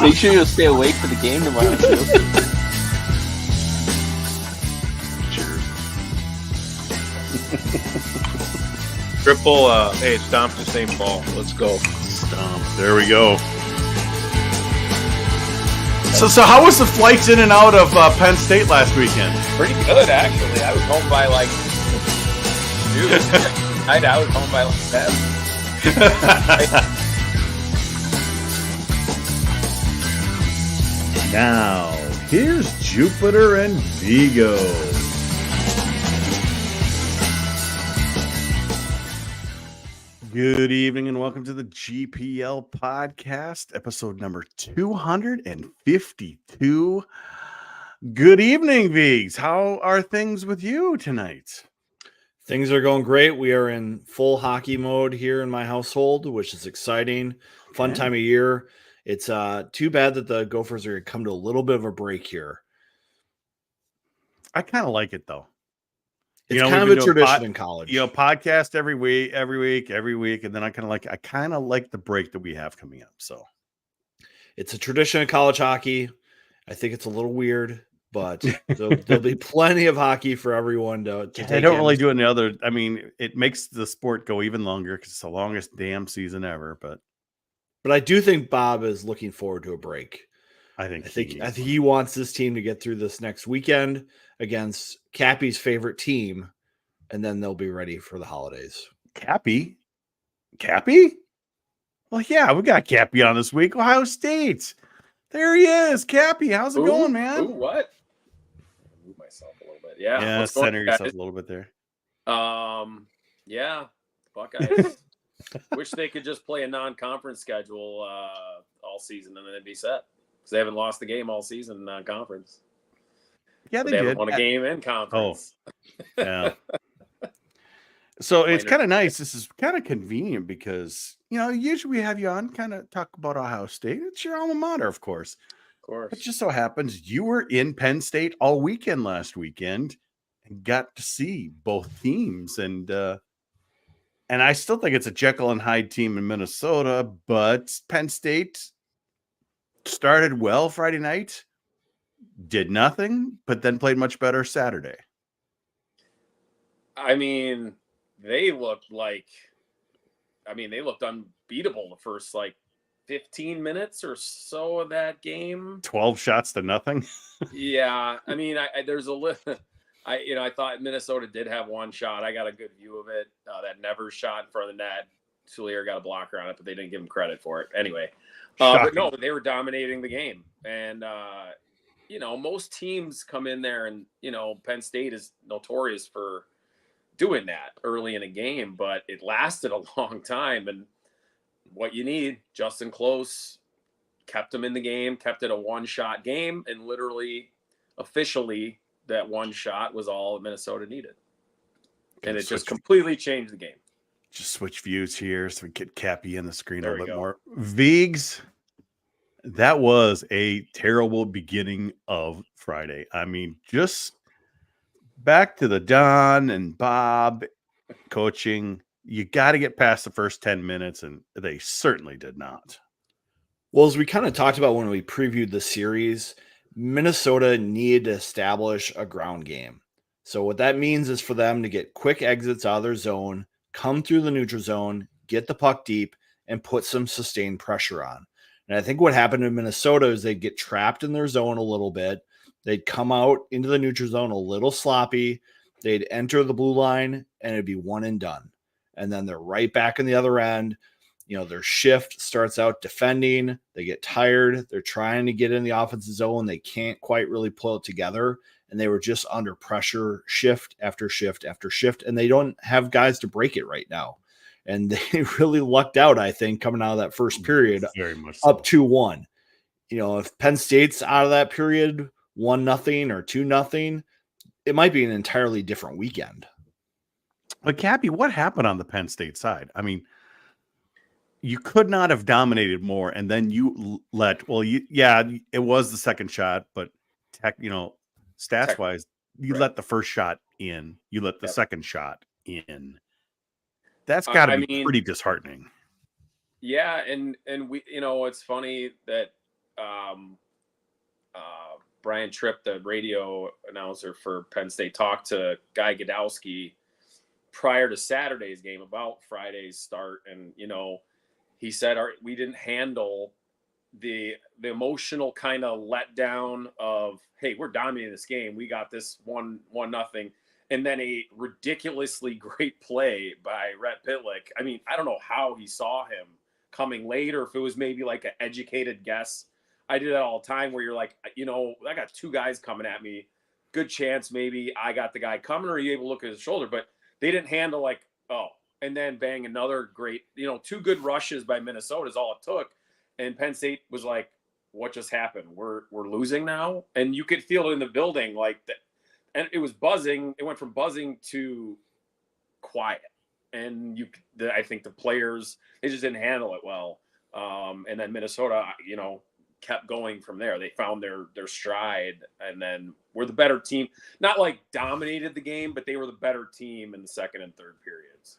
Make sure you'll stay awake for the game tomorrow, too. Cheers. Triple, hey, stomp the same ball. Let's go. Stomp. There we go. So how was the flights in and out of Penn State last weekend? Pretty good, actually. I was home by like I was home by like 10. Now, here's Jupiter and Vigo. Good evening and welcome to the GPL podcast, episode number 252. Good evening, Vigs. How are things with you tonight? Things are going great. We are in full hockey mode here in my household, which is exciting. Fun time of year. It's too bad that the Gophers are going to come to a little bit of a break here. I kind of like it, though. It's kind of a tradition in college. Podcast every week, and then I kind of like the break that we have coming up. So it's a tradition in college hockey. I think it's a little weird, but there'll be plenty of hockey for everyone to take. They don't really do it in the other. I mean, it makes the sport go even longer because it's the longest damn season ever. But I do think Bob is looking forward to a break. I think he wants this team to get through this next weekend against Cappy's favorite team, and then they'll be ready for the holidays. Cappy? Well, yeah, we got Cappy on this week. Ohio State. There he is. Cappy, how's it going, man? What? Move myself a little bit. Yeah. Center yourself a little bit there. Yeah. Buckeyes. Wish they could just play a non-conference schedule all season and then it'd be set. Because they haven't lost the game all season in non-conference. Yeah, they haven't won a game in conference. Oh, yeah. So it's kind of nice. This is kind of convenient because, usually we have you on kind of talk about Ohio State. It's your alma mater, of course. Of course. It just so happens you were in Penn State all weekend last weekend and got to see both teams. And I still think it's a Jekyll and Hyde team in Minnesota, but Penn State started well Friday night, did nothing, but then played much better Saturday. I mean, they looked unbeatable the first 15 minutes or so of that game. 12 shots to nothing. Yeah. I mean, there's a little, I thought Minnesota did have one shot. I got a good view of it. That Nevers shot in front of the net. Soulier got a blocker on it, but they didn't give him credit for it. Anyway. But no, they were dominating the game. And, most teams come in there and, Penn State is notorious for doing that early in a game, but it lasted a long time. And what you need, Justin Close kept them in the game, kept it a one-shot game, and literally, officially, that one shot was all Minnesota needed. And it just completely changed the game. Just switch views here so we get Cappy in the screen a little bit more. Vigs, that was a terrible beginning of Friday. I mean, just back to the Don and Bob coaching. You got to get past the first 10 minutes, and they certainly did not. Well, as we kind of talked about when we previewed the series, Minnesota needed to establish a ground game. So what that means is for them to get quick exits out of their zone, come through the neutral zone, get the puck deep, and put some sustained pressure on. And I think what happened in Minnesota is they'd get trapped in their zone a little bit. They'd come out into the neutral zone a little sloppy. They'd enter the blue line, and it'd be one and done. And then they're right back in the other end. Their shift starts out defending. They get tired. They're trying to get in the offensive zone. They can't quite really pull it together. And they were just under pressure shift after shift after shift. And they don't have guys to break it right now. And they really lucked out, I think, coming out of that first period. Very much so. Up 2-1. If Penn State's out of that period 1-0 or 2-0, it might be an entirely different weekend. But Cappy, what happened on the Penn State side? I mean, you could not have dominated more, and then you it was the second shot, but stats wise, you let the first shot in, you let the second shot in. That's got to be pretty disheartening. Yeah, and we, it's funny that Brian Tripp, the radio announcer for Penn State, talked to Guy Gadowski prior to Saturday's game about Friday's start, and he said we didn't handle the emotional kind of letdown of, hey, we're dominating this game, we got this 1-0, and then a ridiculously great play by Rhett Pitlick. I mean, I don't know how he saw him coming late, or if it was maybe like an educated guess. I do that all the time where you're like, I got two guys coming at me. Good chance maybe I got the guy coming, or are you able to look at his shoulder? But they didn't handle like, and then bang, another great, two good rushes by Minnesota is all it took. And Penn State was like, what just happened? We're losing now? And you could feel it in the building like that. And it was buzzing. It went from buzzing to quiet. And I think the players, they just didn't handle it well. And then Minnesota, kept going from there. They found their stride, and then were the better team. Not like dominated the game, but they were the better team in the second and third periods.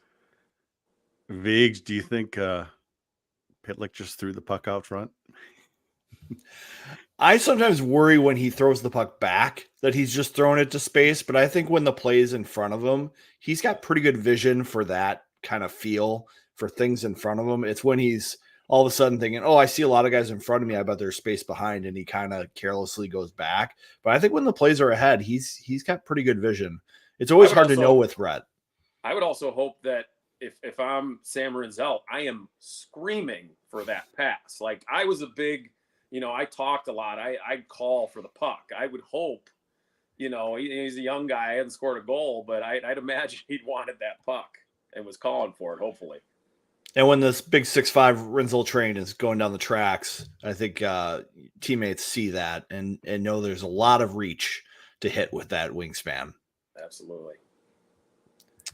Viggs, do you think Pitlick just threw the puck out front? I sometimes worry when he throws the puck back that he's just throwing it to space, but I think when the play is in front of him, he's got pretty good vision for that kind of feel for things in front of him. It's when he's all of a sudden thinking, I see a lot of guys in front of me, I bet there's space behind, and he kind of carelessly goes back. But I think when the plays are ahead, he's got pretty good vision. It's always hard to know with Rhett. I would also hope that if I'm Sam Renzel, I am screaming for that pass. Like, I was a big, I talked a lot. I'd call for the puck. I would hope, he's a young guy, hadn't scored a goal, but I'd imagine he'd wanted that puck and was calling for it, hopefully. And when this big 6'5" Renzel train is going down the tracks, I think teammates see that and know there's a lot of reach to hit with that wingspan. Absolutely.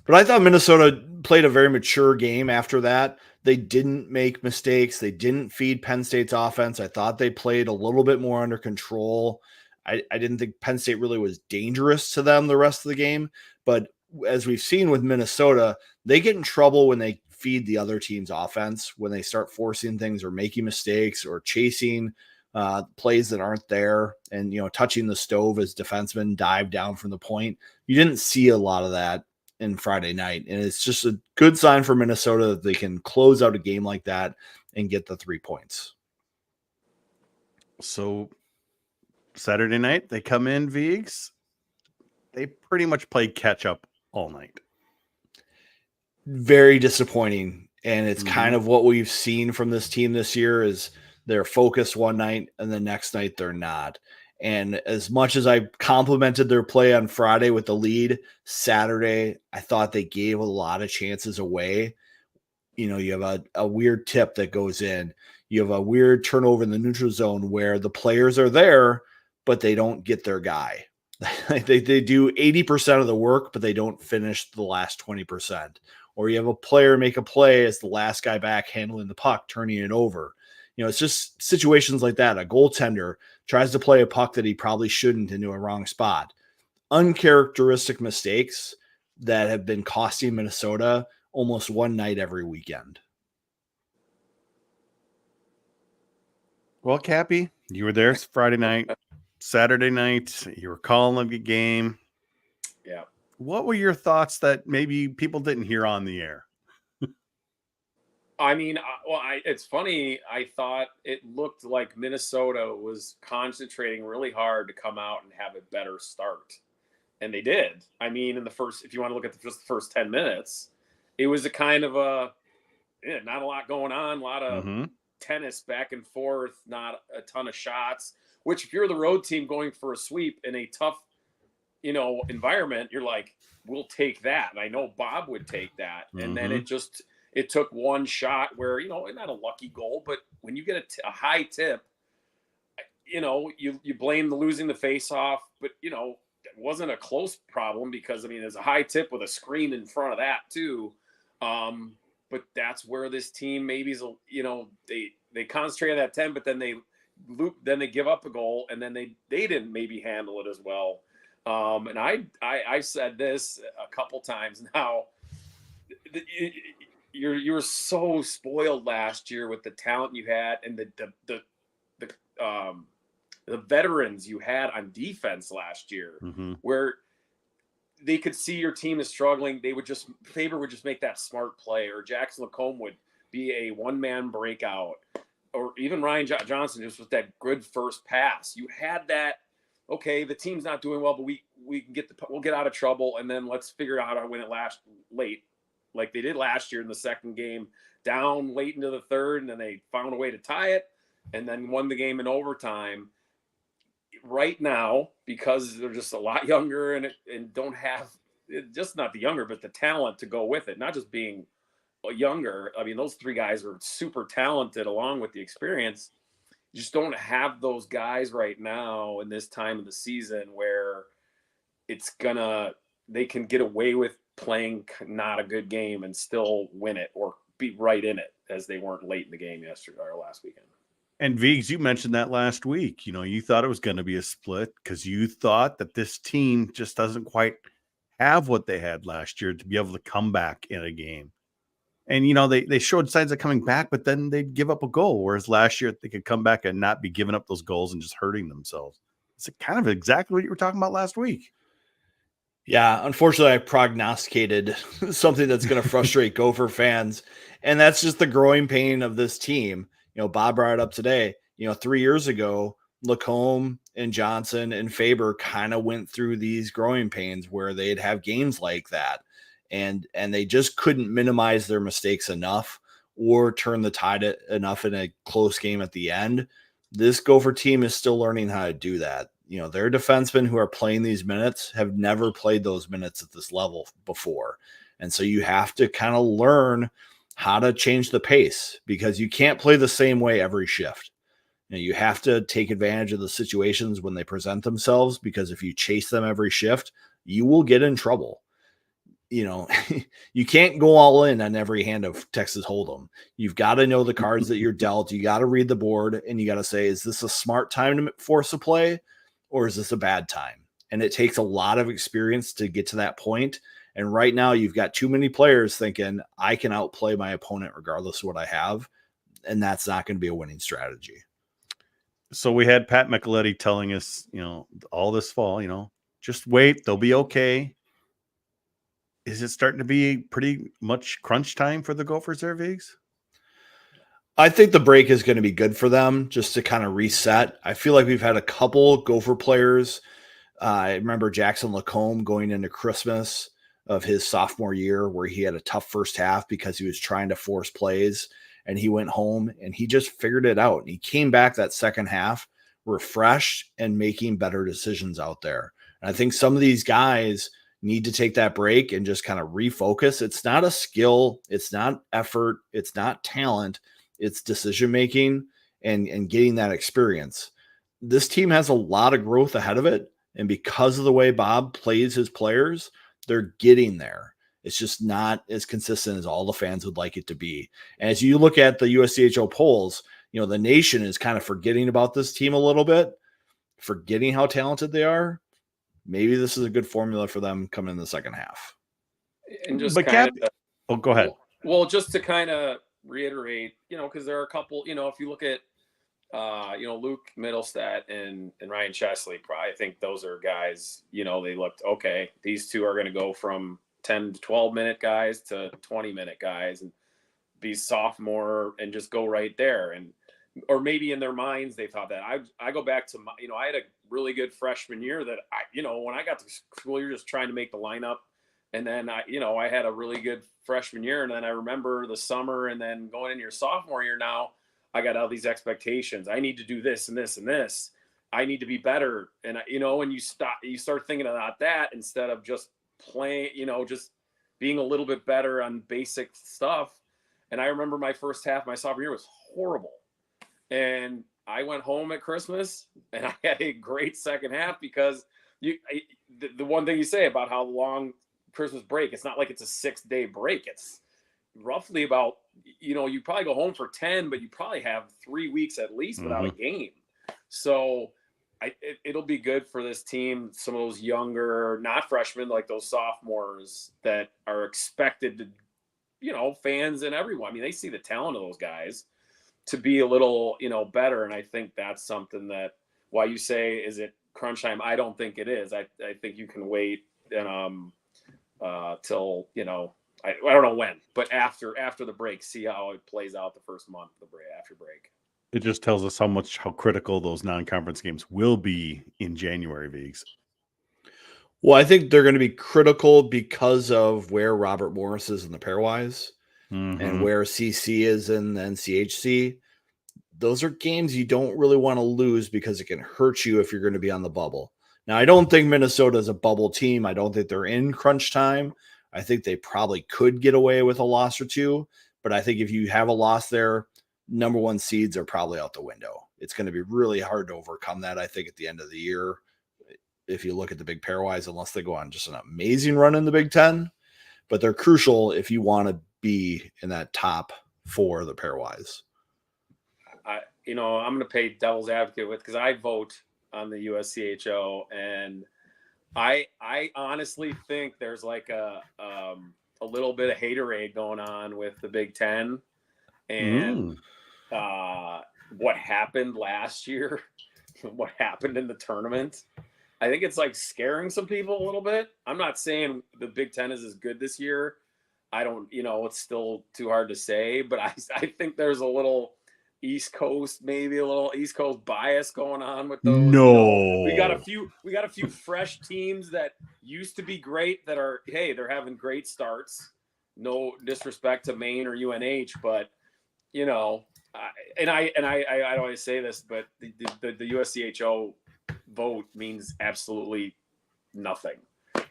But I thought Minnesota played a very mature game after that. They didn't make mistakes. They didn't feed Penn State's offense. I thought they played a little bit more under control. I didn't think Penn State really was dangerous to them the rest of the game. But as we've seen with Minnesota, they get in trouble when they feed the other team's offense, when they start forcing things or making mistakes or chasing plays that aren't there and, touching the stove as defensemen dive down from the point. You didn't see a lot of that in Friday night. And it's just a good sign for Minnesota that they can close out a game like that and get the 3 points. So Saturday night, they come in, Viggs. They pretty much played catch up all night. Very disappointing. And it's kind of what we've seen from this team this year is they're focused one night and the next night they're not. And as much as I complimented their play on Friday with the lead, Saturday, I thought they gave a lot of chances away. You have a weird tip that goes in. You have a weird turnover in the neutral zone where the players are there, but they don't get their guy. they do 80% of the work, but they don't finish the last 20%. Or you have a player make a play as the last guy back handling the puck, turning it over. It's just situations like that. A goaltender tries to play a puck that he probably shouldn't into a wrong spot. Uncharacteristic mistakes that have been costing Minnesota almost one night every weekend. Well, Cappy, you were there Friday night, Saturday night. You were calling the game. Yeah. What were your thoughts that maybe people didn't hear on the air? I mean, it's funny. I thought it looked like Minnesota was concentrating really hard to come out and have a better start. And they did. I mean, if you want to look at just the first 10 minutes, it was a kind of not a lot going on, a lot of tennis back and forth, not a ton of shots, which if you're the road team going for a sweep in a tough, environment, you're like, we'll take that. And I know Bob would take that. And then it took one shot where, not a lucky goal, but when you get a high tip, you blame the losing the face off, but it wasn't a close problem because, there's a high tip with a screen in front of that too. But that's where this team maybe they concentrate on that 10, but then they give up a goal and then they didn't maybe handle it as well. And I said this a couple times now. you were so spoiled last year with the talent you had and the veterans you had on defense last year, where they could see your team is struggling. Faber would just make that smart play, or Jackson Lacombe would be a one-man breakout, or even Ryan Johnson just with that good first pass. You had that. Okay, the team's not doing well, but we'll get out of trouble, and then let's figure out how to win it late, like they did last year in the second game, down late into the third, and then they found a way to tie it, and then won the game in overtime. Right now, because they're just a lot younger and don't have just not the younger, but the talent to go with it. Not just being younger. I mean, those three guys are super talented along with the experience. You just don't have those guys right now in this time of the season where they can get away with playing not a good game and still win it or be right in it, as they weren't late in the game yesterday or last weekend. And Viggs, you mentioned that last week. You thought it was going to be a split because you thought that this team just doesn't quite have what they had last year to be able to come back in a game. And, they showed signs of coming back, but then they'd give up a goal. Whereas last year they could come back and not be giving up those goals and just hurting themselves. It's kind of exactly what you were talking about last week. Yeah, unfortunately, I prognosticated something that's going to frustrate Gopher fans, and that's just the growing pain of this team. Bob brought it up today. 3 years ago, Lacombe and Johnson and Faber kind of went through these growing pains where they'd have games like that, and they just couldn't minimize their mistakes enough or turn the tide enough in a close game at the end. This Gopher team is still learning how to do that. Their defensemen who are playing these minutes have never played those minutes at this level before. And so you have to kind of learn how to change the pace, because you can't play the same way every shift. You have to take advantage of the situations when they present themselves, because if you chase them every shift, you will get in trouble. You can't go all in on every hand of Texas Hold'em. You've got to know the cards that you're dealt. You got to read the board, and you got to say, is this a smart time to force a play, or is this a bad time? And it takes a lot of experience to get to that point. And right now you've got too many players thinking I can outplay my opponent regardless of what I have. And that's not going to be a winning strategy. So we had Pat Micheletti telling us, all this fall, just wait, they'll be okay. Is it starting to be pretty much crunch time for the Gophers there, Viggs? I think the break is going to be good for them just to kind of reset. I feel like we've had a couple Gopher players. I remember Jackson Lacombe going into Christmas of his sophomore year where he had a tough first half because he was trying to force plays, and he went home and he just figured it out. And he came back that second half refreshed and making better decisions out there. And I think some of these guys need to take that break and just kind of refocus. It's not a skill. It's not effort. It's not talent. It's decision-making and getting that experience. This team has a lot of growth ahead of it. And because of the way Bob plays his players, they're getting there. It's just not as consistent as all the fans would like it to be. And as you look at the USCHO polls, the nation is kind of forgetting about this team a little bit, forgetting how talented they are. Maybe this is a good formula for them coming in the second half. And just go ahead. Well, just to kind of reiterate, because there are a couple, if you look at, Luke Middlestat and Ryan Chesley, I think those are guys, they looked, okay, these two are going to go from 10 to 12 minute guys to 20 minute guys and be sophomore and just go right there. And, or maybe in their minds, they thought that. I go back to I had a really good freshman year that when I got to school, you're just trying to make the lineup. And then I had a really good freshman year. And then I remember the summer, and then going into your sophomore year now, I got all these expectations. I need to do this and this and this. I need to be better. And and you start thinking about that instead of just playing, just being a little bit better on basic stuff. And I remember my first half, my sophomore year was horrible. And I went home at Christmas and I had a great second half because the one thing you say about how long Christmas break, it's not like it's a 6-day break. It's roughly about, you probably go home for 10, but you probably have 3 weeks at least without a game. So it'll be good for this team. Some of those younger, not freshmen, like those sophomores that are expected to fans and everyone. I mean, they see the talent of those guys to be a little, better. And I think that's something that, why you say, is it crunch time? I don't think it is. I think you can wait and till, I don't know when, but after the break, see how it plays out the first month of the break, after break. It just tells us how critical those non-conference games will be in January, Viggs. Well, I think they're going to be critical because of where Robert Morris is in the pairwise and where CC is in the NCHC. Those are games you don't really want to lose because it can hurt you if you're going to be on the bubble. Now, I don't think Minnesota is a bubble team. I don't think they're in crunch time. I think they probably could get away with a loss or two. But I think if you have a loss there, number one seeds are probably out the window. It's going to be really hard to overcome that, I think, at the end of the year. If you look at the big pairwise, unless they go on just an amazing run in the Big Ten, but they're crucial if you want to be in that top 4 of the pairwise. I'm going to play devil's advocate with, because I vote on the USCHO, and I honestly think there's like a little bit of haterade going on with the Big Ten and what happened last year, what happened in the tournament. I think it's like scaring some people a little bit. I'm not saying the Big Ten is as good this year. I don't, it's still too hard to say, but I think there's a little East Coast bias going on with those. No, we got a few fresh teams that used to be great that are, hey, they're having great starts. No disrespect to Maine or UNH, but I always say this, but the USCHO vote means absolutely nothing.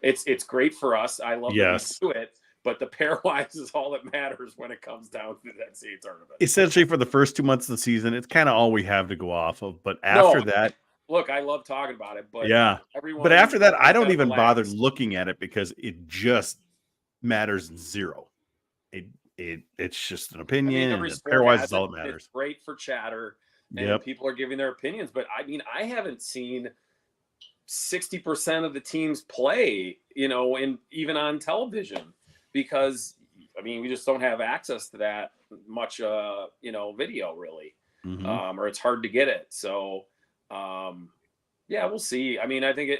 It's great for us. I love that we do it, but the pairwise is all that matters when it comes down to that NCAA tournament. Essentially, for the first 2 months of the season, it's kind of all we have to go off of. But after that, look, I love talking about it, but but after that, I don't even bother looking at it because it just matters zero. It's just an opinion. And pairwise is all that matters. It's great for chatter, and people are giving their opinions. But I mean, I haven't seen 60% of the teams play, and even on television, because we just don't have access to that much, video really, or it's hard to get it. So, we'll see. I think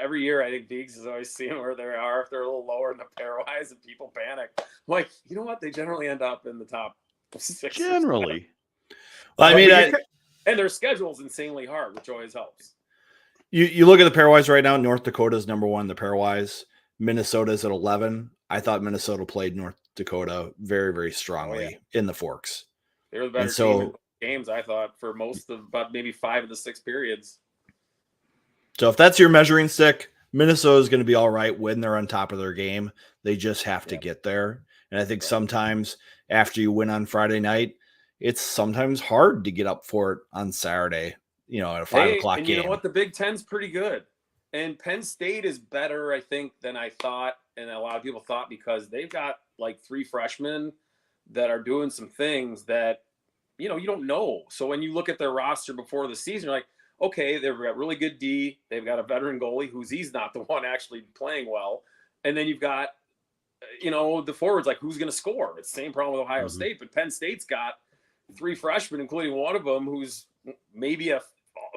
every year, I think Deegs is always seeing where they are. If they're a little lower in the pairwise and people panic, I'm like, you know what? They generally end up in the top 6. Generally. Well, and their schedule's insanely hard, which always helps. You look at the pairwise right now. North Dakota is number 1 in the pairwise. Minnesota's at 11. I thought Minnesota played North Dakota very, very strongly in the Forks. They were the better team in games, I thought, for most of about maybe 5 of the 6 periods. So if that's your measuring stick, Minnesota is going to be all right when they're on top of their game. They just have to get there. And I think sometimes after you win on Friday night, it's sometimes hard to get up for it on Saturday, at a 5 o'clock game. You know what? The Big Ten's pretty good. And Penn State is better, I think, than I thought, and a lot of people thought, because they've got like 3 freshmen that are doing some things that, you don't know. So when you look at their roster before the season, you're like, okay, they've got really good D. They've got a veteran goalie he's not the one actually playing well. And then you've got, the forwards, like, who's going to score? It's the same problem with Ohio State, but Penn State's got 3 freshmen, including one of them who's maybe a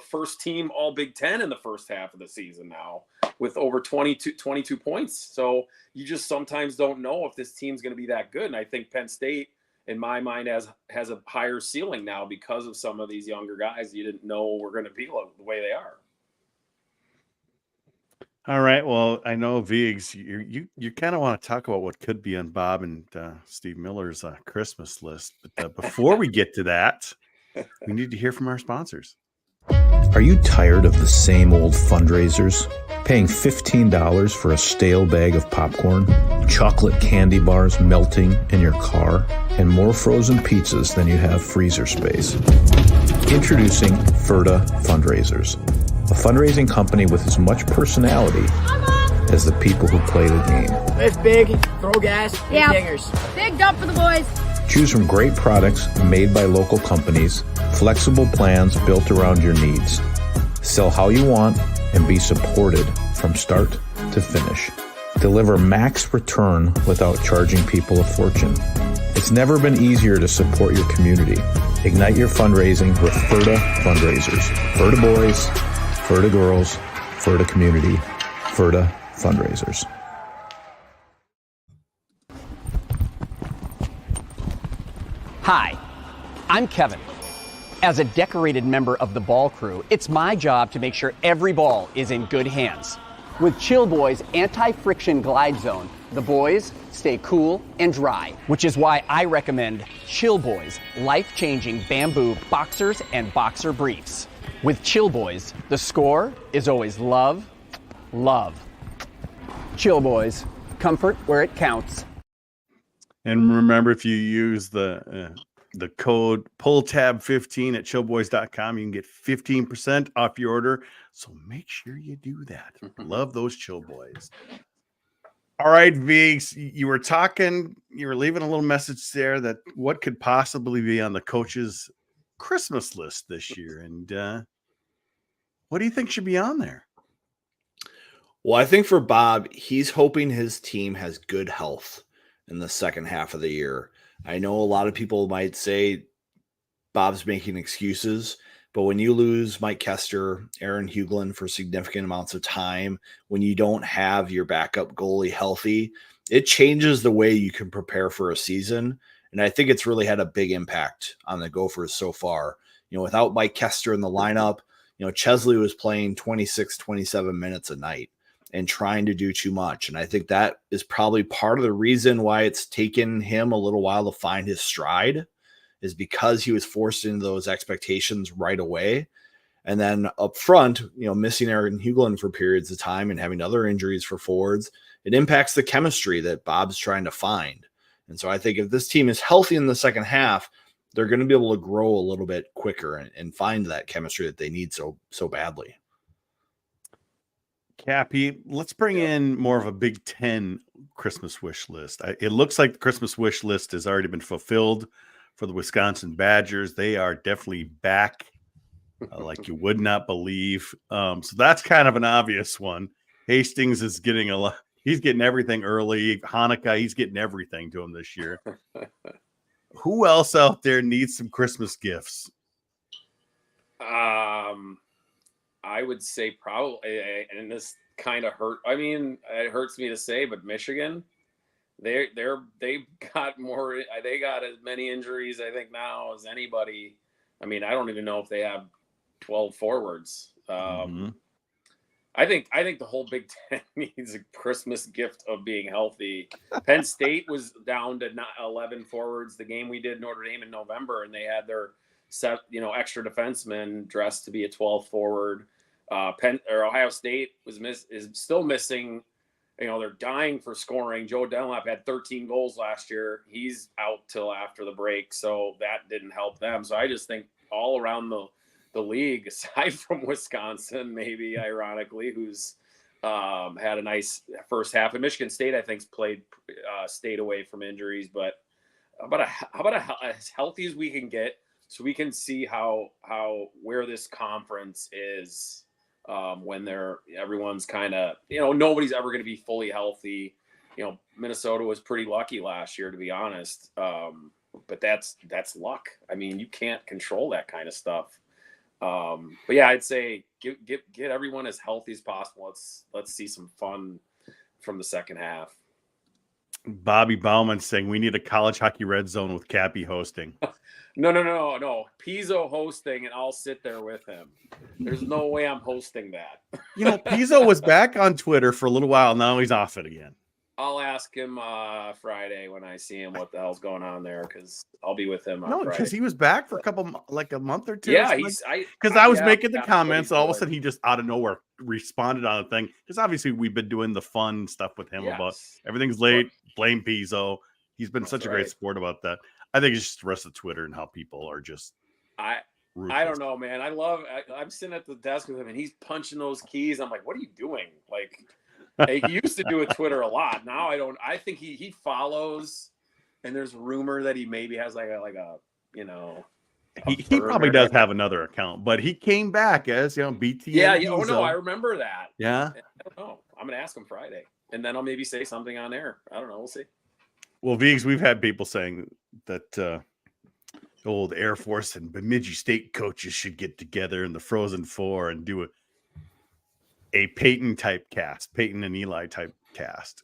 first team all Big Ten in the first half of the season now with over 22 points. So you just sometimes don't know if this team's going to be that good. And I think Penn State, in my mind, has a higher ceiling now because of some of these younger guys you didn't know were going to be the way they are. All right. Well, I know, Viggs, you kind of want to talk about what could be on Bob and Steve Miller's Christmas list. But before we get to that, we need to hear from our sponsors. Are you tired of the same old fundraisers? Paying $15 for a stale bag of popcorn, chocolate candy bars melting in your car, and more frozen pizzas than you have freezer space. Introducing Ferda Fundraisers, a fundraising company with as much personality as the people who play the game. Lift big, throw gas, dingers. Big dump for the boys. Choose from great products made by local companies, flexible plans built around your needs. Sell how you want and be supported from start to finish. Deliver max return without charging people a fortune. It's never been easier to support your community. Ignite your fundraising with FERTA fundraisers. FERTA boys, FERTA girls, FERTA community, FERTA fundraisers. Hi, I'm Kevin. As a decorated member of the ball crew, it's my job to make sure every ball is in good hands. With Chill Boy's anti-friction glide zone, the boys stay cool and dry, which is why I recommend Chill Boy's life-changing bamboo boxers and boxer briefs. With Chill Boys, the score is always love, love. Chill Boys, comfort where it counts. And remember, if you use the code PULLTAB15 at chillboys.com, you can get 15% off your order. So make sure you do that. Love those Chill Boys. All right, Viggs, you were leaving a little message there that what could possibly be on the coach's Christmas list this year. And what do you think should be on there? Well, I think for Bob, he's hoping his team has good health in the second half of the year. I know a lot of people might say Bob's making excuses, but when you lose Mike Kester, Aaron Huglen for significant amounts of time, when you don't have your backup goalie healthy, it changes the way you can prepare for a season. And I think it's really had a big impact on the Gophers so far. Without Mike Kester in the lineup, Chesley was playing 26, 27 minutes a night and trying to do too much. And I think that is probably part of the reason why it's taken him a little while to find his stride, is because he was forced into those expectations right away. And then up front, missing Aaron Huglen for periods of time and having other injuries for forwards, it impacts the chemistry that Bob's trying to find. And so I think if this team is healthy in the second half, they're going to be able to grow a little bit quicker and find that chemistry that they need so badly. Cappy, let's bring in more of a Big Ten Christmas wish list. It looks like the Christmas wish list has already been fulfilled for the Wisconsin Badgers. They are definitely back like you would not believe. So that's kind of an obvious one. Hastings is getting he's getting everything early. Hanukkah, he's getting everything to him this year. Who else out there needs some Christmas gifts? I would say probably, and this kind of hurt. I mean, it hurts me to say, but Michigan, they got as many injuries, I think, now as anybody. I mean, I don't even know if they have 12 forwards. I think the whole Big Ten needs a Christmas gift of being healthy. Penn State was down to 11 forwards the game we did Notre Dame in November, and they had their extra defenseman dressed to be a 12 forward. Ohio State is still missing. They're dying for scoring. Joe Dunlap had 13 goals last year. He's out till after the break, so that didn't help them. So I just think all around the league, aside from Wisconsin, maybe ironically, who's had a nice first half, and Michigan State, I think, stayed away from injuries. But how about as healthy as we can get, so we can see where this conference is when everyone's kind of, nobody's ever going to be fully healthy. Minnesota was pretty lucky last year, to be honest. But that's luck. I mean, you can't control that kind of stuff. But yeah, I'd say get everyone as healthy as possible. Let's see some fun from the second half. Bobby Bauman saying we need a college hockey red zone with Cappy hosting. No. Pizzo hosting, and I'll sit there with him. There's no way I'm hosting that. Pizzo was back on Twitter for a little while. Now he's off it again. I'll ask him Friday when I see him what the hell's going on there, because I'll be with him on Friday. Because he was back for a month or two. Yeah, I was making the comments. All of a sudden, he just out of nowhere responded on a thing. Because obviously, we've been doing the fun stuff with him about everything's late. Blame Pizzo. He's been such a great sport about that. I think it's just the rest of Twitter and how people are just. I don't know, man. I'm sitting at the desk with him, and he's punching those keys. I'm like, what are you doing? Like. He used to do it Twitter a lot. Now I don't. I think he follows, and there's rumor that he maybe has he probably does have another account, but he came back as BTN. Yeah. Oh no, I remember that. Yeah. I don't know. I'm gonna ask him Friday. and then I'll maybe say something on air. I don't know. We'll see. Well, Viggs, we've had people saying that the old Air Force and Bemidji State coaches should get together in the Frozen Four and do a Peyton type cast, Peyton and Eli type cast,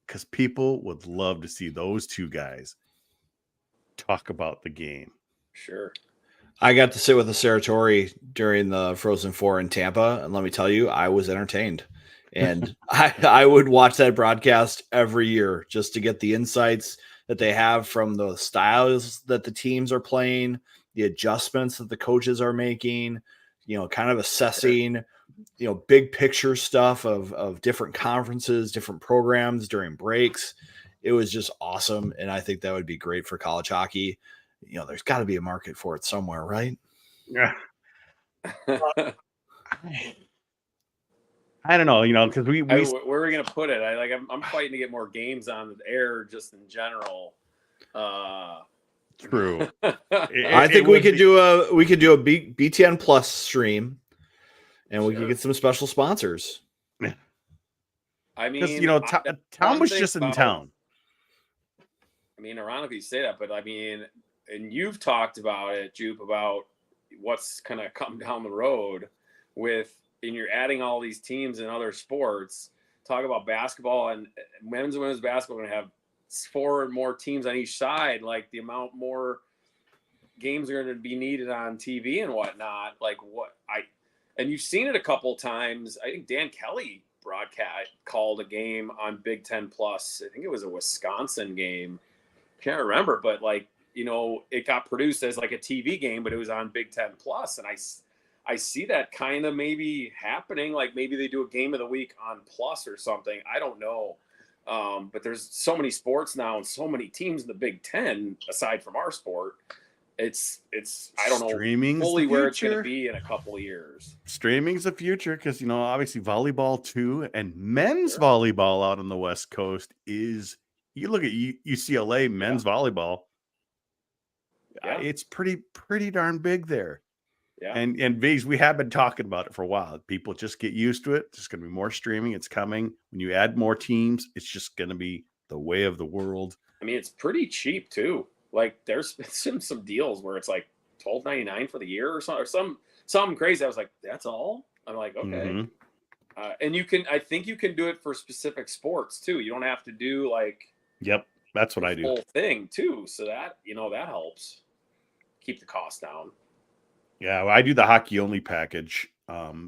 because people would love to see those two guys talk about the game. Sure. I got to sit with the Saratori during the Frozen Four in Tampa, and let me tell you, I was entertained. And I would watch that broadcast every year just to get the insights that they have from the styles that the teams are playing, the adjustments that the coaches are making, kind of assessing, big picture stuff of different conferences, different programs during breaks. It was just awesome. And I think that would be great for college hockey. There's got to be a market for it somewhere, right? Yeah. I don't know, because we where are we gonna put it? I'm fighting to get more games on the air just in general. True. I think we could do a BTN Plus stream, and we could get some special sponsors. I mean, Tom was just in town. I mean, ironically you say that, but I mean, and you've talked about it, Jupe, about what's gonna come down the road and you're adding all these teams in other sports. Talk about basketball and men's and women's basketball are going to have 4 more teams on each side. Like the amount more games are going to be needed on TV and whatnot. And you've seen it a couple times. I think Dan Kelly called a game on Big Ten Plus. I think it was a Wisconsin game. Can't remember, but it got produced as like a TV game, but it was on Big Ten Plus. And I see that kind of maybe happening. Like maybe they do a game of the week on Plus or something. I don't know. But there's so many sports now and so many teams in the Big Ten aside from our sport. It's I don't know fully where it's going to be in a couple of years. Streaming's the future because obviously volleyball too, and men's volleyball out on the West Coast is. You look at UCLA men's volleyball. Yeah. It's pretty darn big there. Yeah. And Viggs, we have been talking about it for a while. People just get used to it. There's going to be more streaming. It's coming. When you add more teams, it's just going to be the way of the world. I mean, it's pretty cheap too. Like there's been some deals where it's like $12.99 for the year or something crazy. I was like, that's all? I'm like, okay. Mm-hmm. And I think you can do it for specific sports too. You don't have to do Yep. That's what I do. Whole thing too. So that, that helps keep the cost down. Yeah, well, I do the hockey only package.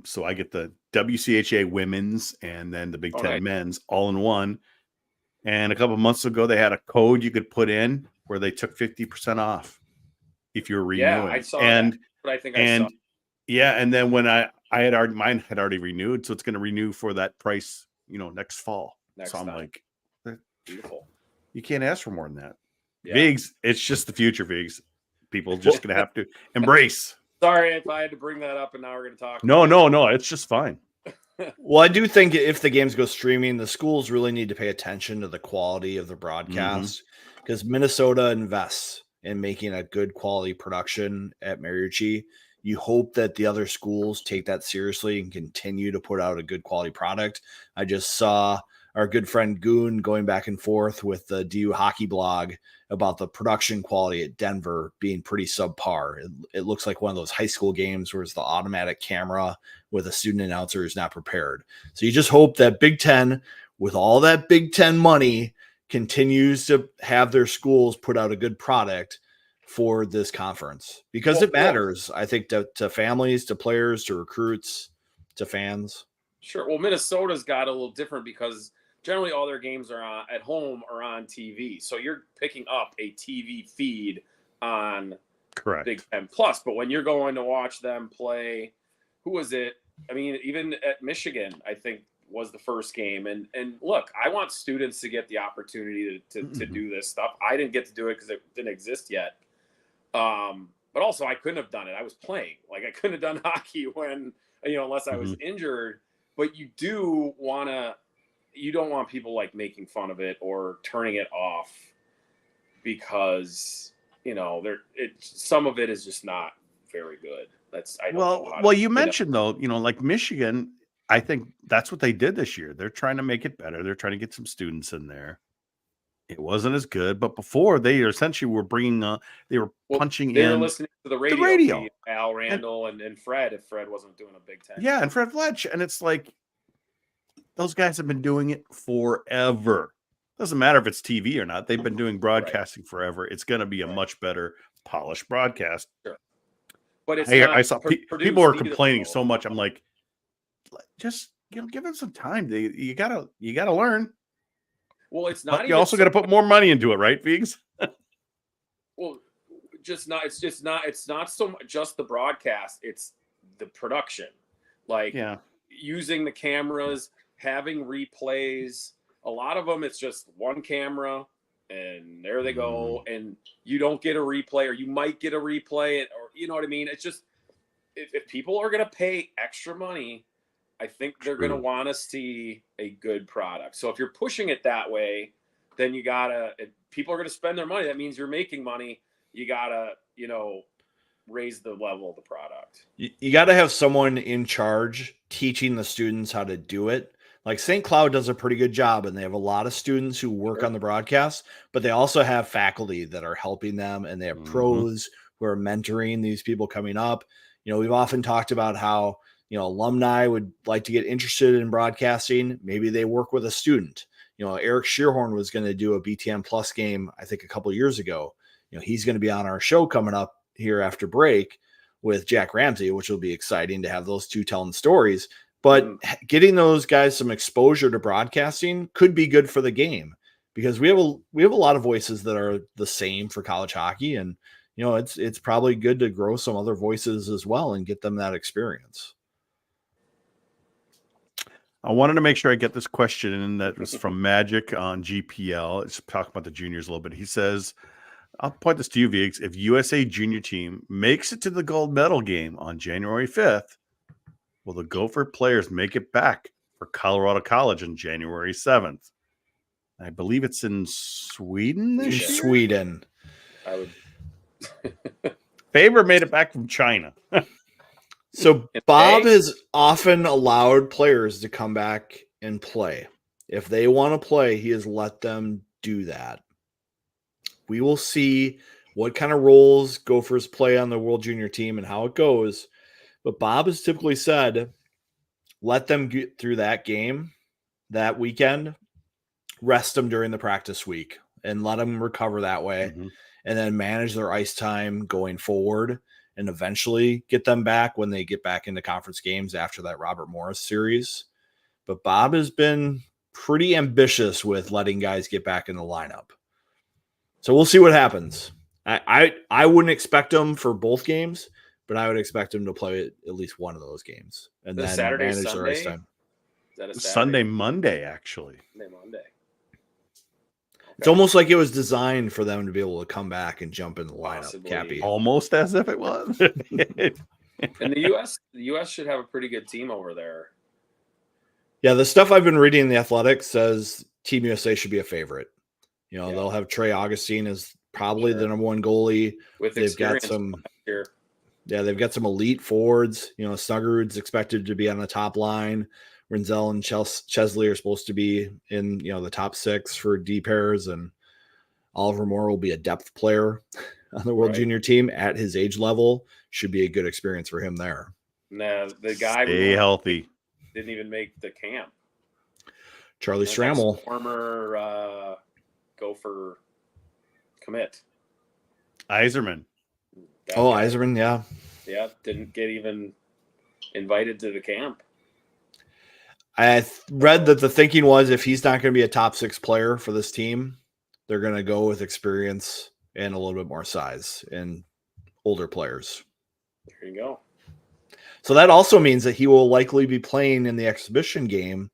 So I get the WCHA women's and then the Big Ten men's all in one. And a couple of months ago, they had a code you could put in where they took 50% off if you're renewing. Yeah, I saw that. But I think I saw. Yeah, and then when mine had already renewed, so it's going to renew for that price, next fall. So I'm like, beautiful. You can't ask for more than that. Yeah. Viggs, it's just the future, Viggs. People just going to have to embrace. Sorry if I had to bring that up, and now we're going to talk. No, it's just fine. Well, I do think if the games go streaming, the schools really need to pay attention to the quality of the broadcast because Minnesota invests in making a good quality production at Mariucci. You hope that the other schools take that seriously and continue to put out a good quality product. I just saw our good friend Goon going back and forth with the DU Hockey blog about the production quality at Denver being pretty subpar. It looks like one of those high school games where it's the automatic camera with a student announcer who's not prepared. So you just hope that Big Ten, with all that Big Ten money, continues to have their schools put out a good product for this conference because it matters, I think, to families, to players, to recruits, to fans. Sure. Well, Minnesota's got a little different because generally all their games are at home or on TV. So you're picking up a TV feed on Big Ten Plus. But when you're going to watch them play, who was it? I mean, even at Michigan, I think was the first game. And look, I want students to get the opportunity to do this stuff. I didn't get to do it because it didn't exist yet. But also I couldn't have done it. I was playing. Like I couldn't have done hockey when, unless I was injured. But you don't want people making fun of it or turning it off because, some of it is just not very good. You mentioned though, like Michigan, I think that's what they did this year. They're trying to make it better. They're trying to get some students in there. It wasn't as good, but before they essentially were bringing, they were punching they were in listening to the the radio, radio. feed, Al Randall and Fred, if Fred wasn't doing a Big Ten. Yeah, and Fred Fletch. And it's like, those guys have been doing it forever. Doesn't matter if it's TV or not. They've been doing broadcasting forever. It's going to be a much better polished broadcast. Sure. But it's I saw people are either, complaining though. so much. I'm like, just give them some time. You gotta learn. Well, it's not. But you also got to put more money into it, right, Figs? Well, it's not so much just the broadcast. It's the production, like using the cameras, having replays. A lot of them, it's just one camera, and there they go, and you don't get a replay, or you might get a replay, or you know what I mean. It's just if people are going to pay extra money, I think they're going to want to see a good product. So if you're pushing it that way, then you gotta. If people are going to spend their money. That means you're making money. You gotta, raise the level of the product. You got to have someone in charge teaching the students how to do it. Like St. Cloud does a pretty good job, and they have a lot of students who work on the broadcast, but they also have faculty that are helping them, and they have pros who are mentoring these people coming up. We've often talked about how, alumni would like to get interested in broadcasting. Maybe they work with a student. Eric Shearhorn was going to do a BTN Plus game, I think, a couple of years ago. He's going to be on our show coming up here after break with Jack Ramsey, which will be exciting to have those two telling stories. But getting those guys some exposure to broadcasting could be good for the game, because we have a lot of voices that are the same for college hockey, and it's probably good to grow some other voices as well and get them that experience. I wanted to make sure I get this question in that was from Magic on GPL. It's talking about the juniors a little bit. He says, I'll point this to you, Viggs. If USA junior team makes it to the gold medal game on January 5th, will the Gopher players make it back for Colorado College on January 7th? I believe it's in Sweden this year? Sweden. I would. Faber made it back from China. So Bob has often allowed players to come back and play. If they want to play, he has let them do that. We will see what kind of roles Gophers play on the World Junior team and how it goes. But Bob has typically said, let them get through that game, that weekend, rest them during the practice week, and let them recover that way, and then manage their ice time going forward, and eventually get them back when they get back into conference games after that Robert Morris series. But Bob has been pretty ambitious with letting guys get back in the lineup. So we'll see what happens. I wouldn't expect them for both games, but I would expect them to play at least one of those games and then Saturday, manage Sunday? their ice time. Is that a Sunday, Monday, actually. Monday. It's almost like it was designed for them to be able to come back and jump in the lineup. Possibly. Cappy. Almost as if it was. And the U.S. should have a pretty good team over there. Yeah, the stuff I've been reading in the Athletics says Team USA should be a favorite. They'll have Trey Augustine as probably the number one goalie. They've got some here. Yeah, they've got some elite forwards. Snuggerud's expected to be on the top line. Renzel and Chesley are supposed to be in, the top six for D pairs, and Oliver Moore will be a depth player on the World Junior team at his age level. Should be a good experience for him there. Nah, the guy Stay healthy. Didn't even make the camp. Charlie Stramel, former Gopher commit. Iserman. Iserman, yeah. Yeah, didn't get even invited to the camp. I read that the thinking was if he's not going to be a top six player for this team, they're going to go with experience and a little bit more size and older players. There you go. So that also means that he will likely be playing in the exhibition game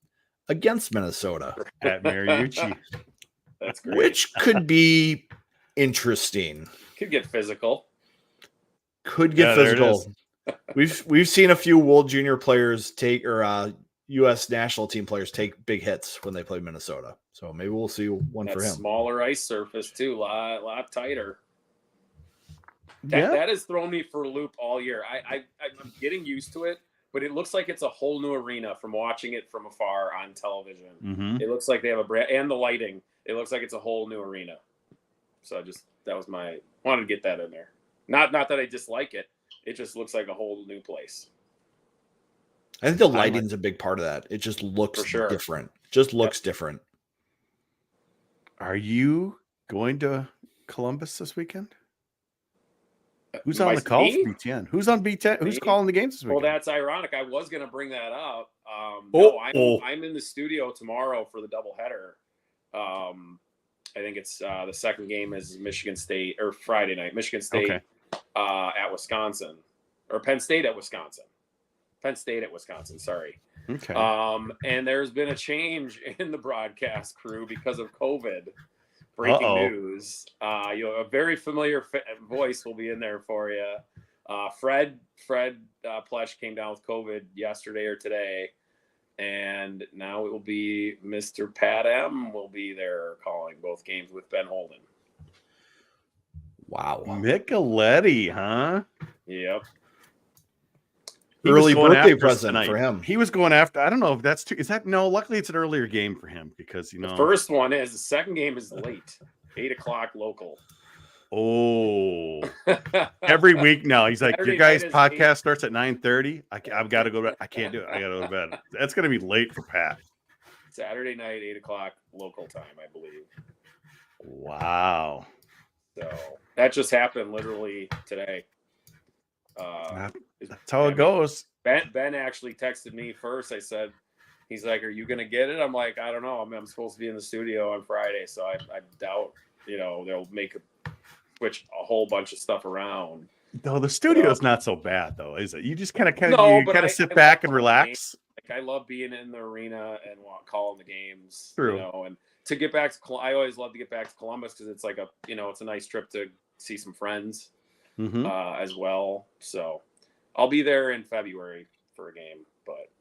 against Minnesota at Mariucci. That's great. Which could be interesting. Could get physical. Could get physical. We've seen a few World Junior players take, or U.S. national team players take big hits when they play Minnesota. So maybe we'll see one for him. Smaller ice surface too, a lot tighter. That has thrown me for a loop all year. I'm getting used to it, but it looks like it's a whole new arena from watching it from afar on television. Mm-hmm. It looks like they have a brand, and the lighting. It looks like it's a whole new arena. So that was wanted to get that in there. Not that I dislike it. It just looks like a whole new place. I think the lighting's a big part of that. It just looks different. Just looks different. Are you going to Columbus this weekend? Who's on the call for BTN? Who's on BTN? Who's calling the games this weekend? Well, that's ironic. I was going to bring that up. No, I'm in the studio tomorrow for the doubleheader. I think it's the second game is Michigan State, or Friday night. Michigan State at Wisconsin, or Penn State at Wisconsin. Penn State at Wisconsin. Sorry. Okay. And there's been a change in the broadcast crew because of COVID. Breaking news. A very familiar voice will be in there for you. Fred Plesh came down with COVID yesterday or today, and now it will be Mr. Pat M. will be there calling both games with Ben Holden. Wow. Micheletti, huh? Yep. Early birthday present for him. He was going after. I don't know if that's too. Is that no? Luckily, it's an earlier game for him because the first one is. The second game is late, 8:00 local. Oh, every week now he's like, your guys' podcast starts at 9:30. I've got to go to bed. I can't do it. I got to go to bed. That's gonna be late for Pat. Saturday night, 8:00 local time, I believe. Wow. So that just happened literally today. That's how it goes. Ben actually texted me first. He's like, "Are you gonna get it?" I'm like, "I don't know. I'm supposed to be in the studio on Friday, so I doubt they'll switch a whole bunch of stuff around." No, the studio's not so bad though, is it? You just kind of sit I back and relax. I love being in the arena and calling the games. True. And to get back to, I always love to get back to Columbus because it's like it's a nice trip to see some friends. Mm-hmm. As well. So I'll be there in February for a game, but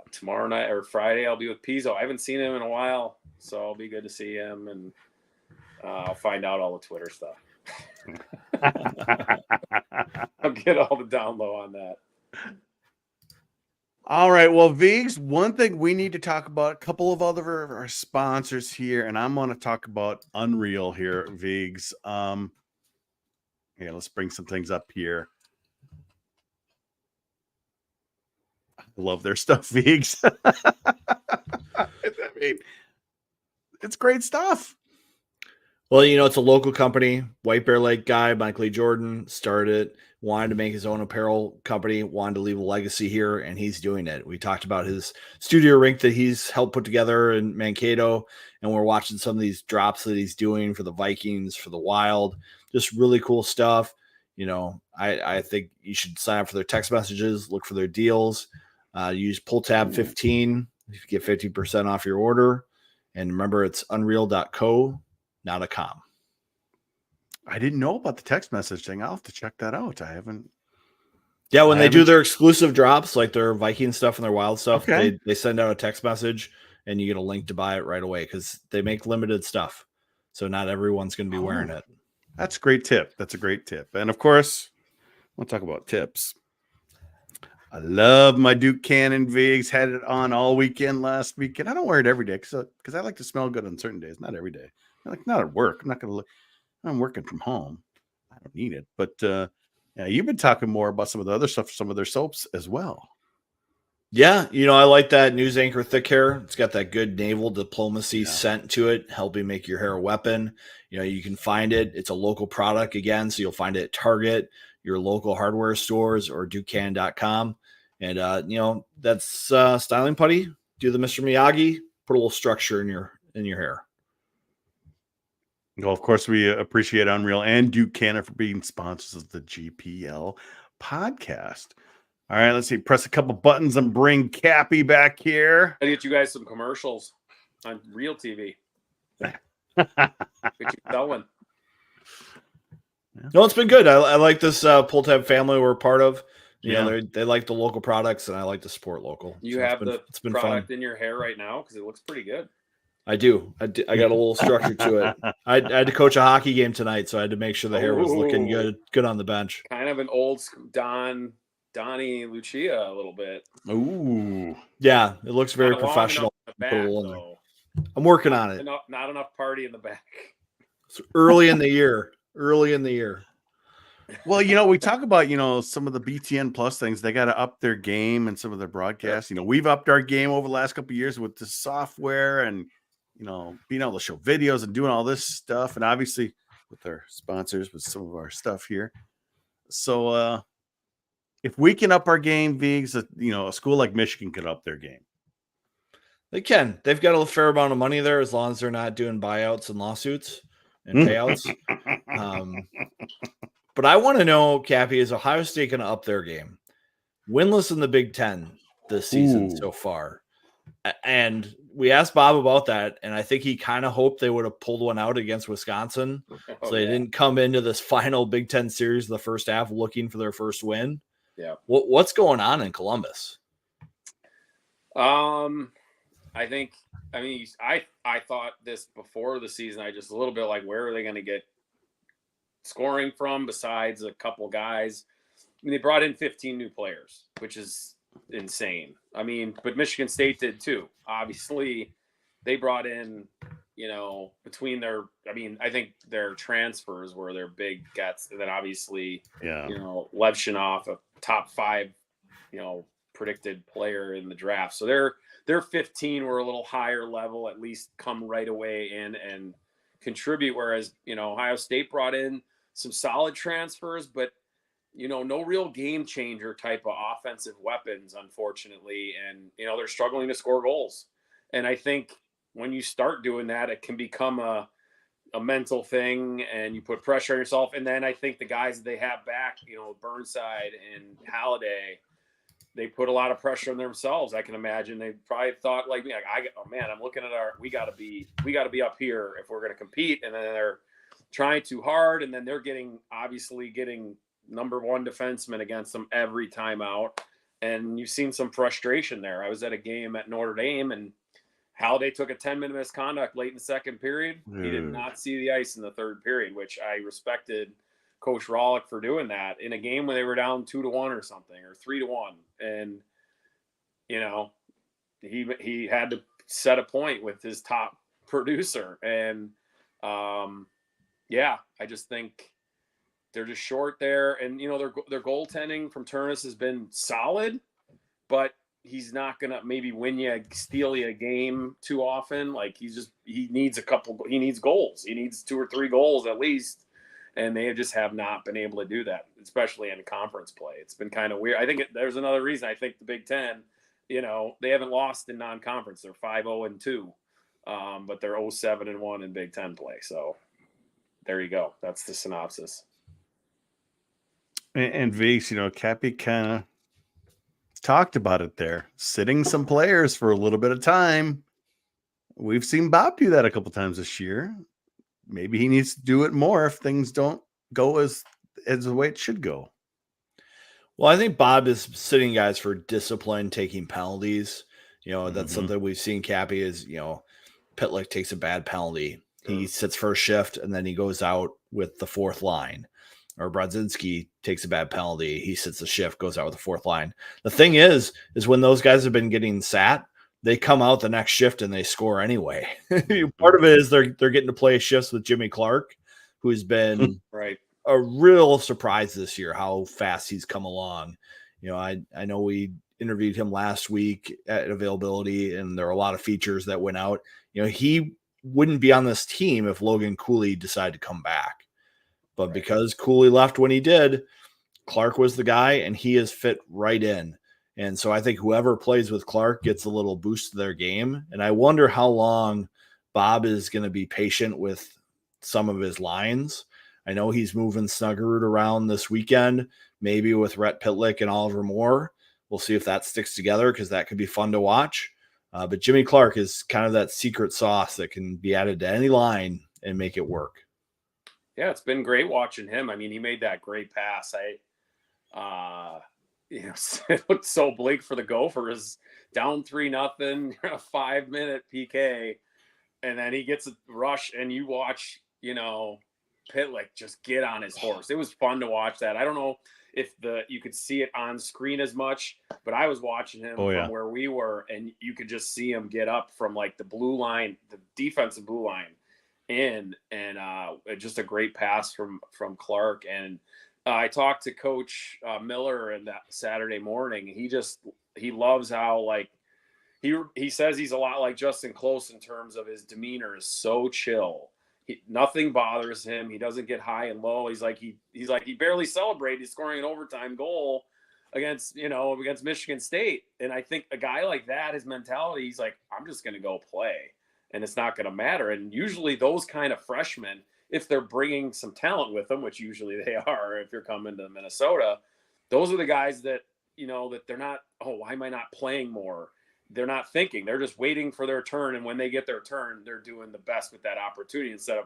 tomorrow night or Friday I'll be with Pizzo. I haven't seen him in a while, so it'll be good to see him, and I'll find out all the Twitter stuff. I'll get all the down low on that. All right. Well, Vigs, one thing we need to talk about, a couple of other of our sponsors here, and I'm going to talk about Unreal here, Vigs. Yeah, let's bring some things up here. I love their stuff, Vigs. I mean, it's great stuff. Well, it's a local company. White Bear Lake guy, Michael Lee Jordan, started it, wanted to make his own apparel company, wanted to leave a legacy here, and he's doing it. We talked about his studio rink that he's helped put together in Mankato, and we're watching some of these drops that he's doing for the Vikings, for the Wild. Just really cool stuff. I think you should sign up for their text messages, look for their deals, use pull tab 15 if you get 50% off your order. And remember, it's unreal.co, not a com. I didn't know about the text message thing. I'll have to check that out. I haven't. Yeah, when they do their exclusive drops, like their Viking stuff and their Wild stuff, okay, they send out a text message and you get a link to buy it right away because they make limited stuff. So not everyone's going to be wearing it. That's a great tip. That's a great tip. And of course, we'll talk about tips. I love my Duke Cannon Vigs. Had it on all weekend last weekend. I don't wear it every day because I like to smell good on certain days. Not every day. Not at work. I'm not going to look. I'm working from home. I don't need it. But yeah, you've been talking more about some of the other stuff, some of their soaps as well. Yeah, I like that News Anchor Thick Hair. It's got that good naval diplomacy scent to it, helping make your hair a weapon. You can find it. It's a local product again, so you'll find it at Target, your local hardware stores, or dukecan.com. And that's styling putty. Do the Mr. Miyagi. Put a little structure in your hair. Well, of course, we appreciate Unreal and Duke Cannon for being sponsors of the GPL podcast. All right, let's see. Press a couple buttons and bring Cappy back here. I'll get you guys some commercials on Real TV. Get you going. No, it's been good. I like this pull tab family we're part of. They like the local products, and I like to support local. You have it's been product fun in your hair right now because it looks pretty good. I do. I got a little structure to it. I had to coach a hockey game tonight, so I had to make sure the hair was looking good on the bench. Kind of an old Don Donnie Lucia a little bit. Ooh. Yeah, it looks very Not long professional. enough in the back, Goal. though. I'm working on it. Not enough party in the back. It's early in the year. Early in the year. Well, we talk about, some of the BTN Plus things. They got to up their game and some of their broadcasts. We've upped our game over the last couple of years with the software and, being able to show videos and doing all this stuff. And obviously with our sponsors, with some of our stuff here. So if we can up our game, Vigs, a school like Michigan could up their game. They can. They've got a fair amount of money there as long as they're not doing buyouts and lawsuits and payouts. But I want to know, Cappy, is Ohio State going to up their game? Winless in the Big Ten this season so far. And we asked Bob about that, and I think he kind of hoped they would have pulled one out against Wisconsin. So they didn't come into this final Big Ten series in the first half looking for their first win. Yeah. What's going on in Columbus? I thought this before the season. I just a little bit like, where are they going to get scoring from besides a couple guys? I mean, they brought in 15 new players, which is insane. I mean, but Michigan State did too. Obviously, they brought in, between I think their transfers were their big gets. And then obviously, Levshinoff, a top 5, predicted player in the draft. So their 15 were a little higher level, at least come right away in and contribute. Whereas, Ohio State brought in some solid transfers, but, no real game changer type of offensive weapons, unfortunately. And, they're struggling to score goals. And I think when you start doing that, it can become a mental thing and you put pressure on yourself. And then I think the guys that they have back, Burnside and Halliday, they put a lot of pressure on themselves. I can imagine they probably thought like me, I'm looking at we got to be up here if we're going to compete. And then they're trying too hard. And then they're getting number 1 defenseman against them every time out. And you've seen some frustration there. I was at a game at Notre Dame and Halliday took a 10-minute misconduct late in the second period. He did not see the ice in the third period, which I respected Coach Rawlick for doing that in a game when they were down 2-1 or something, or 3-1. And, he had to set a point with his top producer. And, I just think they're just short there. And, their goaltending from Turnus has been solid, but he's not going to maybe steal you a game too often. Like he needs goals. He needs 2 or 3 goals at least. And they just have not been able to do that, especially in conference play. It's been kind of weird. I think there's another reason. I think the Big Ten, they haven't lost in non-conference. They're 5-0-2, but they're 0-7-1 in Big Ten play. So there you go. That's the synopsis. And Vigs, Cappy kind of talked about it there, sitting some players for a little bit of time. We've seen Bob do that a couple times this year. Maybe he needs to do it more if things don't go as the way it should go. Well, I think Bob is sitting guys for discipline, taking penalties. That's something we've seen. Cappy is, Pitlick takes a bad penalty. He sits for a shift and then he goes out with the 4th line. Or Brodzinski takes a bad penalty. He sits the shift, goes out with the 4th line. The thing is when those guys have been getting sat, they come out the next shift and they score anyway. Part of it is they're getting to play shifts with Jimmy Clark, who's been a real surprise this year, how fast he's come along. I know we interviewed him last week at availability, and there are a lot of features that went out. He wouldn't be on this team if Logan Cooley decided to come back. But because Cooley left when he did, Clark was the guy, and he is fit right in. And so I think whoever plays with Clark gets a little boost to their game. And I wonder how long Bob is going to be patient with some of his lines. I know he's moving Snuggerud around this weekend, maybe with Rhett Pitlick and Oliver Moore. We'll see if that sticks together because that could be fun to watch. But Jimmy Clark is kind of that secret sauce that can be added to any line and make it work. Yeah, it's been great watching him. I mean, he made that great pass. It looked so bleak for the Gophers, down 3-0, a 5-minute PK, and then he gets a rush, and you watch, Pitlick just get on his horse. It was fun to watch that. I don't know if you could see it on screen as much, but I was watching him from where we were, and you could just see him get up from like the blue line, the defensive blue line in, and just a great pass from Clark. And I talked to Coach Miller and that Saturday morning. He loves how like he says he's a lot like Justin Close in terms of his demeanor is so chill. Nothing bothers him. He doesn't get high and low. He's like he barely celebrated. He's scoring an overtime goal against Michigan State. And I think a guy like that, his mentality, he's like, I'm just going to go play, and it's not going to matter. And usually those kind of freshmen, if they're bringing some talent with them, which usually they are, if you're coming to Minnesota, those are the guys that that they're not. Oh, why am I not playing more? They're not thinking. They're just waiting for their turn. And when they get their turn, they're doing the best with that opportunity instead of,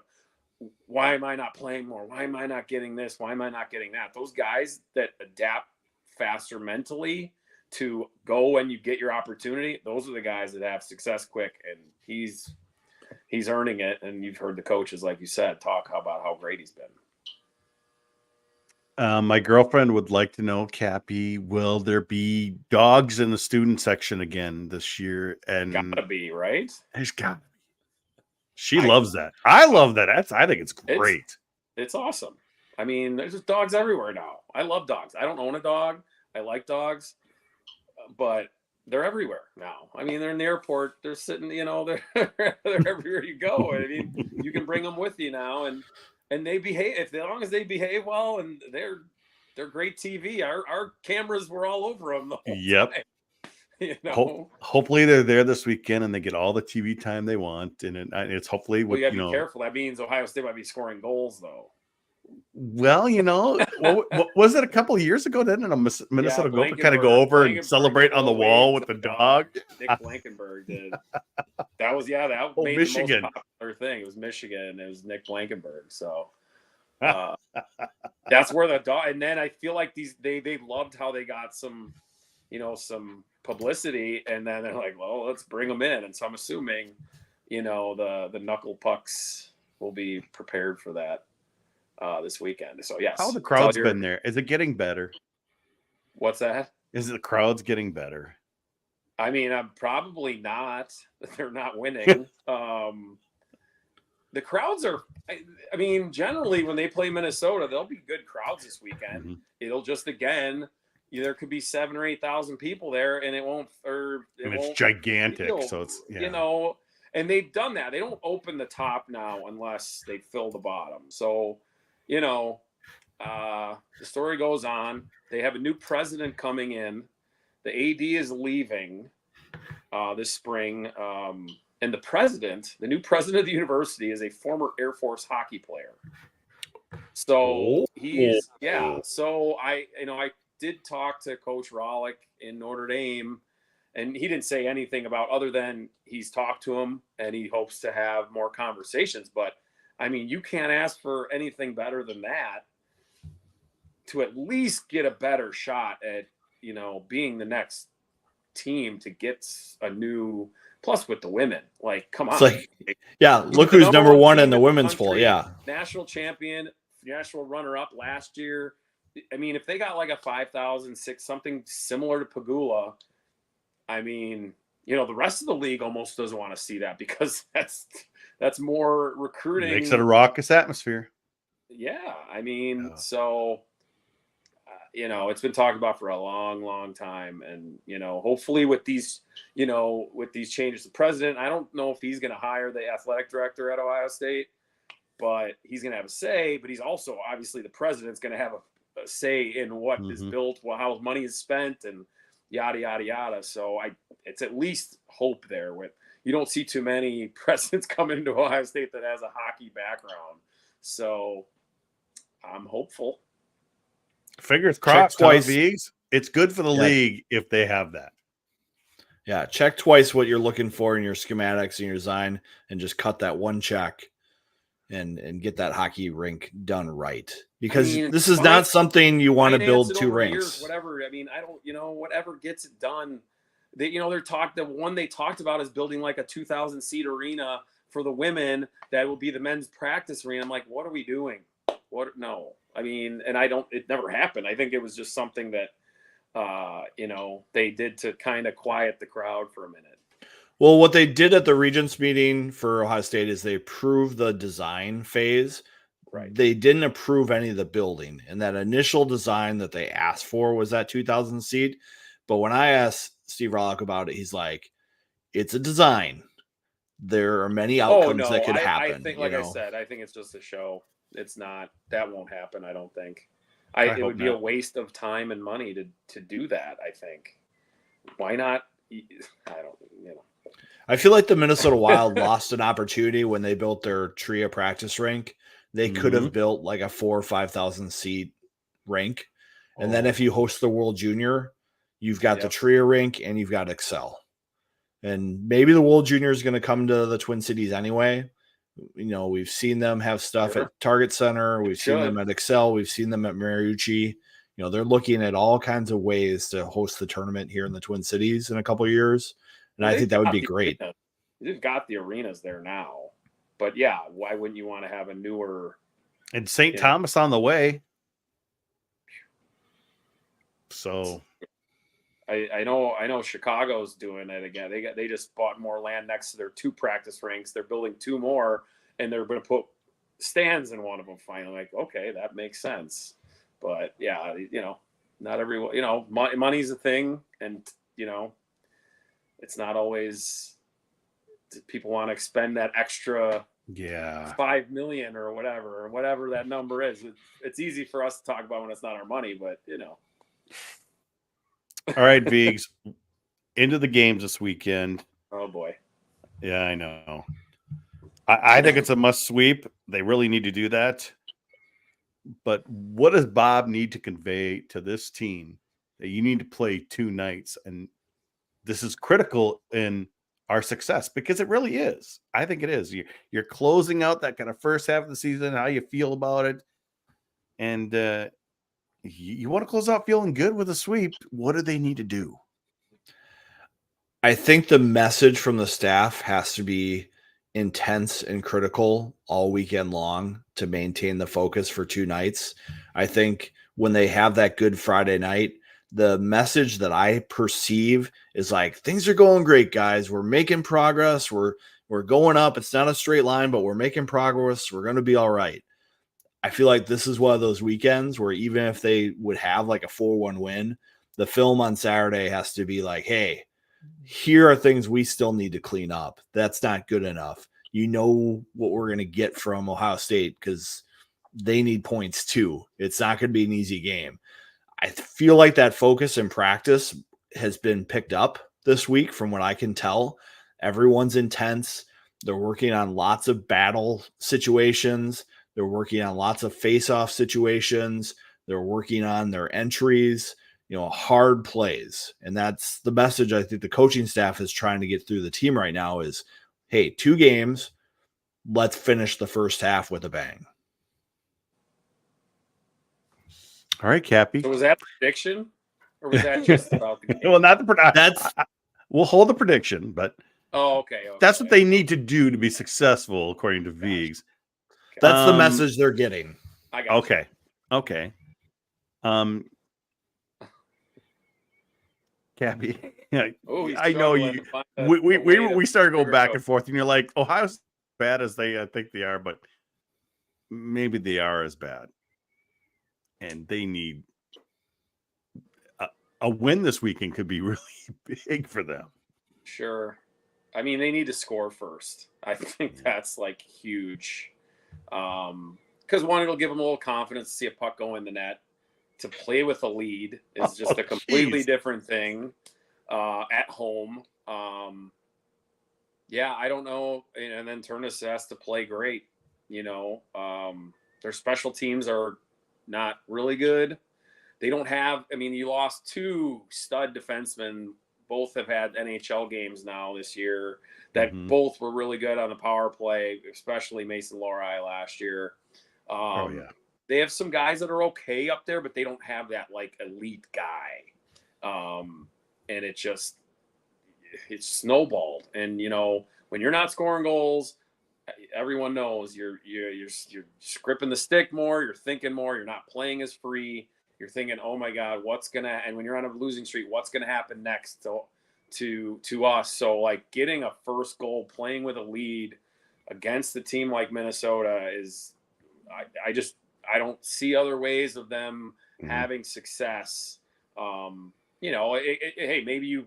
why am I not playing more? Why am I not getting this? Why am I not getting that? Those guys that adapt faster mentally to go when you get your opportunity, those are the guys that have success quick. And he's earning it. And you've heard the coaches, like you said, talk about how great he's been. My girlfriend would like to know, Cappy, will there be dogs in the student section again this year? And gotta be, right? There's gotta be. She loves that. I love that. I think it's great. It's awesome. I mean, there's just dogs everywhere now. I love dogs. I don't own a dog. I like dogs, but they're everywhere now. I mean, they're in the airport. They're sitting, they're everywhere you go. I mean, you can bring them with you now, and they behave, as long as they behave well, and they're great TV. Our cameras were all over them the whole time. Hopefully they're there this weekend and they get all the TV time they want. And it's hopefully you gotta be careful. That means Ohio State might be scoring goals though. Well, what was it a couple of years ago? Didn't Minnesota Gopher kind of go over and celebrate on the wall with the dog? Nick Blankenberg did. That was that made Michigan. the most popular thing. It was Michigan. It was Nick Blankenberg. So that's where the dog. And then I feel like they loved how they got some publicity, and then they're like, well, let's bring them in. And so I'm assuming, the knuckle pucks will be prepared for that this weekend. So yes. How the crowd's been there? Is it getting better? What's that? Is the crowd's getting better? I mean, I'm probably not. They're not winning. The crowds are. I mean, generally when they play Minnesota, there'll be good crowds this weekend. Mm-hmm. It'll just there could be 7,000 or 8,000 people there, and it won't. It's gigantic, so it's and they've done that. They don't open the top now unless they fill the bottom. So, the story goes on. They have a new president coming in. The AD is leaving this spring. And the new president of the university is a former Air Force hockey player. So So I did talk to Coach Rollick in Notre Dame, and he didn't say anything about other than he's talked to him and he hopes to have more conversations. But I mean, you can't ask for anything better than that to at least get a better shot at, being the next team to get a new, plus with the women, like, come on. Look who's number one in the women's poll. Yeah. National champion, national runner up last year. I mean, if they got like a 5,000, something similar to Pagula, I mean, the rest of the league almost doesn't want to see that, because that's more recruiting. Makes it a raucous atmosphere. Yeah. I mean, so, it's been talked about for a long, long time. And, hopefully with these changes, the president, I don't know if he's going to hire the athletic director at Ohio State, but he's going to have a say. But he's also, obviously, the president's going to have a say in what is built, how money is spent, and yada yada yada. So it's at least hope there. You don't see too many presidents come into Ohio State that has a hockey background. So I'm hopeful. Fingers crossed. Twice. It's good for the league if they have that. Yeah, check twice what you're looking for in your schematics and your design, and just cut that one check and get that hockey rink done right. Because this is not something you want to build two rinks. Years, whatever. I mean, I don't, whatever gets it done. The one they talked about is building like a 2,000 seat arena for the women that will be the men's practice arena. I'm like, what are we doing? No, I mean, and it never happened. I think it was just something that, they did to kind of quiet the crowd for a minute. Well, what they did at the Regents meeting for Ohio State is they approved the design phase. Right. They didn't approve any of the building. And that initial design that they asked for was that 2,000 seat. But when I asked Steve Rollock about it, he's like, it's a design. There are many outcomes that could happen. I think, like I said, I think it's just a show. It's not, that won't happen. I don't think. It would be a waste of time and money to do that. I think. Why not? I don't, I feel like the Minnesota Wild lost an opportunity when they built their TRIA practice rink. They could have built like a 4,000 or 5,000 seat rink. And then if you host the World Junior, you've got the TRIA rink and you've got Excel. And maybe the World Junior is going to come to the Twin Cities anyway. We've seen them have stuff at Target Center. We've seen them at Excel. We've seen them at Mariucci. They're looking at all kinds of ways to host the tournament here in the Twin Cities in a couple of years. And I think that would be great. They've got the arenas there now. But yeah, why wouldn't you want to have a newer? And St. Thomas on the way. So I know Chicago's doing it again. They just bought more land next to their 2 practice rinks. They're building 2 more, and they're going to put stands in one of them finally. Like, okay, that makes sense. But yeah, not everyone, money's a thing, and it's not always people want to expend that extra $5 million or whatever that number is. It's easy for us to talk about when it's not our money, but All right, Viggs, into the games this weekend. Oh boy. Yeah, I know. I think it's a must sweep. They really need to do that. But what does Bob need to convey to this team that you need to play 2 nights? And this is critical in our success because it really is. I think it is. You're closing out that kind of first half of the season, how you feel about it. And you want to close out feeling good with a sweep. What do they need to do? I think the message from the staff has to be intense and critical all weekend long to maintain the focus for 2 nights. I think when they have that Good Friday night, the message that I perceive is like, things are going great, guys. We're making progress. We're going up. It's not a straight line, but we're making progress. We're going to be all right. I feel like this is one of those weekends where even if they would have like a 4-1 win, the film on Saturday has to be like, hey, here are things we still need to clean up. That's not good enough. What we're going to get from Ohio State because they need points too. It's not going to be an easy game. I feel like that focus in practice has been picked up this week from what I can tell. Everyone's intense. They're working on lots of battle situations. They're working on lots of face-off situations. They're working on their entries, hard plays. And that's the message I think the coaching staff is trying to get through the team right now is, hey, 2 games, let's finish the first half with a bang. All right, Cappy. So was that prediction? Or was that just about the game? Well, not the prediction. We'll hold the prediction, but okay. That's what they need to do to be successful, according to Viggs. That's the message they're getting. I got okay. You. Okay. Cappy. I know you. We started going back and forth, and you're like, Ohio's as bad as they think they are, but maybe they are as bad, and they need a win this weekend. Could be really big for them. Sure. I mean, they need to score first. I think that's like huge. Because one, it'll give them a little confidence to see a puck go in the net. To play with a lead is just a completely different thing at home. Yeah, I don't know. And then Turnus has to play great. Their special teams are not really good. They don't have, you lost 2 stud defensemen. Both have had NHL games now this year that both were really good on the power play, especially Mason Lohrei last year. They have some guys that are okay up there, but they don't have that like elite guy. And it's snowballed. And, when you're not scoring goals, everyone knows you're gripping the stick more, you're thinking more, you're not playing as free. You're thinking, oh my God, and when you're on a losing streak, what's gonna happen next to us? So like getting a first goal, playing with a lead against a team like Minnesota is, I don't see other ways of them having success. Hey, maybe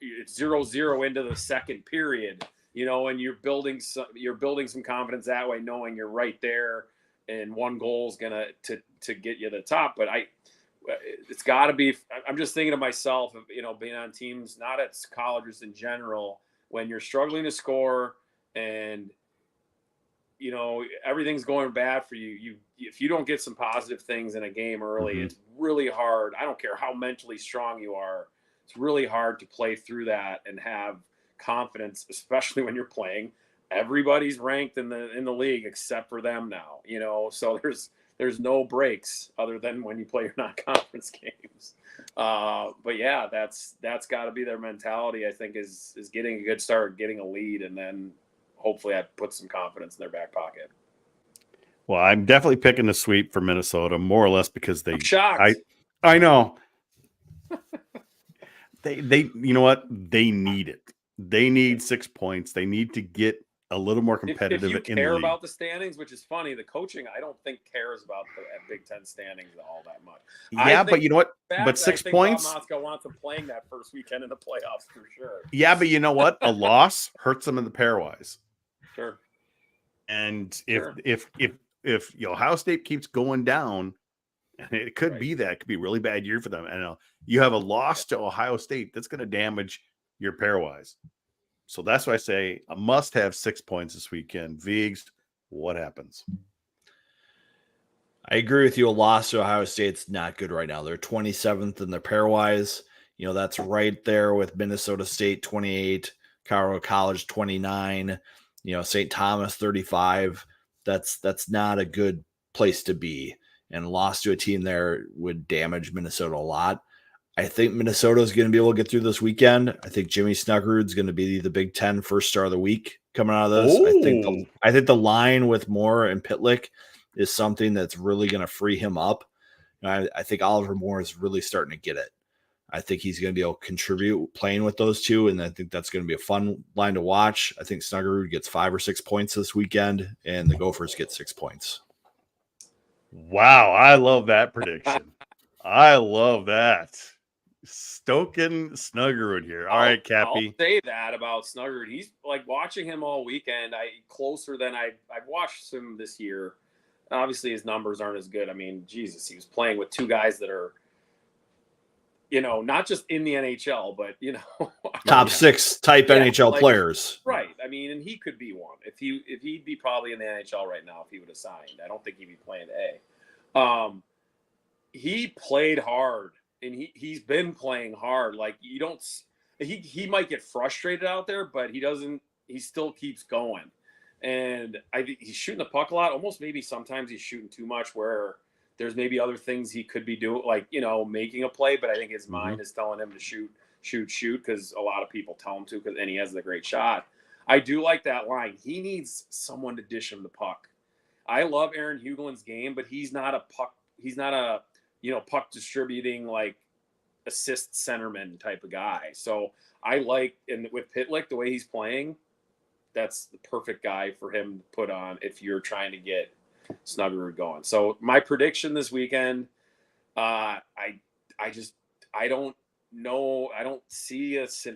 it's 0-0 into the second period, and you're building some confidence that way, knowing you're right there and one goal is gonna to get you to the top. But it's got to be. I'm just thinking of myself of being on teams, not at colleges in general, when you're struggling to score and everything's going bad for you. If you don't get some positive things in a game early, it's really hard. I don't care how mentally strong you are. It's really hard to play through that and have confidence, especially when you're playing. Everybody's ranked in the league except for them now, so there's no breaks other than when you play your non-conference games. But yeah, that's got to be their mentality, I think, is getting a good start, getting a lead, and then hopefully that puts some confidence in their back pocket. Well, I'm definitely picking the sweep for Minnesota, more or less because I'm shocked. I know. They you know what? They need it. They need 6 points. They need to get a little more competitive. If you in the care league. about the standings, which is funny, the coaching I don't think cares about the Big Ten standings all that much. Yeah, but you know what? But 6 points. Bob Motzko wants them playing that first weekend in the playoffs for sure. Yeah, but you know what? A loss hurts them in the pairwise. Sure. And if Ohio State keeps going down, it could be that. It could be a really bad year for them. And you have a loss to Ohio State that's going to damage your pairwise. So that's why I say a must have 6 points this weekend. Vigs, what happens? I agree with you. A loss to Ohio State's not good right now. They're 27th in their pairwise. That's right there with Minnesota State 28, Colorado College 29, St. Thomas 35. That's not a good place to be. And a loss to a team there would damage Minnesota a lot. I think Minnesota is going to be able to get through this weekend. I think Jimmy Snuggerud is going to be the Big Ten first star of the week coming out of this. I think the line with Moore and Pitlick is something that's really going to free him up. I think Oliver Moore is really starting to get it. I think he's going to be able to contribute playing with those two, and I think that's going to be a fun line to watch. I think Snuggerud gets 5 or 6 points this weekend, and the Gophers get 6 points. Wow, I love that prediction. I love that. Stoking Snuggerud here. All right, Cappy. I'll say that about Snuggerud. He's like watching him all weekend. Closer than I've watched him this year. Obviously, his numbers aren't as good. I mean, Jesus, he was playing with two guys that are, not just in the NHL, but top 6 type NHL players. Right. I mean, and he could be one if he'd be probably in the NHL right now if he would have signed. I don't think he'd be playing A. He played hard. And he's been playing hard. Like he might get frustrated out there, but he still keeps going. And he's shooting the puck a lot. Almost maybe sometimes he's shooting too much where there's maybe other things he could be doing, like, making a play. But I think his mind is telling him to shoot because a lot of people tell him to and he has the great shot. I do like that line. He needs someone to dish him the puck. I love Aaron Huglin's game, but he's not a puck. He's not a puck distributing, like assist centerman type of guy. So I like, and with Pitlick, the way he's playing, that's the perfect guy for him to put on if you're trying to get Snuggerud going. So my prediction this weekend, I don't know. I don't see us.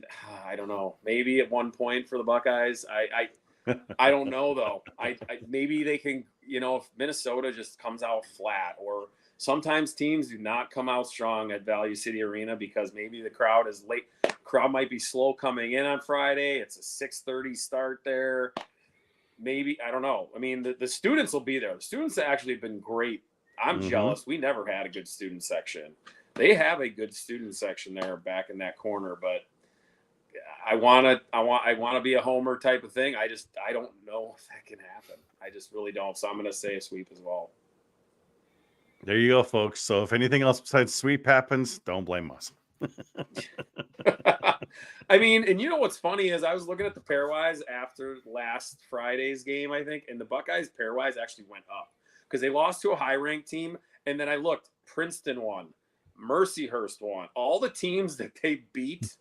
I don't know. Maybe at 1 point for the Buckeyes. I don't know though. Maybe they can, if Minnesota just comes out flat, or sometimes teams do not come out strong at Value City Arena because maybe the crowd is late. Crowd might be slow coming in on Friday. It's a 6:30 start there. Maybe, I don't know. I mean, the students will be there. The students have actually been great. I'm jealous. We never had a good student section. They have a good student section there back in that corner, but I want to be a homer type of thing. I don't know if that can happen. I just really don't. So I'm going to say a sweep as well. There you go, folks. So if anything else besides sweep happens, don't blame us. I mean, and you know what's funny is I was looking at the pairwise after last Friday's game, I think, and the Buckeyes pairwise actually went up because they lost to a high-ranked team. And then I looked, Princeton won, Mercyhurst won. All the teams that they beat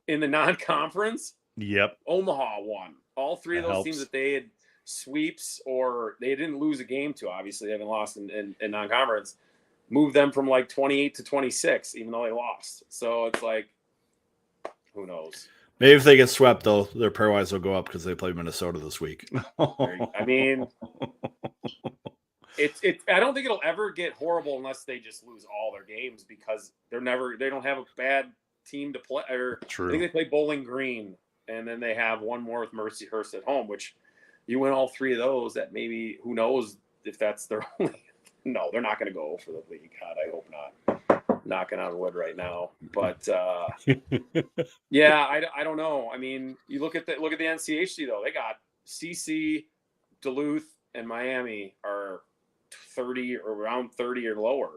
in the non-conference, Yep. Omaha won. All three of That those helps. teams that they had sweeps or they didn't lose a game to, obviously they haven't lost in non-conference, moved them from like 28 to 26, even though they lost. So it's like, who knows? Maybe if they get swept, though, their pairwise will go up because they play Minnesota this week. I mean, it's. I don't think it'll ever get horrible unless they just lose all their games because they don't have a bad team to play. Or True. I think they play Bowling Green, and then they have one more with Mercyhurst at home, which you win all three of those. That maybe, who knows if that's their only. No, they're not going to go for the league. God, I hope not. Knocking on wood right now, but yeah, I don't know. I mean, you look at the NCHC though. They got CC, Duluth, and Miami are 30 or around 30 or lower.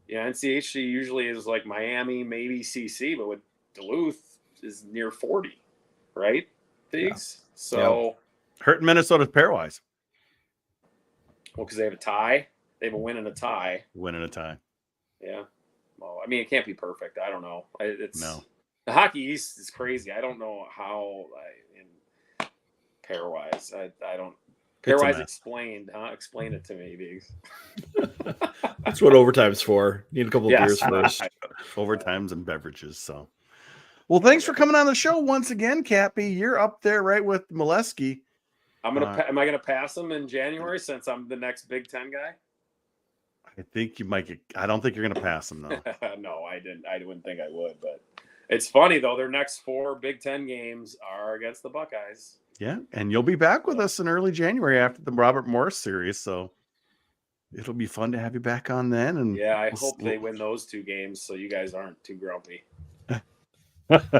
Yeah, NCHC usually is like Miami, maybe CC, but with Duluth is near 40, right? Figs. Yeah. So hurting Minnesota's pairwise. Well, because they have a tie. They have a win and a tie. Winning a tie. Yeah. Well, I mean, it can't be perfect. I don't know. It's No. The Hockey East is crazy. I don't know how in pairwise. I don't. Pairwise explained, huh? Explain it to me, Biggs. That's what overtime's for. Need a couple of beers first. Overtimes and beverages. So, well, thanks for coming on the show once again, Cappy. You're up there right with Molesky. Am I gonna pass him in January since I'm the next Big Ten guy? I think you might get. I don't think you're going to pass them though. No, I didn't. I wouldn't think I would. But it's funny though. Their next 4 Big Ten games are against the Buckeyes. Yeah, and you'll be back with us in early January after the Robert Morris series. So it'll be fun to have you back on then. And yeah, I hope they win those 2 games so you guys aren't too grumpy. Because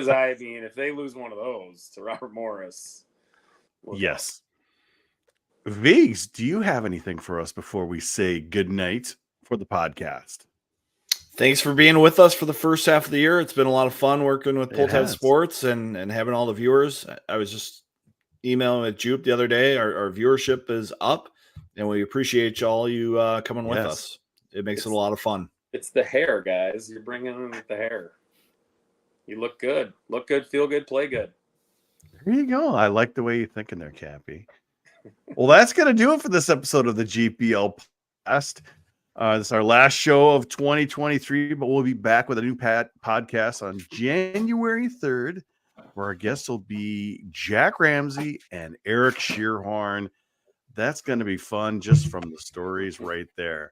I mean, if they lose one of those to Robert Morris, yes. Viggs, do you have anything for us before we say good night for the podcast? Thanks for being with us for the first half of the year. It's been a lot of fun working with Pull Tab has. Sports and having all the viewers. I was just emailing with Jupe the other day. Our viewership is up, and we appreciate all you coming with us. It makes it a lot of fun. It's the hair, guys. You're bringing in with the hair. You look good. Look good, feel good, play good. There you go. I like the way you're thinking there, Cappy. Well, that's going to do it for this episode of the GPL podcast. This is our last show of 2023, but we'll be back with a new podcast on January 3rd, where our guests will be Jack Ramsey and Eric Shearhorn. That's going to be fun just from the stories right there.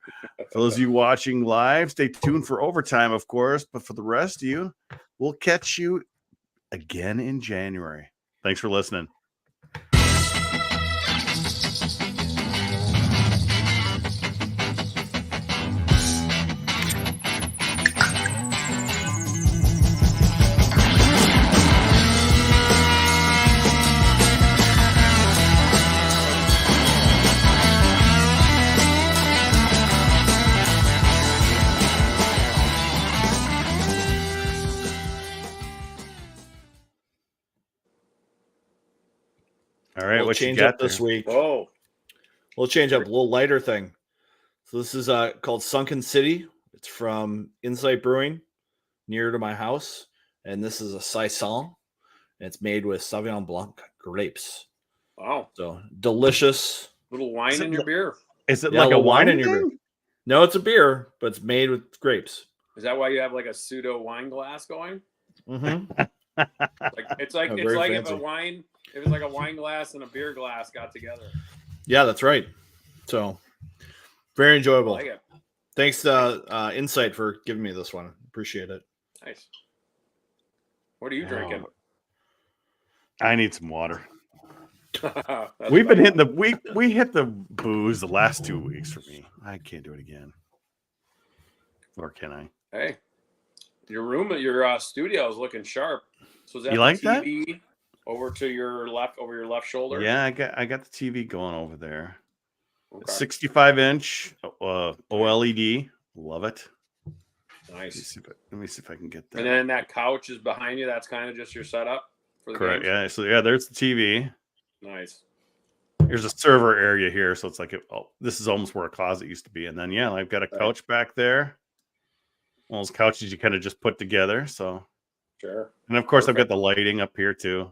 For those of you watching live, stay tuned for overtime, of course. But for the rest of you, we'll catch you again in January. Thanks for listening. All right, We'll what you change got up this there? week. Oh, We'll change up a little lighter thing. So this is called Sunken City. It's from Insight Brewing, near to my house, and this is a saison. It's made with Sauvignon Blanc grapes. wow. So delicious. Little wine in your beer. Is it Yeah, like a little wine in your beer. No, it's a beer, but it's made with grapes. Is that why you have like a pseudo wine glass going? Mm-hmm. Like it's like Oh, it's very like fancy. if it was like a wine glass and a beer glass got together. Yeah, that's right. So very I enjoyable. like it. Thanks to Insight for giving me this one. Appreciate it. Nice. What are you drinking? I need some water. That's We've been fine. hitting we hit the booze the last 2 weeks for me. I can't do it again. Or can I? Hey, your studio is looking sharp. So is that You like the TV over to your left, over your left shoulder? Yeah, I got the TV going over there. Okay. 65-inch OLED. Love it. Nice. Let me see if I can get that. And then that couch is behind you. That's kind of just your setup for the Correct. games? Yeah. So yeah, there's the TV. Nice. Here's a server area here, so it's like this is almost where a closet used to be. And then yeah, I've got a couch back there. One of those couches you kind of just put together. So sure. And of course, I've got the lighting up here too.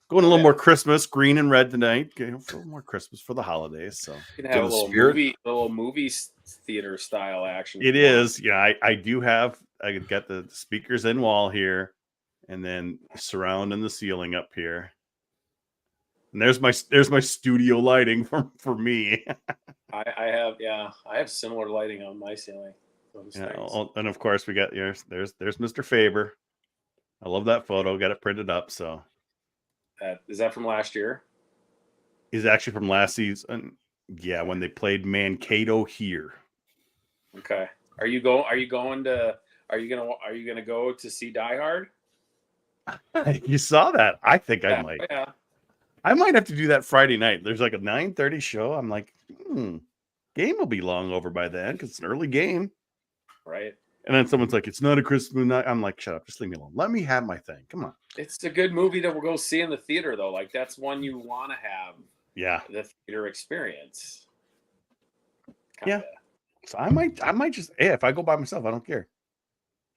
Going a little more Christmas, green and red tonight. Okay, a little more Christmas for the holidays. So you can have a little movie theater style action. It is. Yeah, I do have. I got the speakers in wall here, and then surround in the ceiling up here. And there's my studio lighting for me. I have similar lighting on my ceiling. And of course we got there's Mr. Faber. I love that photo. Got it printed up. So is that from last year? Is actually from last season. Yeah, when they played Mankato here. Okay. Are you going to go to see Die Hard? You saw that? I think I might. Yeah. I might have to do that Friday night. There's like a 9:30 show. I'm like, game will be long over by then because it's an early game. Right. And then someone's like, it's not a Christmas night. I'm like, shut up, just leave me alone. Let me have my thing. Come on. It's a good movie that we'll go see in the theater though. Like that's one you want to have. Yeah. The theater experience. Kinda. Yeah. So I might just if I go by myself, I don't care.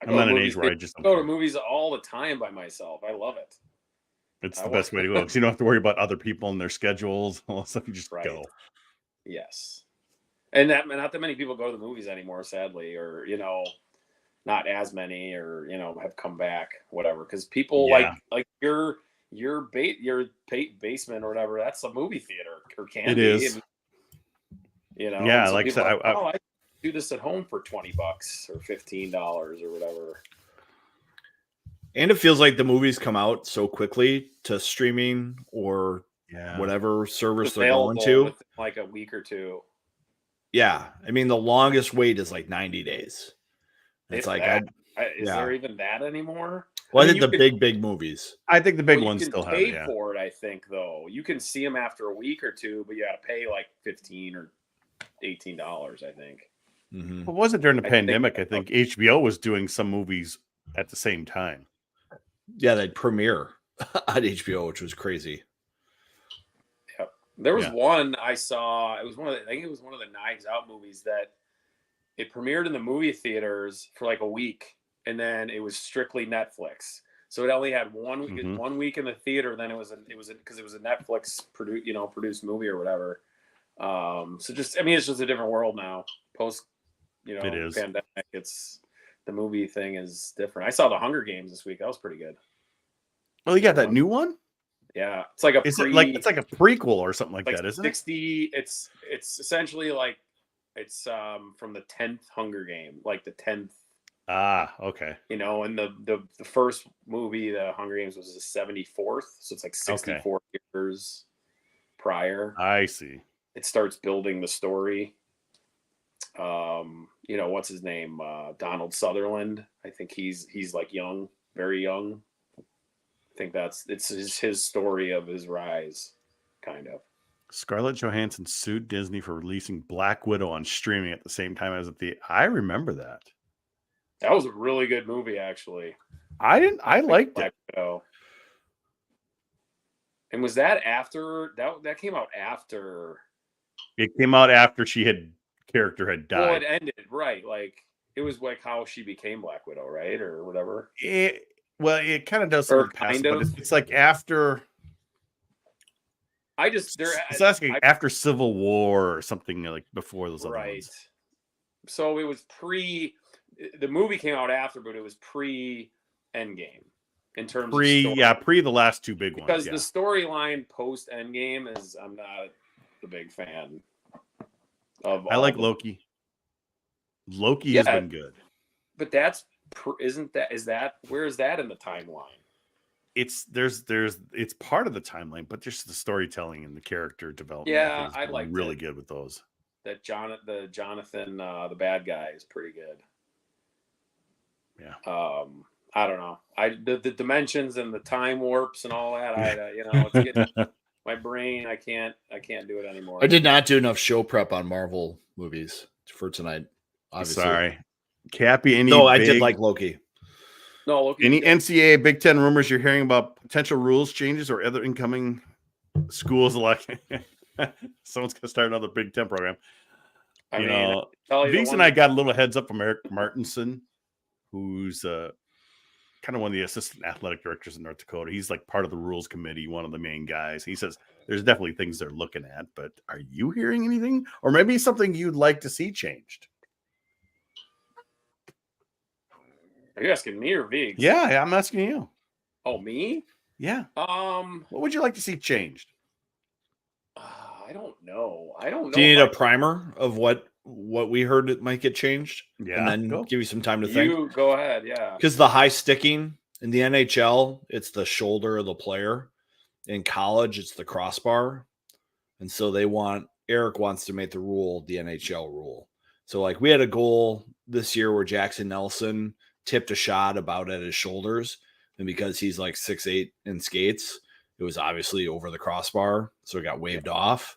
I'm not an age where I just go to movies all the time by myself. I love it. It's the best way to go because you don't have to worry about other people and their schedules, all that stuff. You just go. Yes. And not that many people go to the movies anymore, sadly, or not as many, or have come back, whatever. Because people like your basement or whatever, that's a movie theater or can it be. is. And, yeah, so like I said, I do this at home for $20 or $15 or whatever. And it feels like the movies come out so quickly to streaming or whatever service they're going to. Within like a week or two. Yeah. I mean, the longest wait is like 90 days. It's like, is there even that anymore? Well, I think the big movies. I think the big ones still have it. Pay for it, I think, though. You can see them after a week or two, but you got to pay like $15 or $18, I think. Mm-hmm. What was it during the pandemic? I think HBO was doing some movies at the same time. Yeah, they'd premiere on HBO, which was crazy. Yep. There was one I saw. I think it was one of the Knives Out movies that it premiered in the movie theaters for like a week, and then it was strictly Netflix. So it only had 1 week, Mm-hmm. 1 week in the theater. Then it was because it was a Netflix produced movie or whatever. So just it's just a different world now. Post it is. pandemic, it's the movie thing is different. I saw The Hunger Games this week. That was pretty good. Oh, you got that new one? Yeah, it's like it's like a prequel or something like that, isn't 60, it? It's essentially like it's from the 10th Hunger Game, like the 10th. Ah, okay. And the first movie, the Hunger Games, was the 74th, so it's like 64 years prior. I see. It starts building the story. What's his name? Donald Sutherland. I think he's like young, very young. I think it's his story of his rise, kind of. Scarlett Johansson sued Disney for releasing Black Widow on streaming at the same time as I remember that. That was a really good movie, actually. I liked Black Widow. And was that after that came out after? It came out after character had died. Well, it ended, right? Like it was like how she became Black Widow, right, or whatever. It kind of does something past, but it's like after. It's asking after Civil War or something like before those other ones. So it was the movie came out after, but it was pre-Endgame in terms of story. Pre the last two big ones. Because the storyline post Endgame I'm not the big fan of. I like Loki. Loki has been good. But where is that in the timeline? It's part of the timeline, but just the storytelling and the character development. Yeah, I like really good with those. That Jonathan, the bad guy, is pretty good. Yeah. I don't know. The dimensions and the time warps and all that. It's getting my brain. I can't do it anymore. I did not do enough show prep on Marvel movies for tonight. Obviously. Sorry. Cappy, any No, I did big- like Loki. No, Loki. any NCAA Big Ten rumors you're hearing about potential rules changes or other incoming schools like someone's gonna start another Big Ten program. I You mean, know, tell you the Viggs one and I that- got a little heads up from Eric Martinson, who's kind of one of the assistant athletic directors in North Dakota. He's like part of the rules committee, one of the main guys. He says there's definitely things they're looking at, but are you hearing anything, or maybe something you'd like to see changed? Are you asking me or Viggs? Yeah, I'm asking you. Oh, me? Yeah. Um, What would you like to see changed? I don't know. I don't know. Do you need if a primer of what we heard it might get changed? Yeah, And then go. give you some time to think? You go ahead. Yeah. Because the high sticking in the NHL, it's the shoulder of the player. In college, it's the crossbar. And so Eric wants to make the rule the NHL rule. So like we had a goal this year where Jackson Nelson tipped a shot about at his shoulders. And because he's like 6'8" in skates, it was obviously over the crossbar. So it got waved off.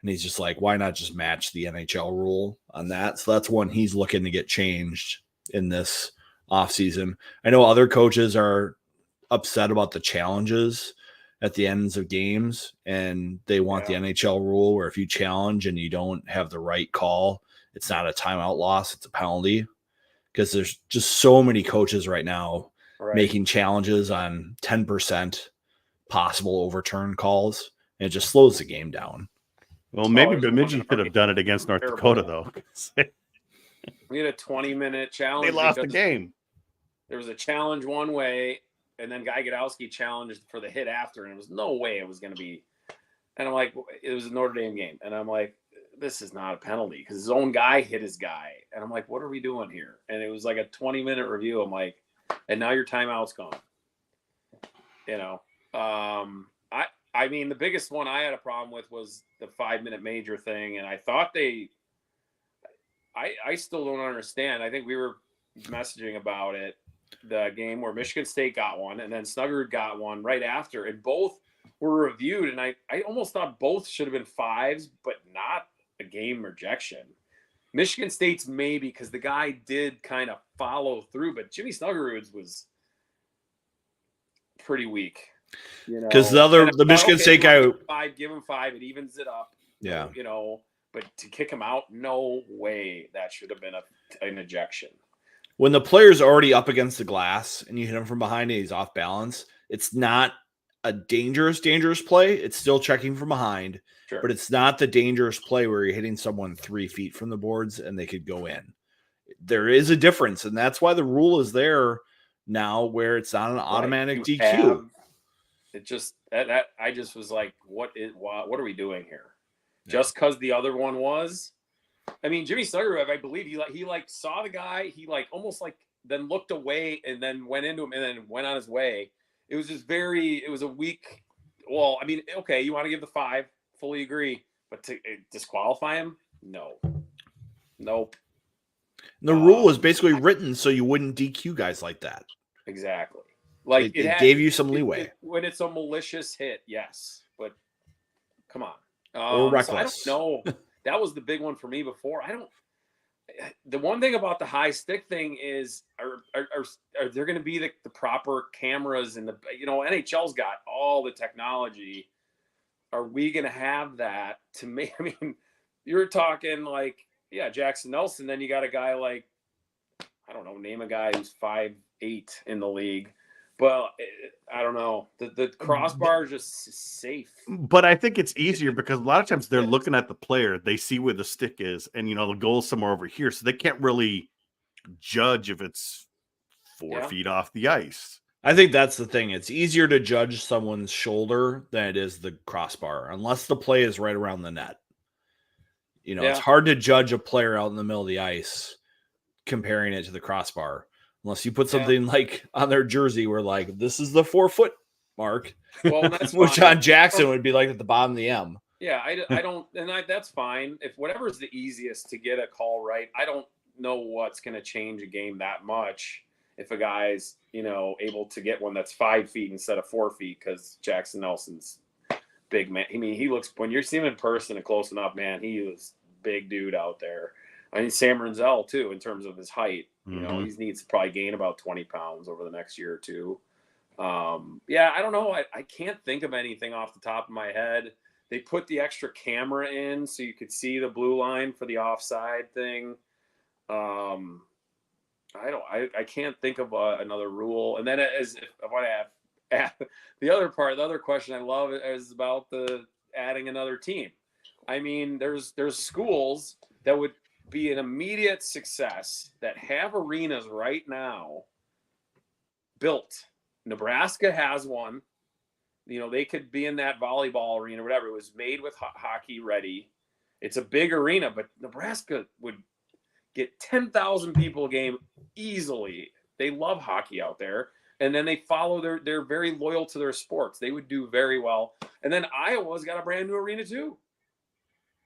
And he's just like, why not just match the NHL rule on that? So that's one he's looking to get changed in this offseason. I know other coaches are upset about the challenges at the ends of games, and they want the NHL rule where if you challenge and you don't have the right call, it's not a timeout loss, it's a penalty. Because there's just so many coaches right now making challenges on 10% possible overturn calls, and it just slows the game down. Well, maybe Bemidji could have done it against North Dakota, though. We had a 20-minute challenge. They lost the game. There was a challenge one way, and then Guy Godowski challenged for the hit after, and it was no way it was going to be. And I'm like, it was a Notre Dame game. And I'm like, this is not a penalty because his own guy hit his guy. And I'm like, what are we doing here? And it was like a 20-minute review. I'm like, and now your timeout's gone. You know, I mean, the biggest one I had a problem with was the 5-minute major thing. And I thought I still don't understand. I think we were messaging about it, the game where Michigan State got one and then Snuggerud got one right after. And both were reviewed. And I almost thought both should have been 5s, but not a game rejection. Michigan State's maybe because the guy did kind of follow through, but Jimmy Snuggerud's was pretty weak. Because the Michigan State guy, give him 5, it evens it up. Yeah, you know, but to kick him out, no way. That should have been an ejection. When the player's already up against the glass and you hit him from behind and he's off balance, it's not a dangerous play. It's still checking from behind, but it's not the dangerous play where you're hitting someone 3 feet from the boards and they could go in. There is a difference, and that's why the rule is there now, where it's not an automatic DQ. It just that I just was like, what are we doing here? Yeah. Just because the other one was, I mean, Jimmy Snuggerud, I believe he saw the guy, he almost then looked away and then went into him and then went on his way. It was just it was a weak. Well, I mean, okay, you want to give the 5, fully agree, but to disqualify him, no, nope. The rule was basically written so you wouldn't DQ guys like that. Exactly. Like it gave you some leeway when it's a malicious hit, yes, but come on, or reckless. So I don't know. That was the big one for me before. The one thing about the high stick thing is, are there going to be the proper cameras and NHL's got all the technology. Are we going to have that to make? I mean, you're talking Jackson Nelson. Then you got a guy like, I don't know, name a guy who's 5'8" in the league. Well, I don't know. The crossbar is just safe. But I think it's easier because a lot of times they're looking at the player. They see where the stick is, and, the goal's somewhere over here. So they can't really judge if it's 4 feet off the ice. I think that's the thing. It's easier to judge someone's shoulder than it is the crossbar, unless the play is right around the net. It's hard to judge a player out in the middle of the ice comparing it to the crossbar. Unless you put something on their jersey where this is the 4-foot mark, well, that's which on Jackson would be at the bottom of the M. Yeah, I don't, and that's fine. If whatever's the easiest to get a call right, I don't know what's going to change a game that much if a guy's able to get one that's 5 feet instead of 4 feet because Jackson Nelson's big man. I mean, he looks, when you see him in person and close enough, man, he was big dude out there. I mean, Sam Renzel too in terms of his height. You know, he needs to probably gain about 20 pounds over the next year or two. Yeah, I don't know. I can't think of anything off the top of my head. They put the extra camera in so you could see the blue line for the offside thing. I can't think of another rule. And then as if I want to add the other question I love is about the adding another team. I mean, there's schools that would be an immediate success that have arenas right now built. Nebraska has one. You know, they could be in that volleyball arena, whatever. It was made with hockey ready. It's a big arena, but Nebraska would get 10,000 people a game easily. They love hockey out there. And then they follow they're very loyal to their sports. They would do very well. And then Iowa's got a brand new arena too.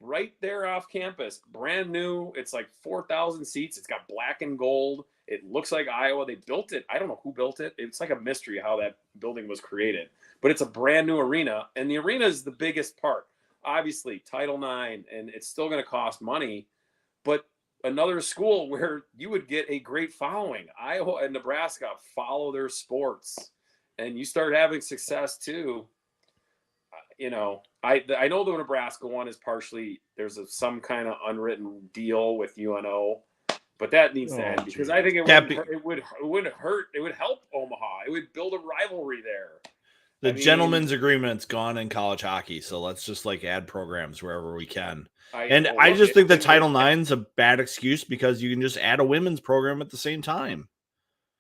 Right there off campus. Brand new. It's like 4,000 seats. It's got black and gold. It looks like Iowa. They built it. I don't know who built it. It's like a mystery how that building was created. But it's a brand new arena. And the arena is the biggest part. Obviously, Title IX. And it's still going to cost money. But another school where you would get a great following. Iowa and Nebraska follow their sports. And you start having success too. You know, I know the Nebraska one is partially there's some kind of unwritten deal with UNO, but that needs to end because I think it would hurt. It would help Omaha. It would build a rivalry there. The gentleman's agreement's gone in college hockey, so let's just like add programs wherever we can. I just think the Title IX's a bad excuse because you can just add a women's program at the same time.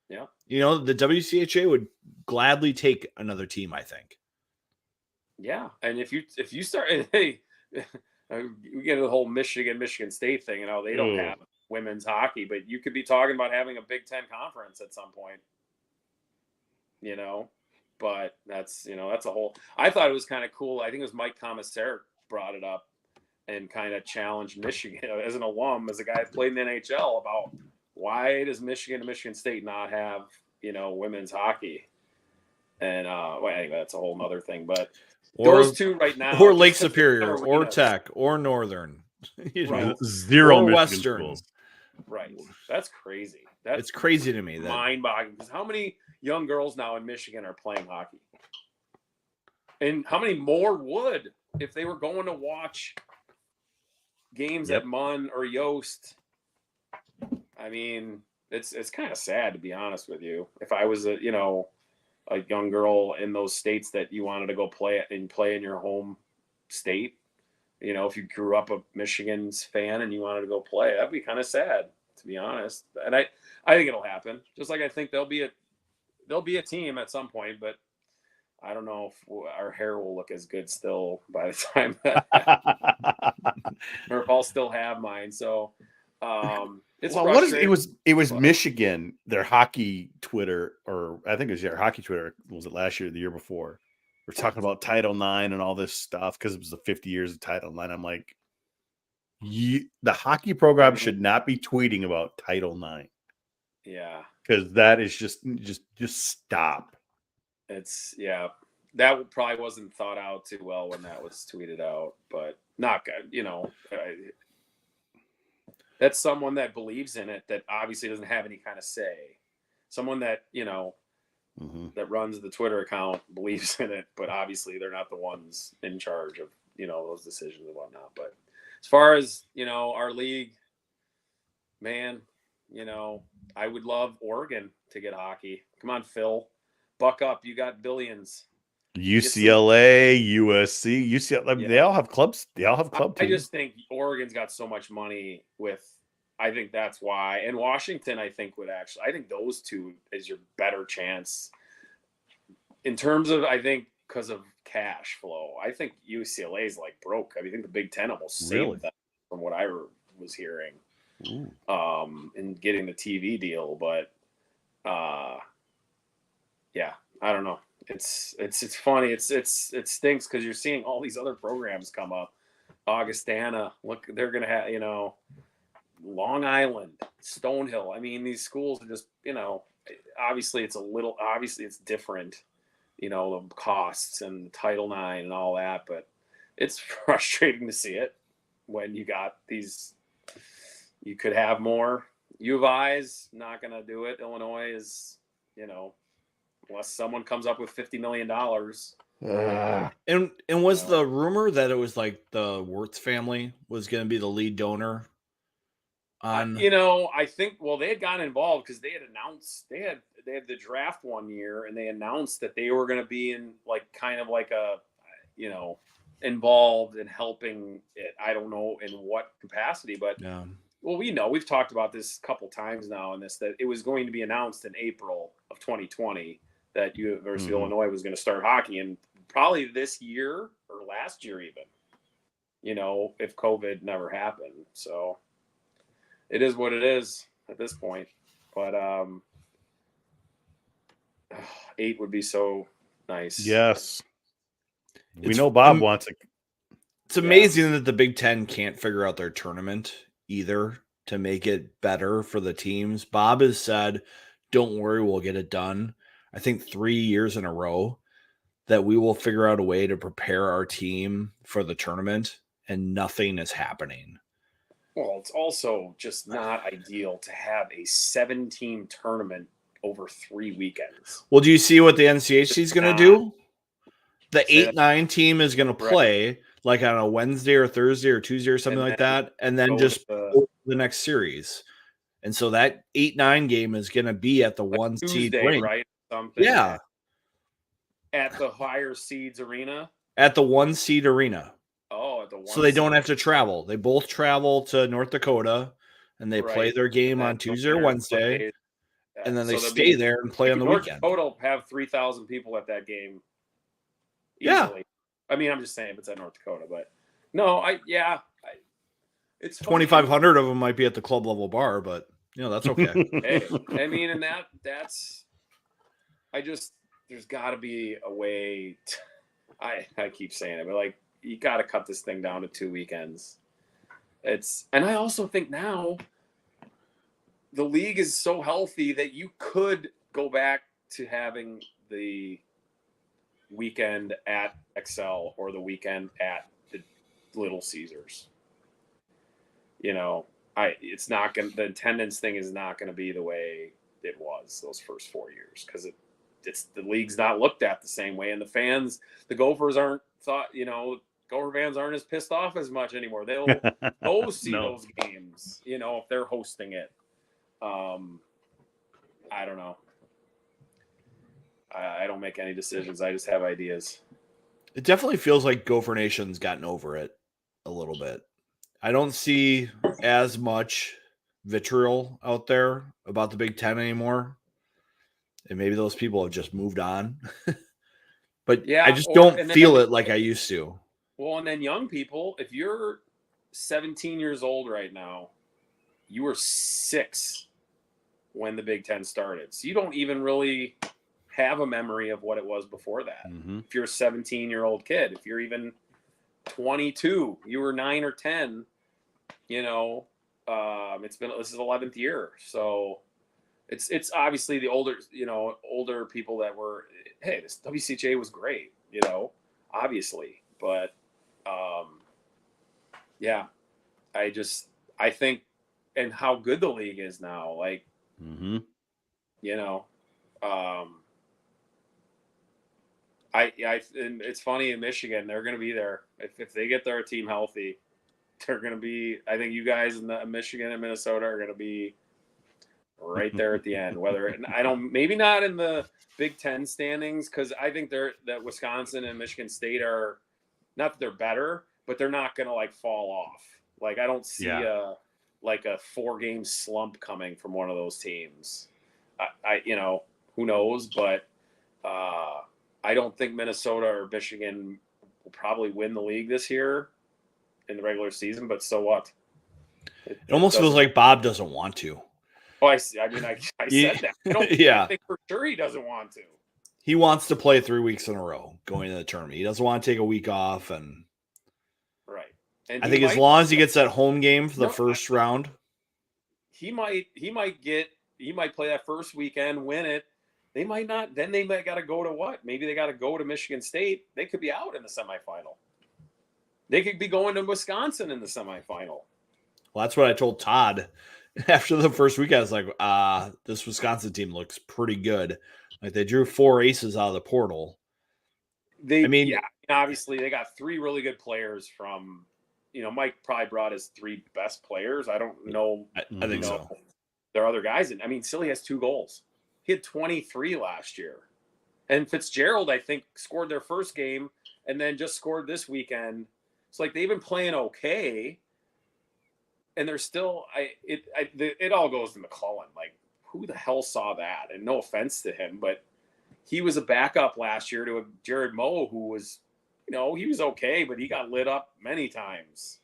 Yeah, you know the WCHA would gladly take another team. I think. Yeah, and if you start, hey, we get the whole Michigan State thing, you know, they don't have women's hockey, but you could be talking about having a Big Ten conference at some point, you know, but that's a whole, I thought it was kind of cool. I think it was Mike Commissar brought it up and kind of challenged Michigan as an alum, as a guy that played in the NHL about why does Michigan and Michigan State not have, you know, women's hockey? And, well, anyway, that's a whole nother thing, but those two right now, or Lake Superior, or Tech, or Northern, right. Zero or Michigan Western. Schools. Right, that's crazy. It's crazy to me. Mind-boggling. Because how many young girls now in Michigan are playing hockey, and how many more would if they were going to watch games at Munn or Yost? I mean, it's kind of sad, to be honest with you. If I was a young girl in those states that you wanted to go play in your home state, you know, if you grew up a Michigan's fan and you wanted to go play, that'd be kind of sad, to be honest. And I think it'll happen. Just like I think there'll be a team at some point, but I don't know if our hair will look as good still by the time or if I'll still have mine. So it's it was Michigan, their hockey Twitter, or I think it was their hockey Twitter, was it last year or the year before? We're talking about Title IX and all this stuff because it was the 50 years of Title IX. I'm like, the hockey program should not be tweeting about Title IX. Yeah, because that is just stop. It's that probably wasn't thought out too well when that was tweeted out, but not good. You know, that's someone that believes in it that obviously doesn't have any kind of say. Someone that, you know, that runs the Twitter account believes in it, but obviously they're not the ones in charge of, you know, those decisions and whatnot. But as far as, you know, our league, man, you know, I would love Oregon to get hockey. Come on, Phil, buck up. You got billions. UCLA, USC, UCLA, they all have clubs. They all have club teams. I just think Oregon's got so much money I think that's why. And Washington, I think those two is your better chance in terms of, I think, because of cash flow. I think UCLA is like broke. I think the Big Ten almost saved them from what I was hearing. In getting the TV deal. But yeah, I don't know. It's funny. It stinks because you're seeing all these other programs come up. Augustana, look, they're gonna have, you know, Long Island, Stonehill. I mean, these schools are just, you know, obviously it's different, you know, the costs and Title IX and all that, but it's frustrating to see it when you got these, you could have more, U of I's not going to do it. Illinois is, unless someone comes up with $50 million. And was the rumor that it was like the Wirtz family was going to be the lead donor? I think they had gotten involved because they had announced they had the draft one year, and they announced that they were going to be in kind of like a, involved in helping it. I don't know in what capacity, but well, we've talked about this a couple times now in this, that it was going to be announced in April of 2020 that University of Illinois was going to start hockey, and probably this year or last year even, if COVID never happened. So it is what it is at this point. But 8 would be so nice. Yes. We know Bob wants it. It's amazing that the Big Ten can't figure out their tournament either to make it better for the teams. Bob has said, don't worry, we'll get it done. I think 3 years in a row that we will figure out a way to prepare our team for the tournament, and nothing is happening. Well, it's also just not ideal to have a 7-team tournament over 3 weekends. Well, do you see what the NCHC is going to do? The 8-9 team is going to play like on a Wednesday or Thursday or Tuesday or something like that, and then just the next series. And so that 8-9 game is going to be at the one seed ring, right? Something. Yeah. At the higher seeds arena? At the one seed arena. Oh, at the one. So they don't have to travel. They both travel to North Dakota, and they play their game on Tuesday or Wednesday, and then they stay there and play on the weekend. North Dakota will have 3,000 people at that game. Easily. Yeah. I mean, I'm just saying if it's at North Dakota, but no, it's 2,500 of them might be at the club level bar, but that's okay. Hey, I mean, and there's got to be a way. I keep saying it, but you got to cut this thing down to 2 weekends. And I also think now the league is so healthy that you could go back to having the weekend at Excel or the weekend at the Little Caesars. It's not going to, the attendance thing is not going to be the way it was those first 4 years, because it's the league's not looked at the same way, and the fans, the Gophers Gopher fans aren't as pissed off as much anymore. They'll go see those games, if they're hosting it. I don't know. I don't make any decisions. I just have ideas. It definitely feels like Gopher Nation's gotten over it a little bit. I don't see as much vitriol out there about the Big Ten anymore. And maybe those people have just moved on. But I just don't feel it like I used to. Well, and then young people, if you're 17 years old right now, you were 6 when the Big Ten started. So you don't even really have a memory of what it was before that. Mm-hmm. If you're a 17-year-old kid, if you're even 22, you were 9 or 10, this is the 11th year. So it's obviously the older people that were, hey, this WCHA was great, obviously. But I think, and how good the league is now, and it's funny in Michigan, they're going to be there. If they get their team healthy, they're going to be, I think you guys in Michigan and Minnesota are going to be right there at the end. Maybe not in the Big Ten standings, because I think that Wisconsin and Michigan State are, not that they're better, but they're not going to fall off. I don't see a 4-game slump coming from one of those teams. Who knows, but I don't think Minnesota or Michigan will probably win the league this year in the regular season, but so what? It almost feels like Bob doesn't want to. Oh, I see. I mean, I said that. I think for sure he doesn't want to. He wants to play 3 weeks in a row going to the tournament. He doesn't want to take a week off. And right. And I think as long as he gets that home game for the first round, he might play that first weekend, win it. They might not. Then they might got to go to what? Maybe they got to go to Michigan State. They could be out in the semifinal. They could be going to Wisconsin in the semifinal. Well, that's what I told Todd After the first week, I was like, this Wisconsin team looks pretty good. Like they drew 4 aces out of the portal. Obviously they got 3 really good players from, Mike probably brought his 3 best players. I don't know. I think so. There are other guys. Silly has 2 goals. He had 23 last year. And Fitzgerald, I think, scored their first game and then just scored this weekend. It's like they've been playing okay. And they're still, it all goes to McClellan. Like, who the hell saw that? And no offense to him, but he was a backup last year to a Jared Moe who was, he was okay, but he got lit up many times.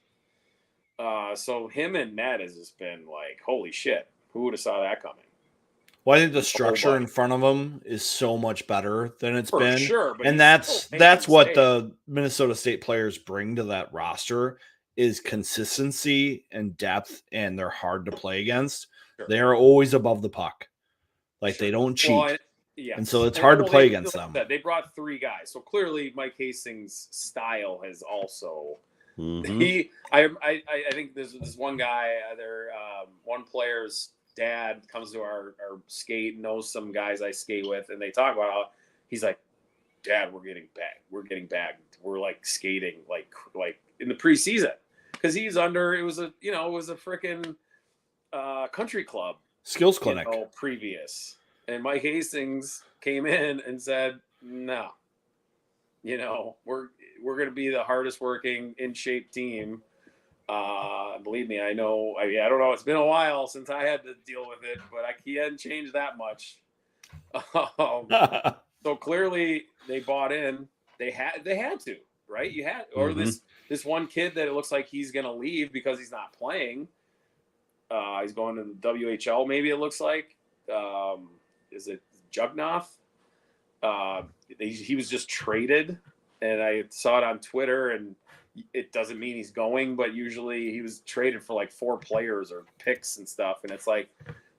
So him and Ned has just been like, holy shit, who would have saw that coming? Well, I think the structure in front of them is so much better than it's been. Sure, but and that's what the Minnesota State players bring to that roster is consistency and depth, and they're hard to play against. Sure. They are always above the puck. Like they don't cheat. Well, and so it's hard to play against them. They brought 3 guys. So clearly Mike Hastings' style has also I think there's this one guy, one player's dad comes to our skate, knows some guys I skate with, and they talk about how he's like, Dad, we're getting bagged. We're like skating like in the preseason because he's under. It was a freaking country club skills clinic previous, and Mike Hastings came in and said, no, we're going to be the hardest working, in shape team. Believe me, I know. I don't know. It's been a while since I had to deal with it, but he hadn't changed that much. So clearly they bought in. They had to, right? You had, or this one kid that it looks like he's going to leave because he's not playing. He's going to the WHL. Maybe it looks like. Is it Jugnoff? He was just traded, and I saw it on Twitter, and it doesn't mean he's going, but usually he was traded for like 4 players or picks and stuff. And it's like,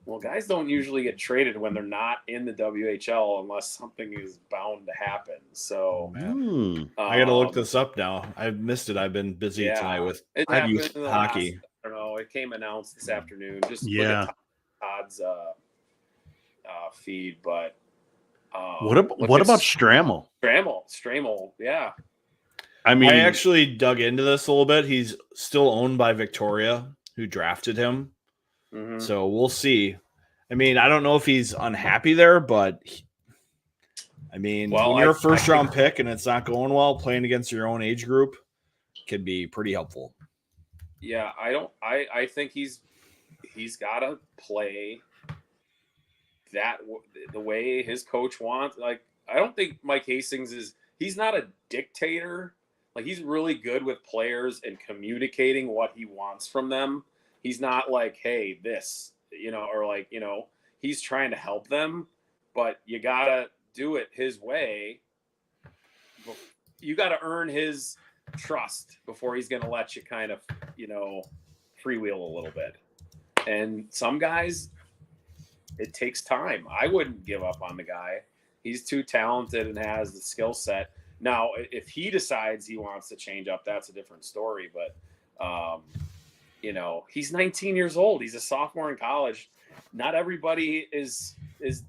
well, guys don't usually get traded when they're not in the WHL unless something is bound to happen. So I got to look this up now. I missed it. I've been busy tonight with youth hockey. I don't know. It came announced this afternoon. Just look at Todd's feed. But what about Stramel? Stramel, yeah. I actually dug into this a little bit. He's still owned by Victoria, who drafted him. So we'll see. I don't know if he's unhappy there, but when you're a first-round pick and it's not going well, playing against your own age group can be pretty helpful. Yeah, I think he's got to play the way his coach wants. Like, I don't think Mike Hastings he's not a dictator. Like, he's really good with players and communicating what he wants from them. He's not like, hey, this, or like, he's trying to help them, but you got to do it his way. You got to earn his trust before he's going to let you kind of, freewheel a little bit. And some guys, it takes time. I wouldn't give up on the guy. He's too talented and has the skill set. Now, if he decides he wants to change up, that's a different story. But, he's 19 years old. He's a sophomore in college. Not everybody is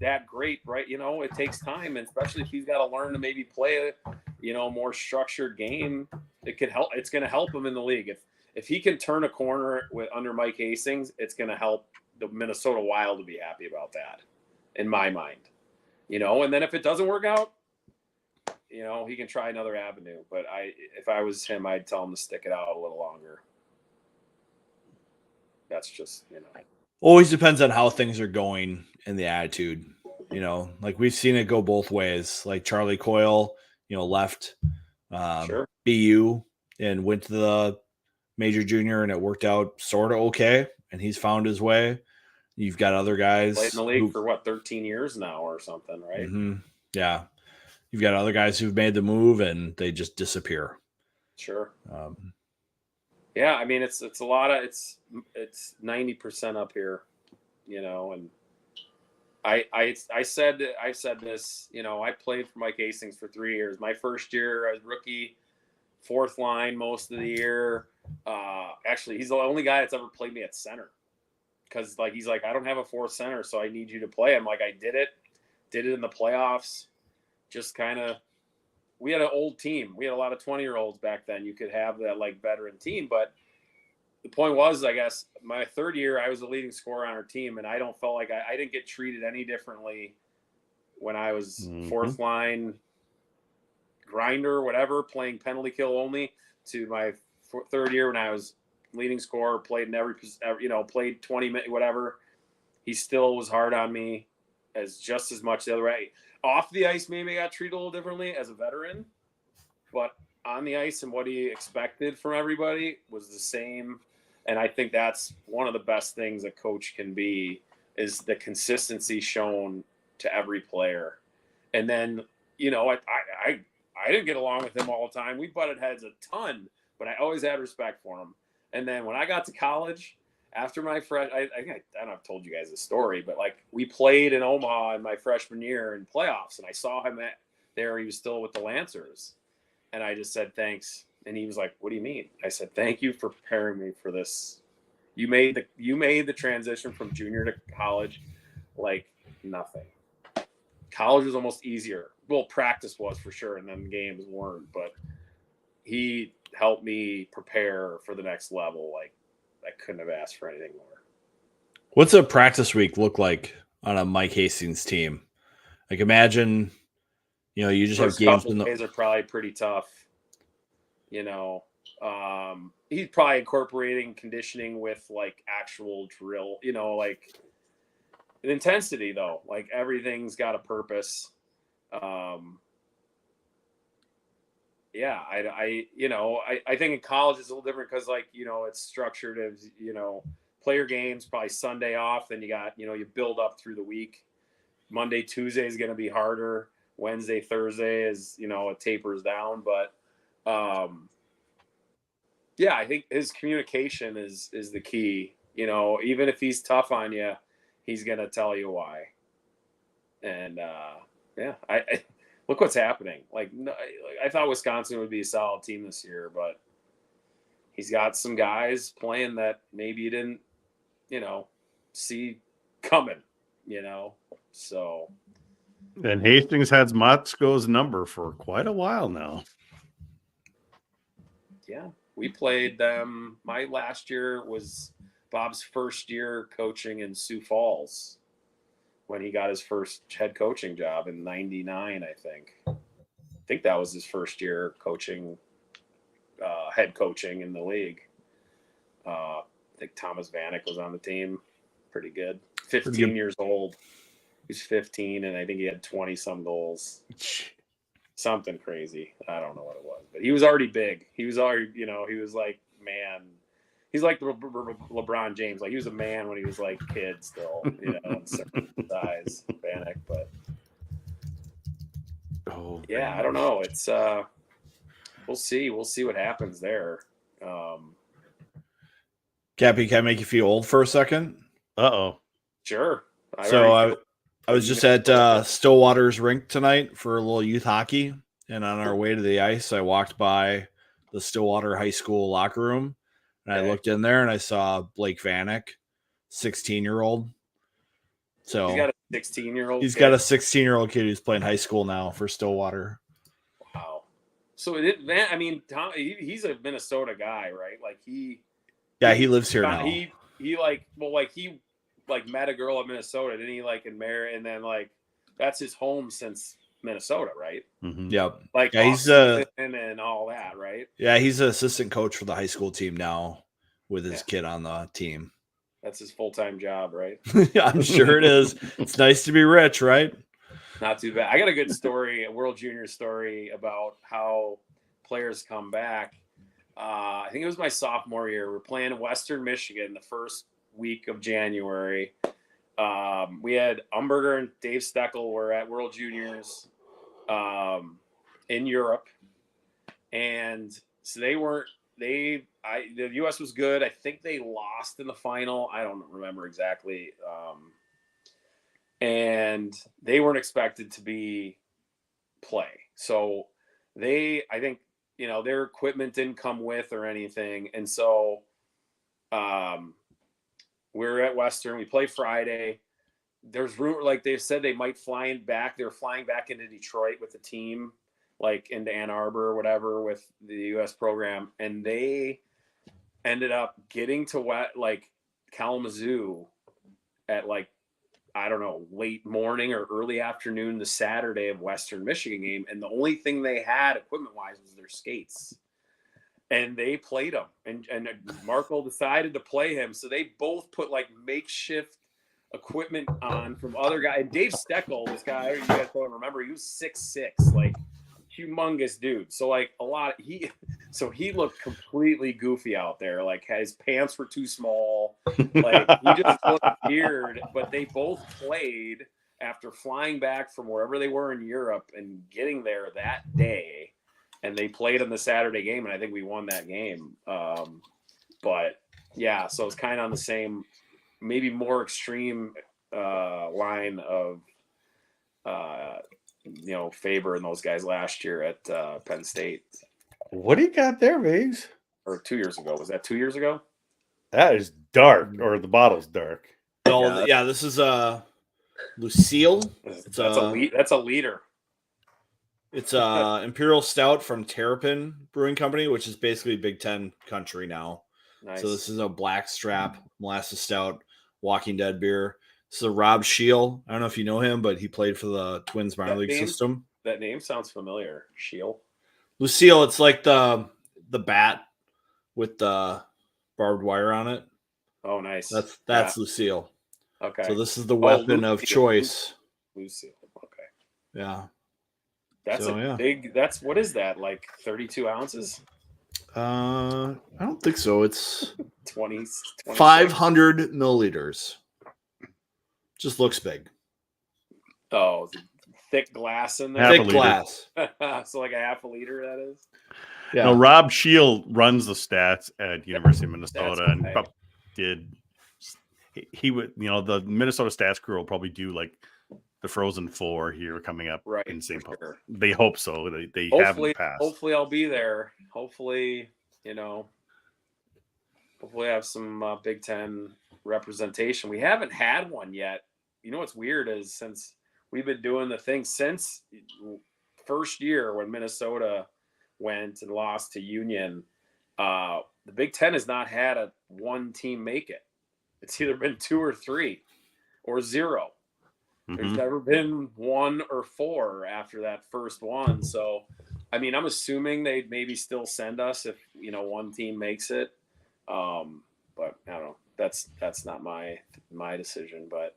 that great, right? It takes time, and especially if he's got to learn to maybe play a, more structured game. It could help. It's going to help him in the league. If he can turn a corner under Mike Hastings, it's going to help the Minnesota Wild to be happy about that, in my mind. And then if it doesn't work out, he can try another avenue. But if I was him, I'd tell him to stick it out a little longer. That's just, Always depends on how things are going and the attitude. Like we've seen it go both ways. Like Charlie Coyle, left BU and went to the major junior, and it worked out sort of okay. And he's found his way. You've got other guys played in the league for 13 years now or something, right? Yeah. You've got other guys who've made the move and they just disappear. Sure. Yeah, it's a lot of it's 90% up here, and I said this, I played for Mike Hastings for 3 years. My first year, I was rookie, 4th line most of the year. Actually, he's the only guy that's ever played me at center. because like he's like, I don't have a fourth center, so I need you to play. I'm like, I did it in the playoffs. Just kind of, we had an old team. We had a lot of 20-year-olds back then. You could have that like veteran team, but the point was, I guess my third year, I was the leading scorer on our team, and I don't felt like I didn't get treated any differently when I was fourth line grinder, whatever, playing penalty kill only, to my third year when I was leading scorer, played in every, played 20 minutes, whatever. He still was hard on me as just as much the other way. Off the ice, maybe I got treated a little differently as a veteran, but on the ice and what he expected from everybody was the same. And I think that's one of the best things a coach can be, is the consistency shown to every player. And then, I didn't get along with him all the time. We butted heads a ton, but I always had respect for him. And then when I got to college, after my I don't know if I've told you guys the story, but like we played in Omaha in my freshman year in playoffs, and I saw him there. He was still with the Lancers, and I just said thanks. And he was like, "What do you mean?" I said, "Thank you for preparing me for this. You made the transition from junior to college like nothing. College was almost easier. Well, practice was for sure, and then games weren't. But he helped me prepare for the next level. Like I couldn't have asked for anything more." What's a practice week look like on a Mike Hastings team? Like imagine, you just First have games. couple days are probably pretty tough. He's probably incorporating conditioning with like actual drill, like an intensity though, like everything's got a purpose. I think in college it's a little different because like, it's structured as, player games, probably Sunday off. Then you got, you build up through the week. Monday, Tuesday is going to be harder. Wednesday, Thursday is, it tapers down, but, I think his communication is the key. Even if he's tough on you, he's gonna tell you why. And I look what's happening. I thought Wisconsin would be a solid team this year, but he's got some guys playing that maybe you didn't, see coming. So. And Hastings has Motzko's number for quite a while now. Yeah. We played them. My last year was Bob's first year coaching in Sioux Falls when he got his first head coaching job in '99, I think. I think that was his first year coaching, head coaching in the league. I think Thomas Vanek was on the team. Pretty good. 15 years old. He's 15, and I think he had 20-some goals. Something crazy. I don't know what it was, but he was already big. He was already, he was like, man, he's like LeBron James. Like he was a man when he was like kid still, in certain size, Vanek. But I don't know. It's we'll see. We'll see what happens there. Cappy, can I make you feel old for a second? Uh-oh. Sure. I was just at Stillwater's rink tonight for a little youth hockey, and on our way to the ice, I walked by the Stillwater High School locker room, and I looked in there and I saw Blake Vanek, 16-year-old. So he's got a 16-year-old. He's got a 16-year-old kid who's playing high school now for Stillwater. Wow. So Tom, he's a Minnesota guy, right? Like he lives here now. He met a girl in Minnesota, didn't he? Like in Mary, and then like that's his home since Minnesota, right? Mm-hmm. Yep. Like he's and all that, right? Yeah, he's an assistant coach for the high school team now with his kid on the team. That's his full-time job, right? I'm sure it is. It's nice to be rich, right? Not too bad. I got a good story, a World Junior story about how players come back. I think it was my sophomore year. We're playing in Western Michigan the first week of January. We had Umberger and Dave Steckel were at World Juniors in Europe, and so the U.S. was good. I think they lost in the final. I don't remember exactly, and they weren't expected to play. So I think their equipment didn't come with or anything, and so we're at Western. We play Friday. There's rumor, like they said, they might fly back. They're flying back into Detroit with the team, like into Ann Arbor or whatever with the U.S. program, and they ended up getting to Kalamazoo at like, I don't know, late morning or early afternoon the Saturday of Western Michigan game, and the only thing they had equipment wise was their skates. And they played him, and Markle decided to play him. So they both put like makeshift equipment on from other guys. And Dave Steckel, this guy, you guys don't remember, he was 6'6", like humongous dude. So like he looked completely goofy out there. Like his pants were too small. Like he just looked weird. But they both played after flying back from wherever they were in Europe and getting there that day. And they played in the Saturday game, and I think we won that game. But yeah, so it's kind of on the same, maybe more extreme line of, Faber and those guys last year at Penn State. What do you got there, Viggs? Or 2 years ago. Was that 2 years ago? That is dark, or the bottle's dark. No, yeah, this is Lucille. That's a liter. It's Imperial Stout from Terrapin Brewing Company, which is basically Big Ten country now. Nice. So this is a blackstrap molasses stout, Walking Dead beer. This is a Rob Scheel. I don't know if you know him, but he played for the Twins minor league system. That name sounds familiar. Scheel. Lucille, it's like the bat with the barbed wire on it. Oh, nice. That's Lucille. Okay. So this is the weapon of choice. Lucille. Okay. Yeah. That's big. That's what is that? Like 32 ounces? I don't think so. It's 20 500 milliliters. Just looks big. Oh, thick glass in there. Thick glass. So like a half a liter, that is. Yeah. No, Rob Scheel runs the stats at University of Minnesota, and he would, the Minnesota stats crew will probably do like the Frozen Four here coming up in St. Paul. Sure. They hope so. They haven't passed. Hopefully I'll be there. Hopefully, hopefully I have some Big Ten representation. We haven't had one yet. You know what's weird is since we've been doing the thing since first year when Minnesota went and lost to Union, the Big Ten has not had a one team make it. It's either been 2 or 3 or 0. There's never been 1 or 4 after that first one. So, I mean, I'm assuming they'd maybe still send us if, one team makes it. But I don't know. That's not my decision. But,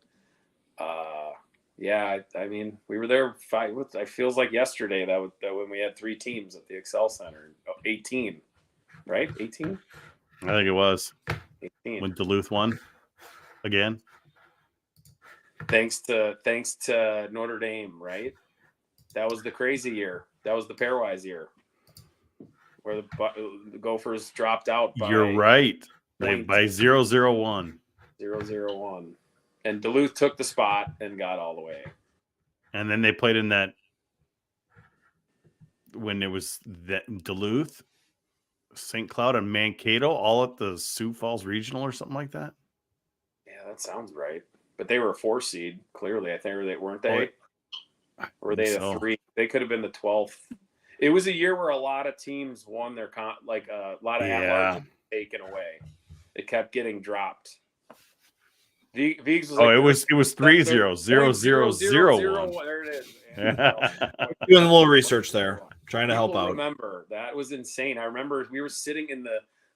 yeah, I mean, we were there. It feels like yesterday that when we had 3 teams at the Excel Center, 18, right? 18? I think it was 18. When Duluth won again. Thanks to Notre Dame, right? That was the crazy year. That was the pairwise year where the Gophers dropped out. You're right. By 0-0-1. 0-0-1. And Duluth took the spot and got all the way. And then they played in that when it was that Duluth, St. Cloud, and Mankato, all at the Sioux Falls Regional or something like that. Yeah, that sounds right. But they were a 4 seed, clearly. I think weren't they? Or were they a 3? They could have been the 12th. It was a year where a lot of teams won their a lot of at-large taken away. It kept getting dropped. Viggs was it was 3-0, 0-0-0-1. There it is. Doing a little research there, trying to help out. Remember that was insane. I remember we were sitting in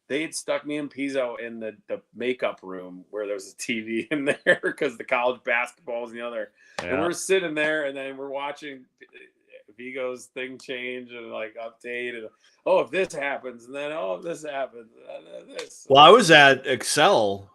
they had stuck me and Pizzo in the makeup room where there was a TV in there because the college basketball was in the other. Yeah. And we're sitting there, and then we're watching Vigo's thing change and like update, and if this happens, and then if this happens, and then this. Well, I was at Excel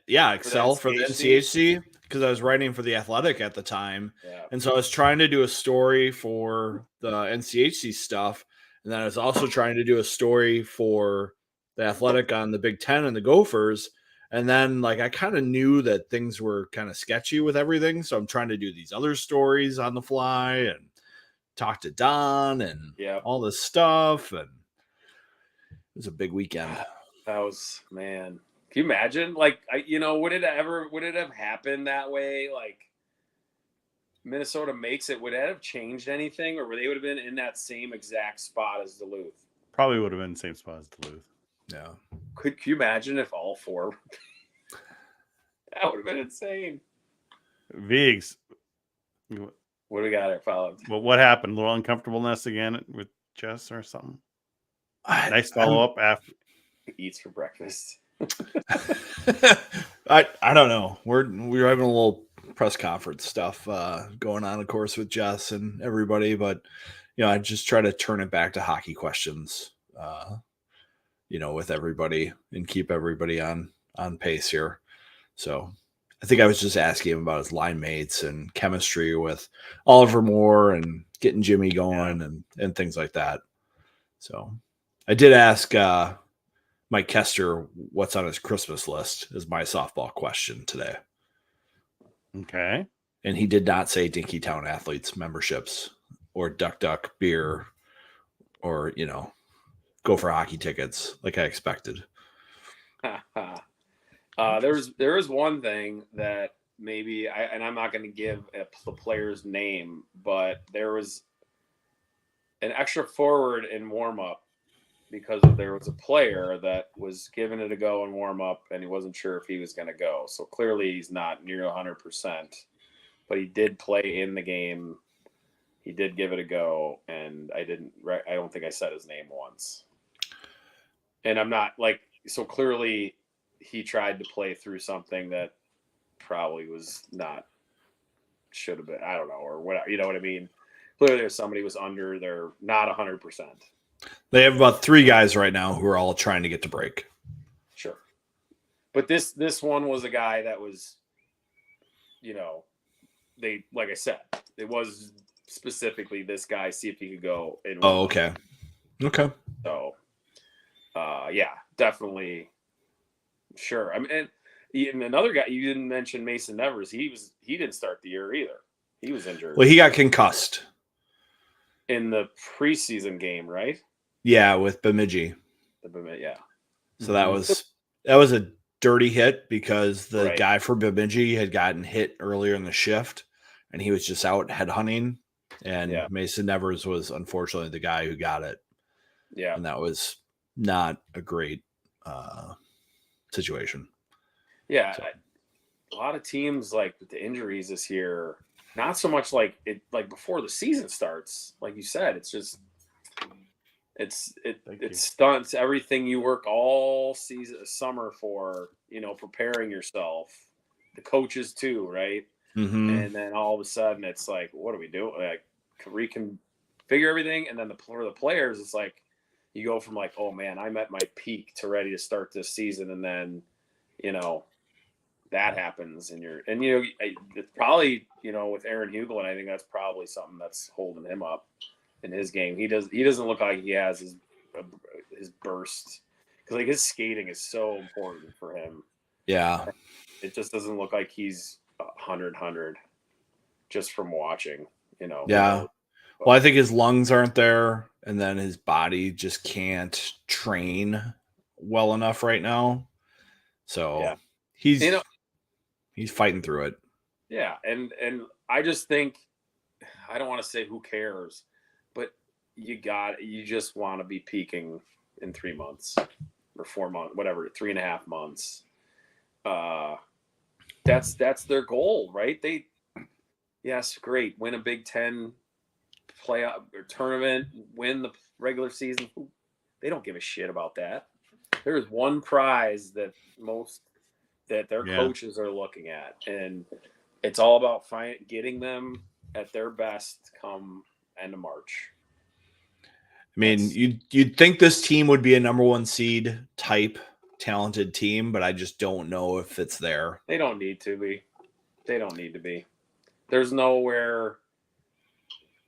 Excel for the NCHC because I was writing for the Athletic at the time, and so I was trying to do a story for the NCHC stuff. And then I was also trying to do a story for the Athletic on the Big Ten and the Gophers. And then, I kind of knew that things were kind of sketchy with everything. So I'm trying to do these other stories on the fly and talk to Don and all this stuff. And it was a big weekend. That was, man. Can you imagine? Like, would it have happened that way? Like, Minnesota makes it. Would that have changed anything, or would they would have been in that same exact spot as Duluth? Probably would have been the same spot as Duluth. Yeah. Could you imagine if all four? That would have been insane. Viggs. What do we got here, followed? Well, what happened? A little uncomfortableness again with Jess or something? Nice follow up after. Eats for breakfast. I don't know. We're having a little press conference stuff going on, of course, with Jess and everybody, but I just try to turn it back to hockey questions, with everybody and keep everybody on pace here. So I think I was just asking him about his line mates and chemistry with Oliver Moore and getting Jimmy going and things like that. So I did ask Mike Kester what's on his Christmas list is my softball question today. Okay. And he did not say Dinky Town Athletes memberships or Duck beer or, go for hockey tickets like I expected. There is one thing that maybe I'm not going to give the player's name, but there was an extra forward in warm up because there was a player that was giving it a go in warm up and he wasn't sure if he was going to go. So clearly he's not near 100%, but he did play in the game. He did give it a go, and I don't think I said his name once. And I'm not so clearly he tried to play through something that probably was not, should have been, I don't know, or whatever, you know what I mean? Clearly there's somebody was under, they're not 100%. They have about 3 guys right now who are all trying to get to break. Sure. But this one was a guy that was, they, like I said, it was specifically this guy, see if he could go. Okay. Okay. So, yeah, definitely. Sure. I mean, and even another guy, you didn't mention Mason Nevers. He didn't start the year either. He was injured. Well, he got concussed in the preseason game, right? Yeah, with Bemidji. Yeah. So that was a dirty hit because the guy for Bemidji had gotten hit earlier in the shift and he was just out headhunting. And Mason Nevers was unfortunately the guy who got it. Yeah. And that was not a great situation. Yeah. So. A lot of teams with the injuries this year, not so much like before the season starts, like you said, it's just, it stunts everything you work all summer for, preparing yourself, the coaches too. Right. Mm-hmm. And then all of a sudden it's like, what do we do? Reconfigure everything. And then for the players, it's like, you go from oh man, I'm at my peak to ready to start this season. And then, that happens it's probably, with Aaron Hugel, and I think that's probably something that's holding him up in his game. He doesn't look like he has his burst, because his skating is so important for him. Yeah. It just doesn't look like he's 100 just from watching, Yeah. Well, I think his lungs aren't there, and then his body just can't train well enough right now. So he's fighting through it. Yeah, and I just think, I don't want to say who cares, but you just want to be peaking in 3 months or 4 months, whatever, 3.5 months. That's their goal, right? Great, win a Big Ten playoff or tournament, win the regular season. They don't give a shit about that. There is one prize that their coaches are looking at, and it's all about getting them at their best come end of March. I mean, you'd think this team would be a number 1 seed type talented team, but I just don't know if it's there. They don't need to be. There's nowhere.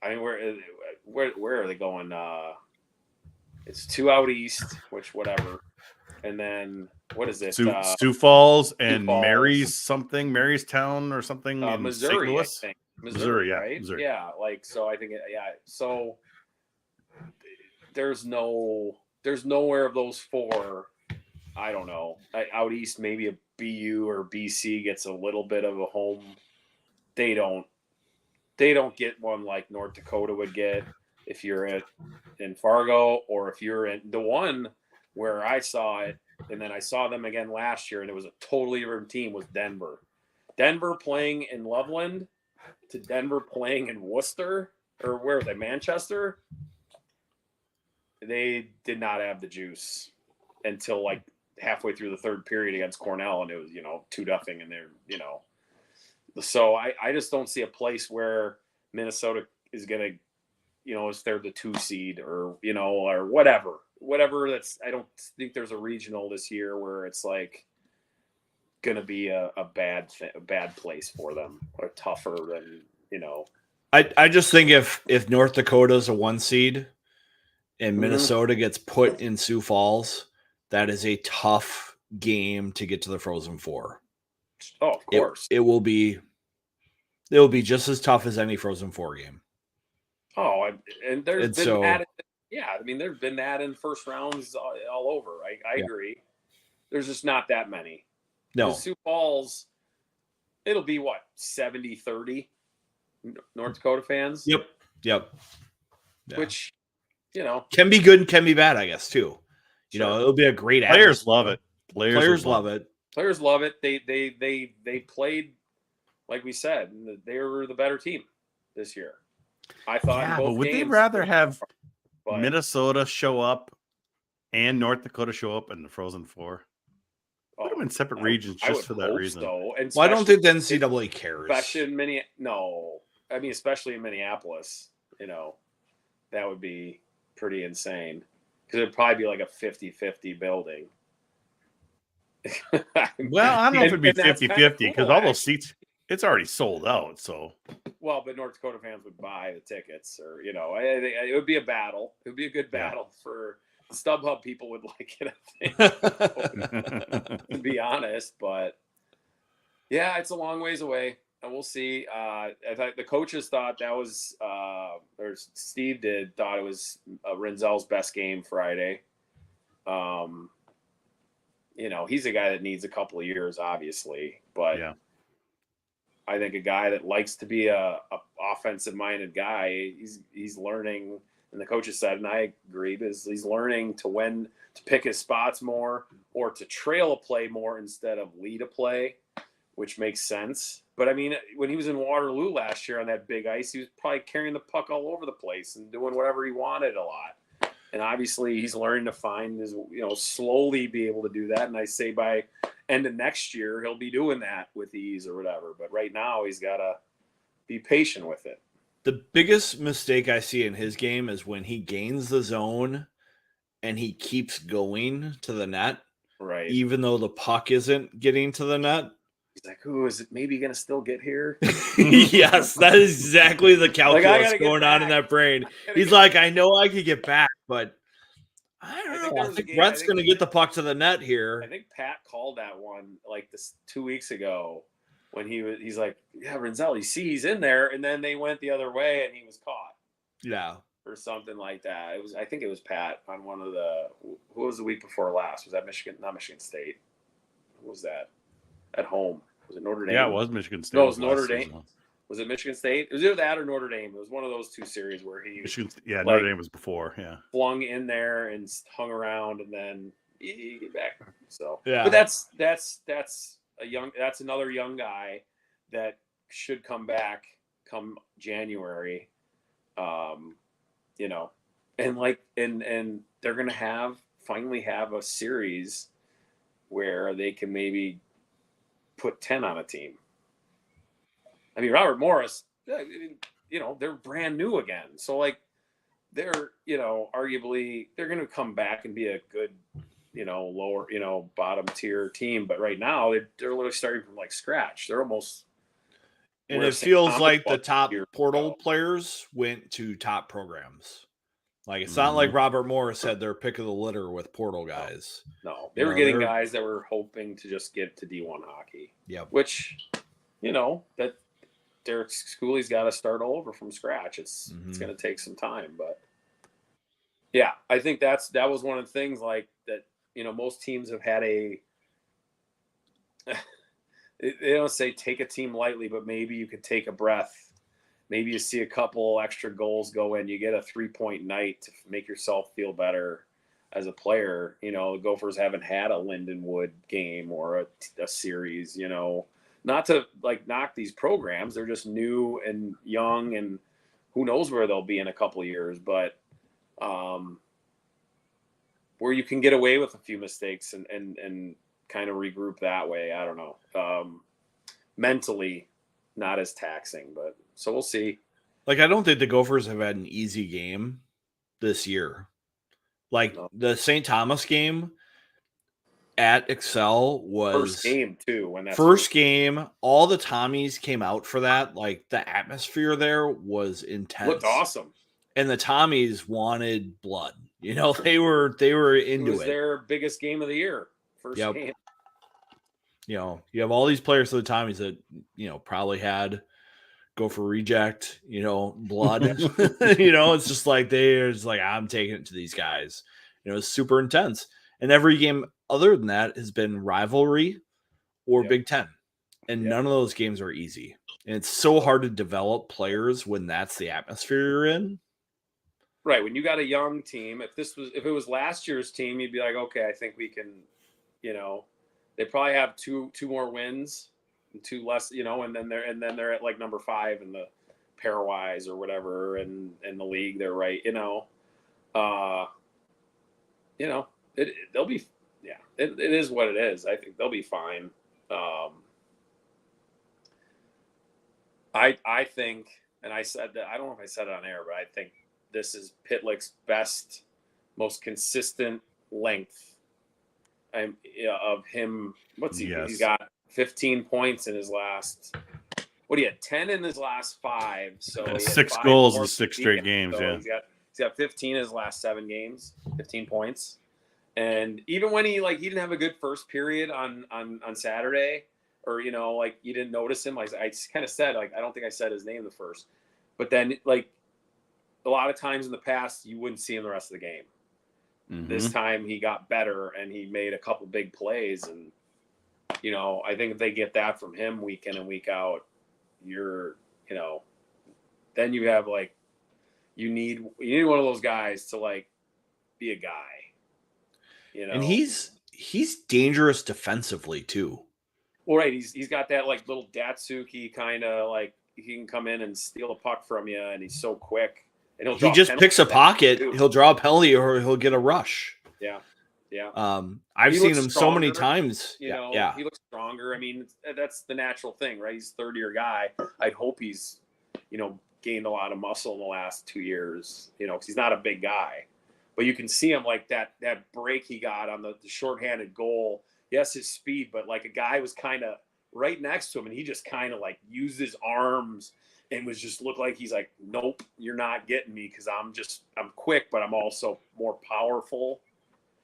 I mean, where are they going? It's 2 out east, which whatever, and then what is it? Sioux Falls and Marystown or something in Missouri, St. Louis? I think. Missouri, right? Missouri. Yeah, so I think so there's nowhere of those 4 I don't know. Out east, maybe a BU or BC gets a little bit of a home. They don't get one like North Dakota would get if you're in Fargo, or if you're in the one where I saw it, and then I saw them again last year, and it was a totally different team, was Denver. Denver playing in Loveland to Denver playing in Worcester, or where was they, Manchester? They did not have the juice until like halfway through the third period against Cornell, and it was 2-0, and they're So I just don't see a place where Minnesota is gonna, if they're the 2 seed or or whatever. I don't think there's a regional this year where it's like gonna be a bad place for them, or tougher than I just think if North Dakota's a 1 seed and Minnesota gets put in Sioux Falls, that is a tough game to get to the Frozen Four. Oh, of course. It will be just as tough as any Frozen Four game. Oh, and there's been that. Yeah, I mean, there's been that in first rounds all over. I agree. There's just not that many. No. Sioux Falls, it'll be what, 70-30 North Dakota fans? Yep. Yeah. Which, can be good and can be bad, I guess, too. It'll be a great Players love it. Players love it. Players love it. They played, like we said, they were the better team this year. I thought. Yeah, both but would they games, rather have Minnesota show up and North Dakota show up in the Frozen Four? Would have been separate regions just for that reason. So. And I don't think the NCAA cares. Especially especially in Minneapolis, that would be pretty insane, because it'd probably be like a 50-50 building. Well, I don't know if it'd be 50-50 because all those seats, it's already sold out. So, well, but North Dakota fans would buy the tickets, or it would be a battle. It would be a good battle for StubHub people would like it, I think, to be honest. But yeah, it's a long ways away, and we'll see. I thought the coaches thought that was, or Steve thought it was Rinzel's best game Friday. He's a guy that needs a couple of years, obviously, but I think a guy that likes to be a offensive-minded guy, he's learning. And the coaches said, and I agree, is he's learning to pick his spots more, or to trail a play more instead of lead a play, which makes sense. But I mean, when he was in Waterloo last year on that big ice, he was probably carrying the puck all over the place and doing whatever he wanted a lot. And obviously he's learning to find his, slowly be able to do that. And I say by end of next year, he'll be doing that with ease or whatever. But right now he's got to be patient with it. The biggest mistake I see in his game is when he gains the zone and he keeps going to the net, right? Even though the puck isn't getting to the net. He's like, "Who is it? Maybe going to still get here?" Yes, that is exactly the calculus going on in that brain. He's like, "I know I could get back, but I don't know. I think Brett's going to get the puck to the net here." I think Pat called that one like this 2 weeks ago. When he's like, yeah, Rinzel, you see he's in there, and then they went the other way and he was caught. Yeah. Or something like that. I think it was Pat on one of who was the week before last? Was that Michigan? Not Michigan State. Who was that? At home. Was it Notre Dame? Yeah, it was Michigan State. No, it was Notre Dame. Season. Was it Michigan State? It was either that or Notre Dame. It was one of those two series where he Notre Dame was before, flung in there and hung around, and then he get back. So yeah. But that's another young guy that should come back come January, and they're going to finally have a series where they can maybe put 10 on a team. I mean, Robert Morris, they're brand new again. So they're, arguably they're going to come back and be a good, lower, bottom tier team. But right now they're literally starting from scratch. They're almost. And it feels like the top portal players went to top programs. It's not like Robert Morris had their pick of the litter with portal guys. No, they were getting guys that were hoping to just get to D1 hockey. Yeah. Which, that Derek Schooley's got to start all over from scratch. It's going to take some time, but yeah, I think that was one of the things that most teams have had a. They don't say take a team lightly, but maybe you could take a breath. Maybe you see a couple extra goals go in. You get a 3-point night to make yourself feel better as a player. The Gophers haven't had a Lindenwood game or a series, not to knock these programs. They're just new and young, and who knows where they'll be in a couple of years, but where you can get away with a few mistakes and kind of regroup that way. I don't know. Mentally not as taxing, but so we'll see. I don't think the Gophers have had an easy game this year. The St. Thomas game at Excel was first game too. When that first game, all the Tommies came out for that. The atmosphere there was intense. Looked awesome. And the Tommies wanted blood. They were into it. It was their biggest game of the year. First game. You have all these players for the Tommies that, probably had Gopher reject, blood. It's just they're just I'm taking it to these guys. It's super intense. And every game other than that has been rivalry or Big Ten. And none of those games are easy. And it's so hard to develop players when that's the atmosphere you're in. Right. When you got a young team, if it was last year's team, you'd be like, okay, I think we can, they probably have two more wins and two less, and then they're at number 5 in the pairwise or whatever, and in the league they're right, they'll be, it is what it is. I think they'll be fine. I think, and I said that, I don't know if I said it on air, but I think this is Pitlick's best, most consistent length of him. What's he? Yes. He's got 15 points in his last. What do you had? 10 in his last 5. So he had 6 5 goals more in 6 straight games. so he's got 15 in his last 7 games. 15 points. And even when he didn't have a good first period on Saturday, or you didn't notice him. I kind of said I don't think I said his name the first, but then a lot of times in the past you wouldn't see him the rest of the game. Mm-hmm. This time he got better and he made a couple big plays, and I think if they get that from him week in and week out, then you have you need one of those guys to be a guy. And he's dangerous defensively too. Well, right, he's got that little Datsuki kind of he can come in and steal a puck from you, and he's so quick. And he just picks a pocket. He'll draw a penalty or he'll get a rush. Yeah. I've seen him so many times. He looks stronger. I mean, that's the natural thing, right? He's a third-year guy. I'd hope he's, gained a lot of muscle in the last 2 years, because he's not a big guy. But you can see him that break he got on the shorthanded goal. Yes, his speed, but a guy was kind of right next to him, and he just kind of used his arms and was just looked like he's nope, you're not getting me because I'm quick, but I'm also more powerful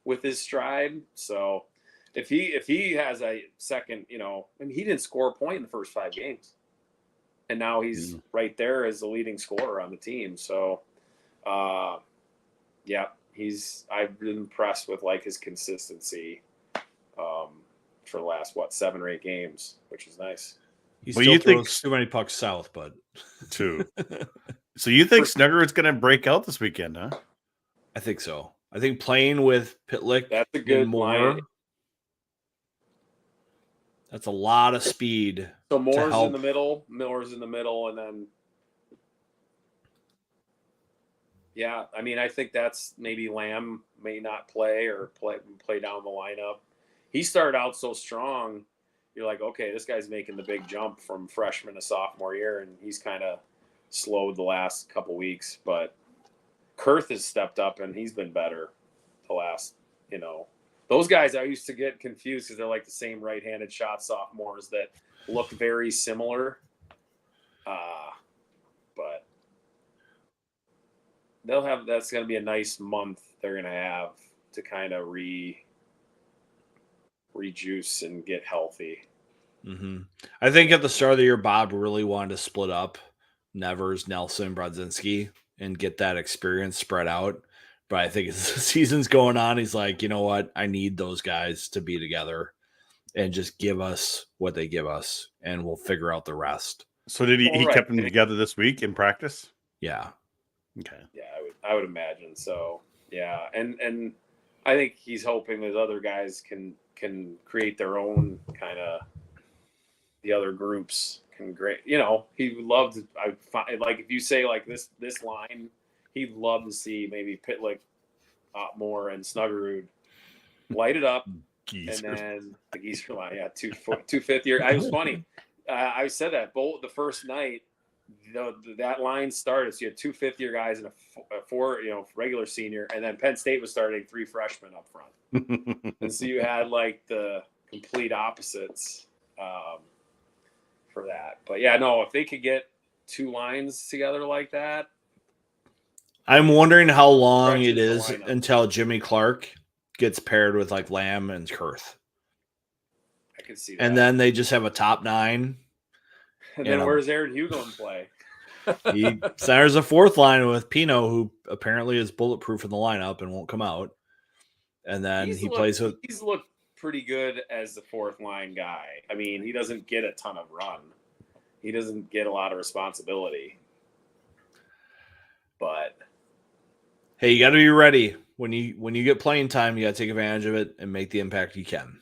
with his stride. So if he has a second, he didn't score a point in the first 5 games, and now he's right there as the leading scorer on the team. So, I've been impressed with his consistency for the last 7 or 8 games, which is nice. He still throws too many pucks south, but 2. So you think Snuggerud's going to break out this weekend, huh? I think so. I think playing with Pitlick, that's a good more. That's a lot of speed. So Miller's in the middle, and then I think that's maybe Lamb may not play or play down the lineup. He started out so strong. You're okay, this guy's making the big jump from freshman to sophomore year, and he's kind of slowed the last couple weeks. But Kurth has stepped up, and he's been better the last, Those guys I used to get confused because they're the same right-handed shot sophomores that look very similar. But that's going to be a nice month they're going to have to kind of rejuice and get healthy. Mm-hmm. I think at the start of the year, Bob really wanted to split up Nevers, Nelson, Brodzinski, and get that experience spread out. But I think as the season's going on, he's like, you know what? I need those guys to be together and just give us what they give us, and we'll figure out the rest. So did he? Well, He right. kept them together this week in practice. Yeah. Okay. Yeah, I would imagine so. Yeah, and I think he's hoping that other guys can create their own kind of. The other groups can great. You know, he would love to. I find like if you say like this line, he'd love to see maybe Pitlick, Moore, and Snuggerud light it up. Geezers. And then the Geezer line, yeah, two fifth year. I was funny. I said that both the first night, that line started. So you had 2 fifth-year guys and a 4, regular senior, and then Penn State was starting 3 freshmen up front, and so you had like the complete opposites for that. But yeah, no, if they could get 2 lines together like that, I'm wondering how long it stretches the is lineup. until Jimmy Clark gets paired with like Lamb and Kurth. I could see that. And then they just have a top 9. And then where's Aaron Hugh going to play? He centers a 4th line with Pino, who apparently is bulletproof in the lineup and won't come out. And then plays with. He's looked pretty good as the 4th line guy. I mean, he doesn't get a ton of run. He doesn't get a lot of responsibility. But hey, you got to be ready when you get playing time. You got to take advantage of it and make the impact you can.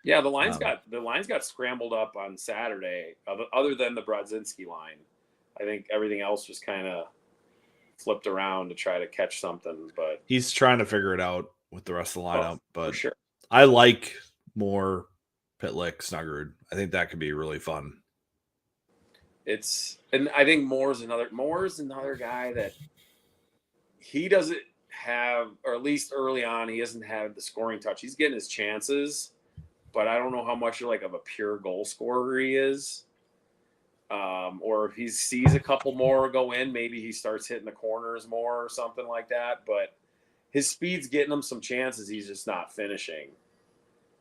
Yeah, the lines got scrambled up on Saturday. Other than the Brodzinski line, I think everything else just kind of flipped around to try to catch something. But he's trying to figure it out with the rest of the lineup. But for sure, I like more Pitlick, Snuggerud. I think that could be really fun. And I think Moore's another guy that he doesn't have, or at least early on, he doesn't have the scoring touch. He's getting his chances, but I don't know how much like of a pure goal scorer he is. Or if he sees a couple more go in, maybe he starts hitting the corners more or something like that. But his speed's getting him some chances. He's just not finishing.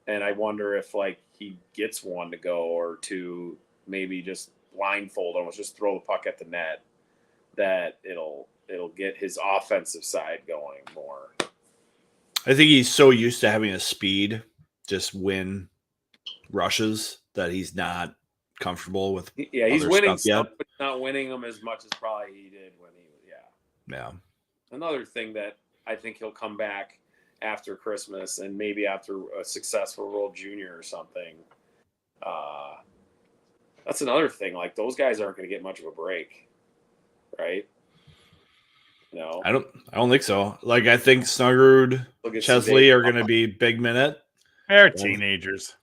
And I wonder if like he gets 1 to go or 2, maybe just blindfold him, just throw the puck at the net, that it'll get his offensive side going more. I think he's so used to having a speed just win rushes that he's not comfortable with. Yeah, he's winning stuff, but not winning them as much as probably he did when he was. Yeah. Another thing that I think he'll come back after Christmas and maybe after a successful World Junior or something. That's another thing. Like those guys aren't going to get much of a break, right? No, I don't think so. Like I think Snuggerud, Chesley are going to be big minute. They're teenagers.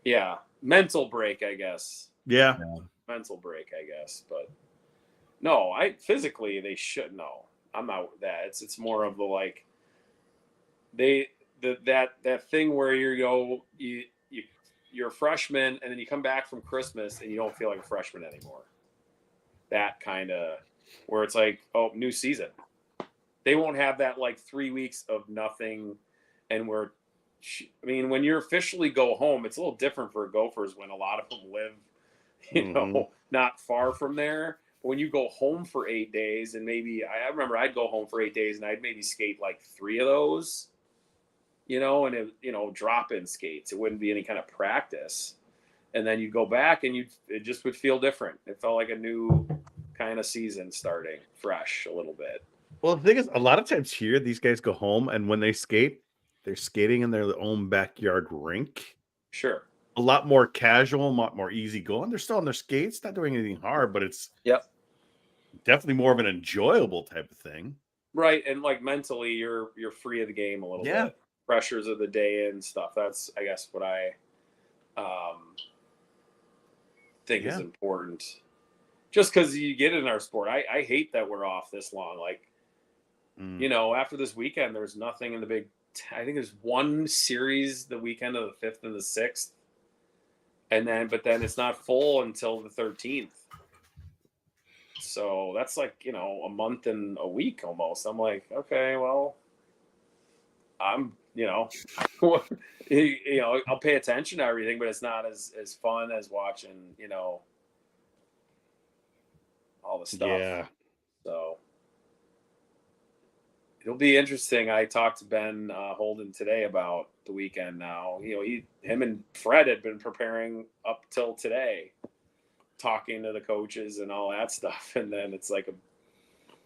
Yeah, mental break, I guess. Yeah, mental break, I guess. But no, physically they should. No, I'm not with that. It's more of the like that thing where you're a freshman and then you come back from Christmas and you don't feel like a freshman anymore. That kind of where it's like, oh, new season. They won't have that like 3 weeks of nothing. And when you officially go home, it's a little different for Gophers when a lot of them live, not far from there. But when you go home for 8 days and maybe I remember I'd go home for 8 days and I'd maybe skate like 3 of those. And it, drop-in skates. It wouldn't be any kind of practice. And then you go back and it just would feel different. It felt like a new kind of season starting fresh a little bit. Well, the thing is, a lot of times here, these guys go home and when they skate, they're skating in their own backyard rink. Sure. A lot more casual, a lot more easy going. They're still on their skates, not doing anything hard, but it's definitely more of an enjoyable type of thing. Right. And like mentally, you're free of the game a little bit. Pressures of the day and stuff. That's, I guess, what I think is important. Just because you get in our sport. I hate that we're off this long. Like, after this weekend, there's nothing in the big. I think there's one series the weekend of the 5th and the 6th. But then it's not full until the 13th. So that's like, a month and a week almost. I'm like, okay, well, I'm, I'll pay attention to everything, but it's not as fun as watching, all the stuff. Yeah. So It'll be interesting. I talked to Ben Holden today about the weekend. Now, him and Fred had been preparing up till today, talking to the coaches and all that stuff, and then it's like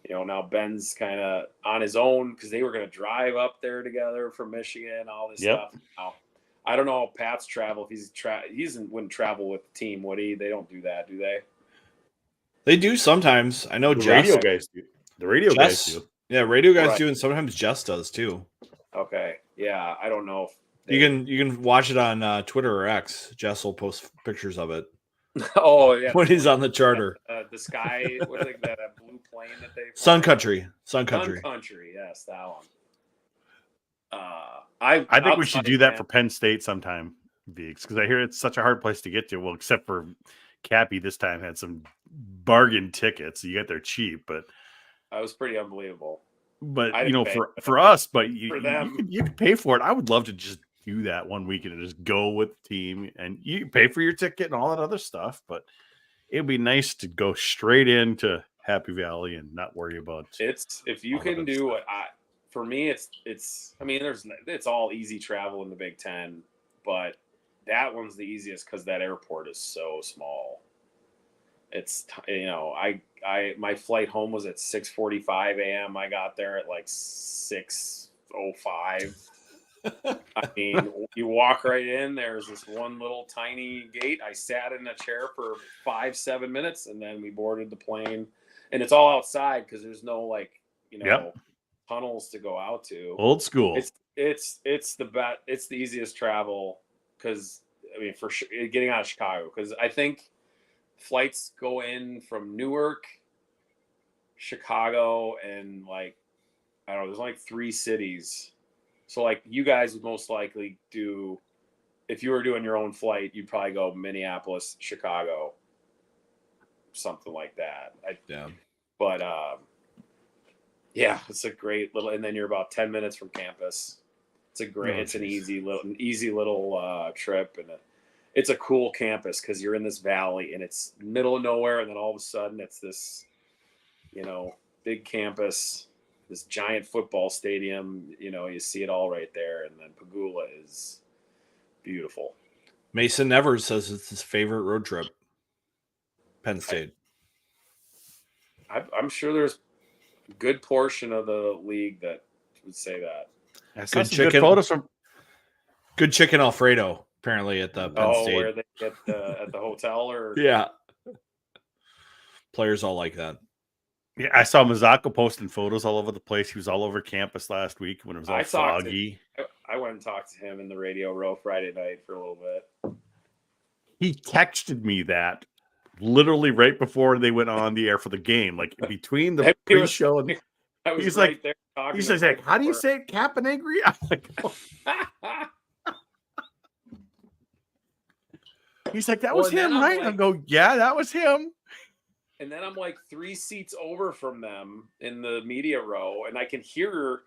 now Ben's kind of on his own because they were going to drive up there together from Michigan, all this stuff. Now, I don't know if Pat's travel. If wouldn't travel with the team, would he? They don't do that, do they? They do sometimes. I know The Jess. radio guys do. The radio guys do. Yeah, radio guys do, and sometimes Jess does too. Okay. Yeah, I don't know. You can watch it on Twitter or X. Jess will post pictures of it. Oh yeah, when he's on the charter. The sky, what is that blue plane that they? Sun Country. Sun Country. Yes, that one. I think we should do that for Penn State sometime, Veeks, because I hear it's such a hard place to get to. Well, except for Cappy this time had some bargain tickets. You get there cheap, but that was pretty unbelievable. But for us, but you could pay for it. I would love to just do that one weekend and just go with the team, and you pay for your ticket and all that other stuff. But it'd be nice to go straight into Happy Valley and not worry about if you can do what for me, it's all easy travel in the Big Ten, but that one's the easiest because that airport is so small. It's my flight home was at 6:45 a.m. I got there at like 6:05. I mean, you walk right in. There's this one little tiny gate. I sat in a chair for 5-7 minutes, and then we boarded the plane. And it's all outside because there's no tunnels to go out to. Old school. It's the easiest travel because for sure getting out of Chicago, because I think flights go in from Newark, Chicago, and there's only 3 cities. So you guys would most likely do, if you were doing your own flight, you'd probably go Minneapolis, Chicago, something like that. It's a great little, and then you're about 10 minutes from campus. It's an easy little trip, and it's a cool campus because you're in this valley and it's middle of nowhere, and then all of a sudden it's this, big campus, this giant football stadium. You see it all right there, and then Pagula is beautiful. Mason Evers says it's his favorite road trip. Penn State. I'm sure there's a good portion of the league that would say that. Good chicken. Good photos from good chicken Alfredo. Apparently at the Penn State. Where they get at the hotel or yeah. Players all like that. Yeah, I saw Mazaka posting photos all over the place. He was all over campus last week when it was all foggy. I went and talked to him in the radio row Friday night for a little bit. He texted me that literally right before they went on the air for the game, like between the pre-show and he's right there talking. He says, "How do you say it, Caponigri?" I'm like, oh. He's like, "That was him, right?" I go, "Yeah, that was him." And then I'm like 3 seats over from them in the media row, and I can hear,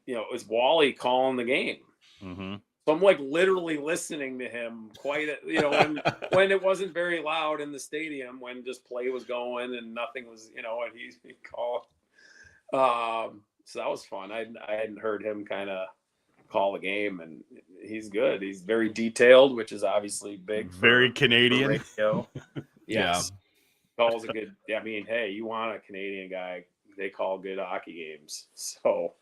it was Wally calling the game. Mm-hmm. So I'm like literally listening to him when it wasn't very loud in the stadium, when just play was going and nothing was, and he called. So that was fun. I hadn't heard him kind of call the game, and he's good. He's very detailed, which is obviously big. Very Canadian. Radio. Yes. Yeah. Calls a good. I mean, hey, you want a Canadian guy? They call good hockey games, so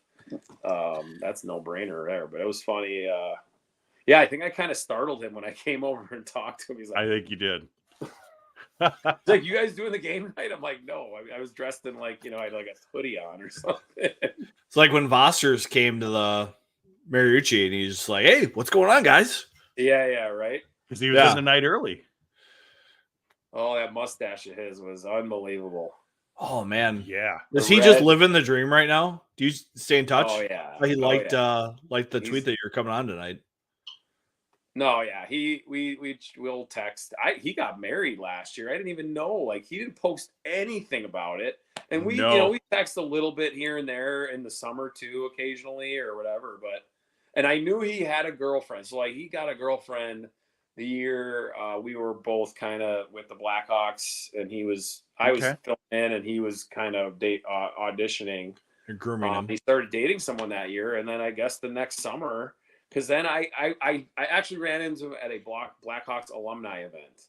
that's no brainer there. But it was funny. I think I kind of startled him when I came over and talked to him. He's like, "I think you did." He's like, "You guys doing the game tonight?" I'm like, "No, I was dressed in I had like a hoodie on or something." It's like when Vosters came to the Mariucci and he's just like, "Hey, what's going on, guys?" Yeah, right. Because he was in the night early. Oh, that mustache of his was unbelievable. Oh man, yeah. Does he just live in the dream right now? Do you stay in touch? Oh yeah. He liked the tweet that you're coming on tonight. No, yeah. We'll text. He got married last year. I didn't even know. He didn't post anything about it. And we text a little bit here and there in the summer too, occasionally or whatever. And I knew he had a girlfriend. So he got a girlfriend the year we were both kind of with the Blackhawks, and I was filming in, and he was kind of auditioning. You're grooming him. He started dating someone that year, and then I guess the next summer, because then I actually ran into him at a Blackhawks alumni event.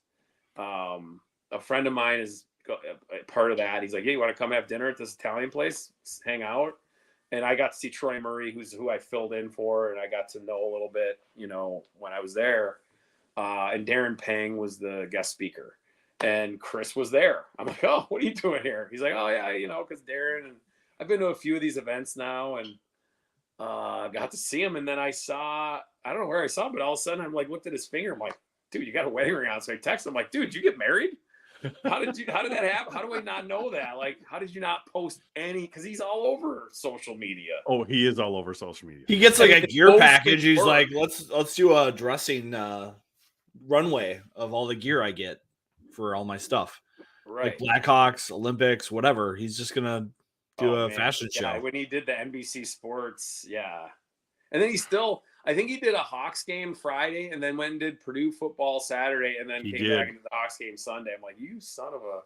A friend of mine is a part of that. He's like, "Hey, you want to come have dinner at this Italian place, hang out?" And I got to see Troy Murray, who I filled in for, and I got to know a little bit, when I was there. And Darren Pang was the guest speaker, and Chris was there. I'm like, "Oh, what are you doing here?" He's like, "Oh yeah, because Darren." And I've been to a few of these events now, and got to see him. And then I don't know where I saw him, but all of a sudden I'm like, looked at his finger. I'm like, "Dude, you got a wedding ring on." So I texted him like, "Dude, did you get married? How did that happen? How do I not know that? Like, how did you not post any?" Because he's all over social media. Oh, he is all over social media. He gets like a gear package. He's like, let's do a dressing runway of all the gear I get for all my stuff. Right. Like Blackhawks, Olympics, whatever. He's just gonna do a fashion show. When he did the NBC Sports, yeah. And then I think he did a Hawks game Friday, and then went and did Purdue football Saturday, and then came back into the Hawks game Sunday. I'm like, you son of a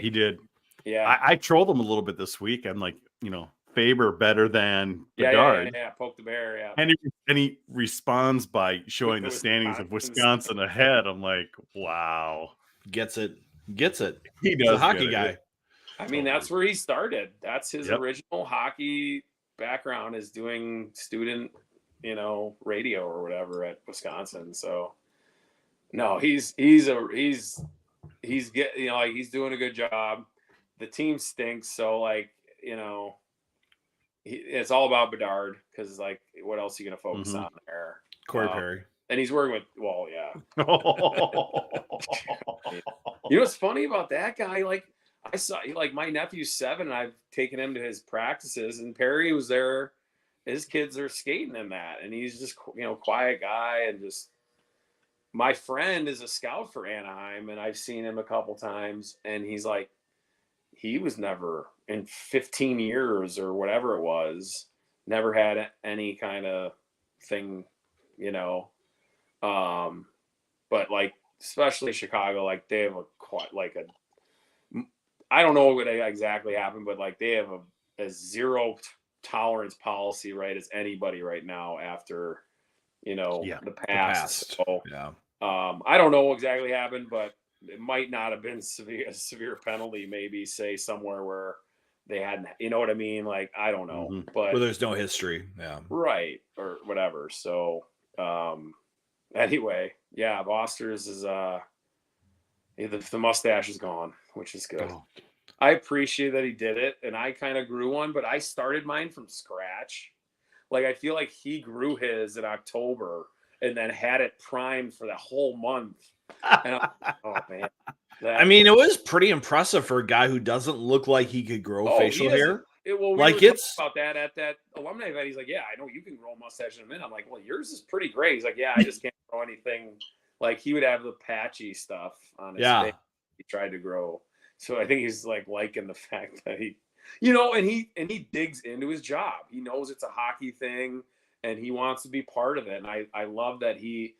He did. Yeah. I trolled him a little bit this week. I'm like, Faber better than Bedard. Yeah, poke the bear, yeah. And he responds by showing the standings of Wisconsin ahead. I'm like, wow. Gets it. He does. He's a hockey guy. I mean, that's where he started. That's his original hockey background, is doing student, radio or whatever at Wisconsin. So no, he's doing a good job. The team stinks. So it's all about Bedard, because what else are you going to focus on there? Corey Perry. And he's working with, what's funny about that guy? I saw, my nephew's 7, and I've taken him to his practices, and Perry was there. His kids are skating in that, and he's just, quiet guy. And just, my friend is a scout for Anaheim, and I've seen him a couple times, and he's like, he was never in 15 years or whatever it was, never had any kind of thing, but especially Chicago, they have I don't know what exactly happened, but they have a zero tolerance policy, right, as anybody right now after, the past. So, I don't know what exactly happened, but it might not have been a severe penalty, maybe say somewhere where they hadn't, you know what I mean? I don't know, but well, there's no history. Yeah. Right. Or whatever. So, anyway, Boster's is, the mustache is gone, which is good. Oh. I appreciate that he did it, and I kind of grew one, but I started mine from scratch. I feel like he grew his in October and then had it primed for the whole month. And oh man. It was pretty impressive for a guy who doesn't look like he could grow facial hair. We were about that at that alumni event. He's like, "Yeah, I know you can grow a mustache in a minute." I'm like, "Well, yours is pretty great." He's like, "Yeah, I just can't grow anything." He would have the patchy stuff on his face. He tried to grow. So I think he's liking the fact that he, and he digs into his job. He knows it's a hockey thing, and he wants to be part of it. And I love that he's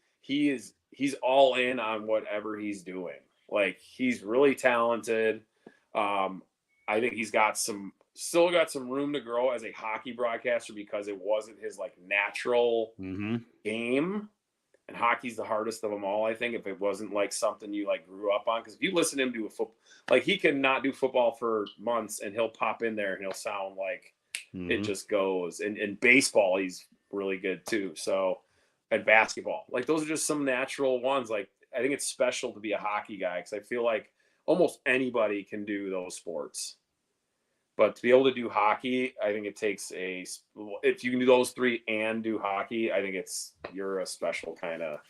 all in on whatever he's doing. He's really talented. I think he's still got some room to grow as a hockey broadcaster, because it wasn't his natural game. And hockey's the hardest of them all, I think, if it wasn't something you grew up on. Because if you listen to him do a football, he can not do football for months, and he'll pop in there and he'll sound like it just goes. And in baseball, he's really good too. So, and basketball, those are just some natural ones. I think it's special to be a hockey guy, because I feel like almost anybody can do those sports. But to be able to do hockey, I think it takes if you can do those 3 and do hockey, I think you're a special kind of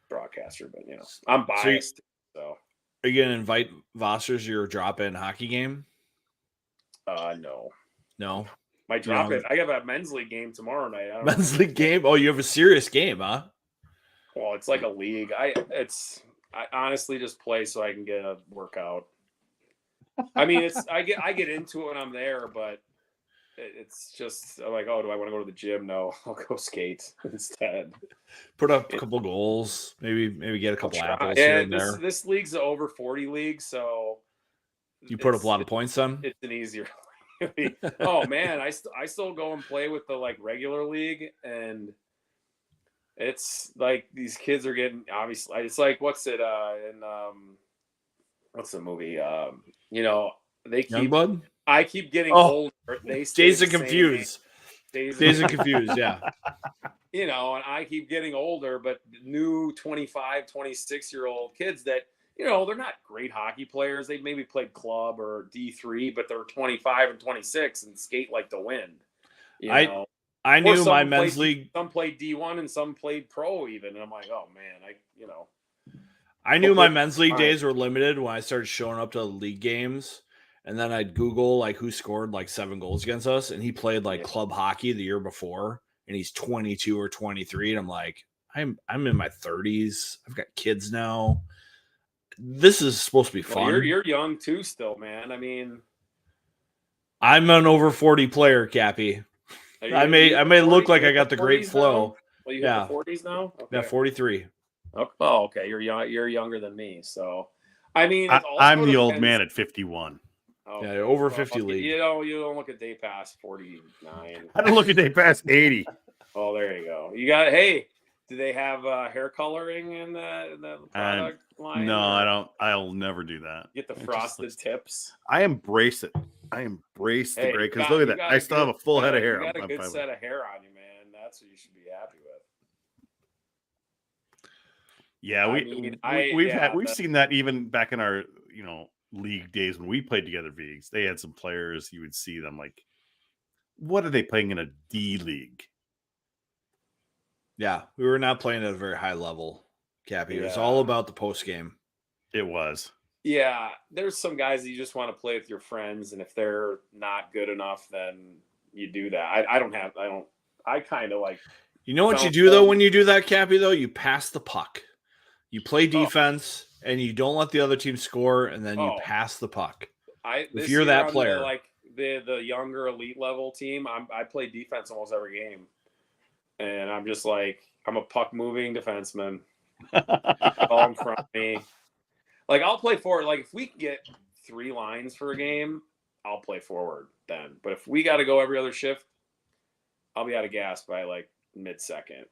broadcaster. But I'm biased. So are you gonna invite Vossers to your drop-in hockey game? No. My drop-in. I have a men's league game tomorrow night. Men's league game? Oh, you have a serious game, huh? Well, it's like a league. I honestly just play so I can get a workout. I mean, I get into it when I'm there, but it's just I'm like, oh, do I want to go to the gym? No, I'll go skate instead. Put up a couple goals, maybe get a couple apples here and there. This league's an over 40 league, so you put up a lot of points. Then it's an easier. Oh man, I still go and play with the like regular league, and it's like these kids are getting obviously. It's like what's it in what's the movie? You know, they keep Youngblood? I keep getting Oh, older. They stay Dazed the and same Confused. age. Dazed and Confused, yeah. You know, and I keep getting older, but new 25, 26-year-old kids that, you know, they're not great hockey players. They maybe played club or D3, but they're 25 and 26 and skate like the wind. You know, I or knew my some men's played, league. some played D1 and some played pro even. And I'm like, oh man, I knew my hopefully- men's league fine. days were limited when I started showing up to league games. And then I'd Google like who scored like 7 goals against us. And he played like club hockey the year before. And he's 22 or 23. And I'm like, I'm in my 30s. I've got kids now. This is supposed to be fun. Well, you're young too still, man. I mean, I'm an over 40 player, Cappy. I may look like I got the great flow. Now? Well, you hit the 40s now? Okay. Yeah, 43. Oh, okay. You're younger than me, so I mean, I'm the old man at 51. Okay. Yeah, over 50 league. You know, you don't look a day past 49. I don't look a day past 80. Oh, there you go. You got. Hey, do they have hair coloring in the product line? No, I don't. I'll never do that. Get the frosted tips. I embrace it. I embrace the gray because look at that. I still have a full head of hair. You got a good set of hair on you, man. That's what you should be happy with. Yeah, we've seen that even back in our league days when we played together. Vigs, they had some players you would see them like, what are they playing in a D league? Yeah, we were not playing at a very high level, Cappy. It was all about the post game. It was. Yeah, there's some guys that you just want to play with your friends, and if they're not good enough, then you do that. I kind of like. You know what you do though when you do that, Cappy? Though you pass the puck, you play defense, and you don't let the other team score, and then you pass the puck. If you're that player, like the younger elite level team, I play defense almost every game, and I'm just like I'm a puck moving defenseman. All in front of me. Like I'll play forward. Like if we can get 3 lines for a game, I'll play forward then. But if we got to go every other shift, I'll be out of gas by like mid-second.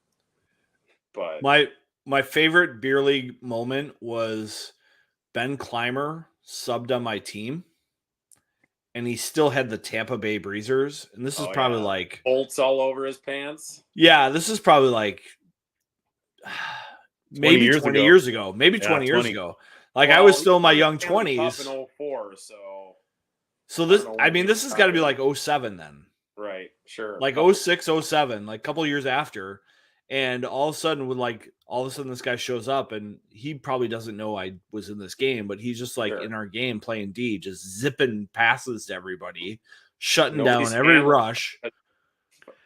But my favorite beer league moment was Ben Clymer subbed on my team, and he still had the Tampa Bay Breezers. And this is probably like bolts all over his pants. Yeah, this is probably like maybe 20 years ago. Maybe 20 years ago. Like I was still in my young 20s. In 04, so this, I mean, this has got to be like 07 then. Right, sure. Like 06, 07, like a couple years after. And all of a sudden this guy shows up and he probably doesn't know I was in this game, but he's just like in our game playing D, just zipping passes to everybody, shutting down every rush.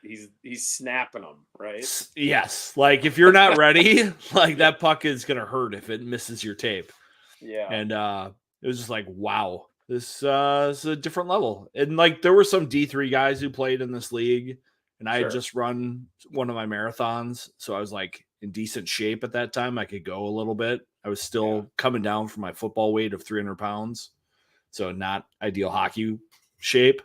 He's snapping them, right? Yes. Like if you're not ready, like that puck is going to hurt if it misses your tape. Yeah. And it was just like, wow, this is a different level. And like there were some D3 guys who played in this league, and I had just run one of my marathons. So I was like in decent shape at that time. I could go a little bit. I was still coming down from my football weight of 300 pounds. So not ideal hockey shape.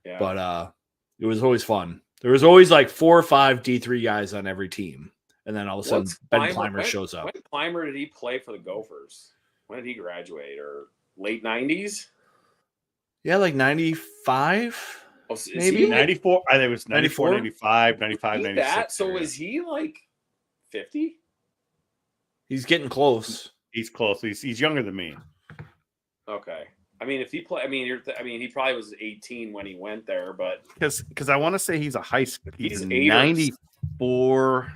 Yeah. But it was always fun. There was always like 4 or 5 D3 guys on every team. And then all of a sudden Ben Clymer shows up. When Clymer did he play for the Gophers? When did he graduate? Or late 90s? Yeah, like 95. Oh, maybe 94. I think it was 94, 95, 95, 96. That, so is he like 50? He's getting close. He's close. He's younger than me. Okay. I mean, if he play, he probably was 18 when he went there, but because I want to say he's a high school. He's 94.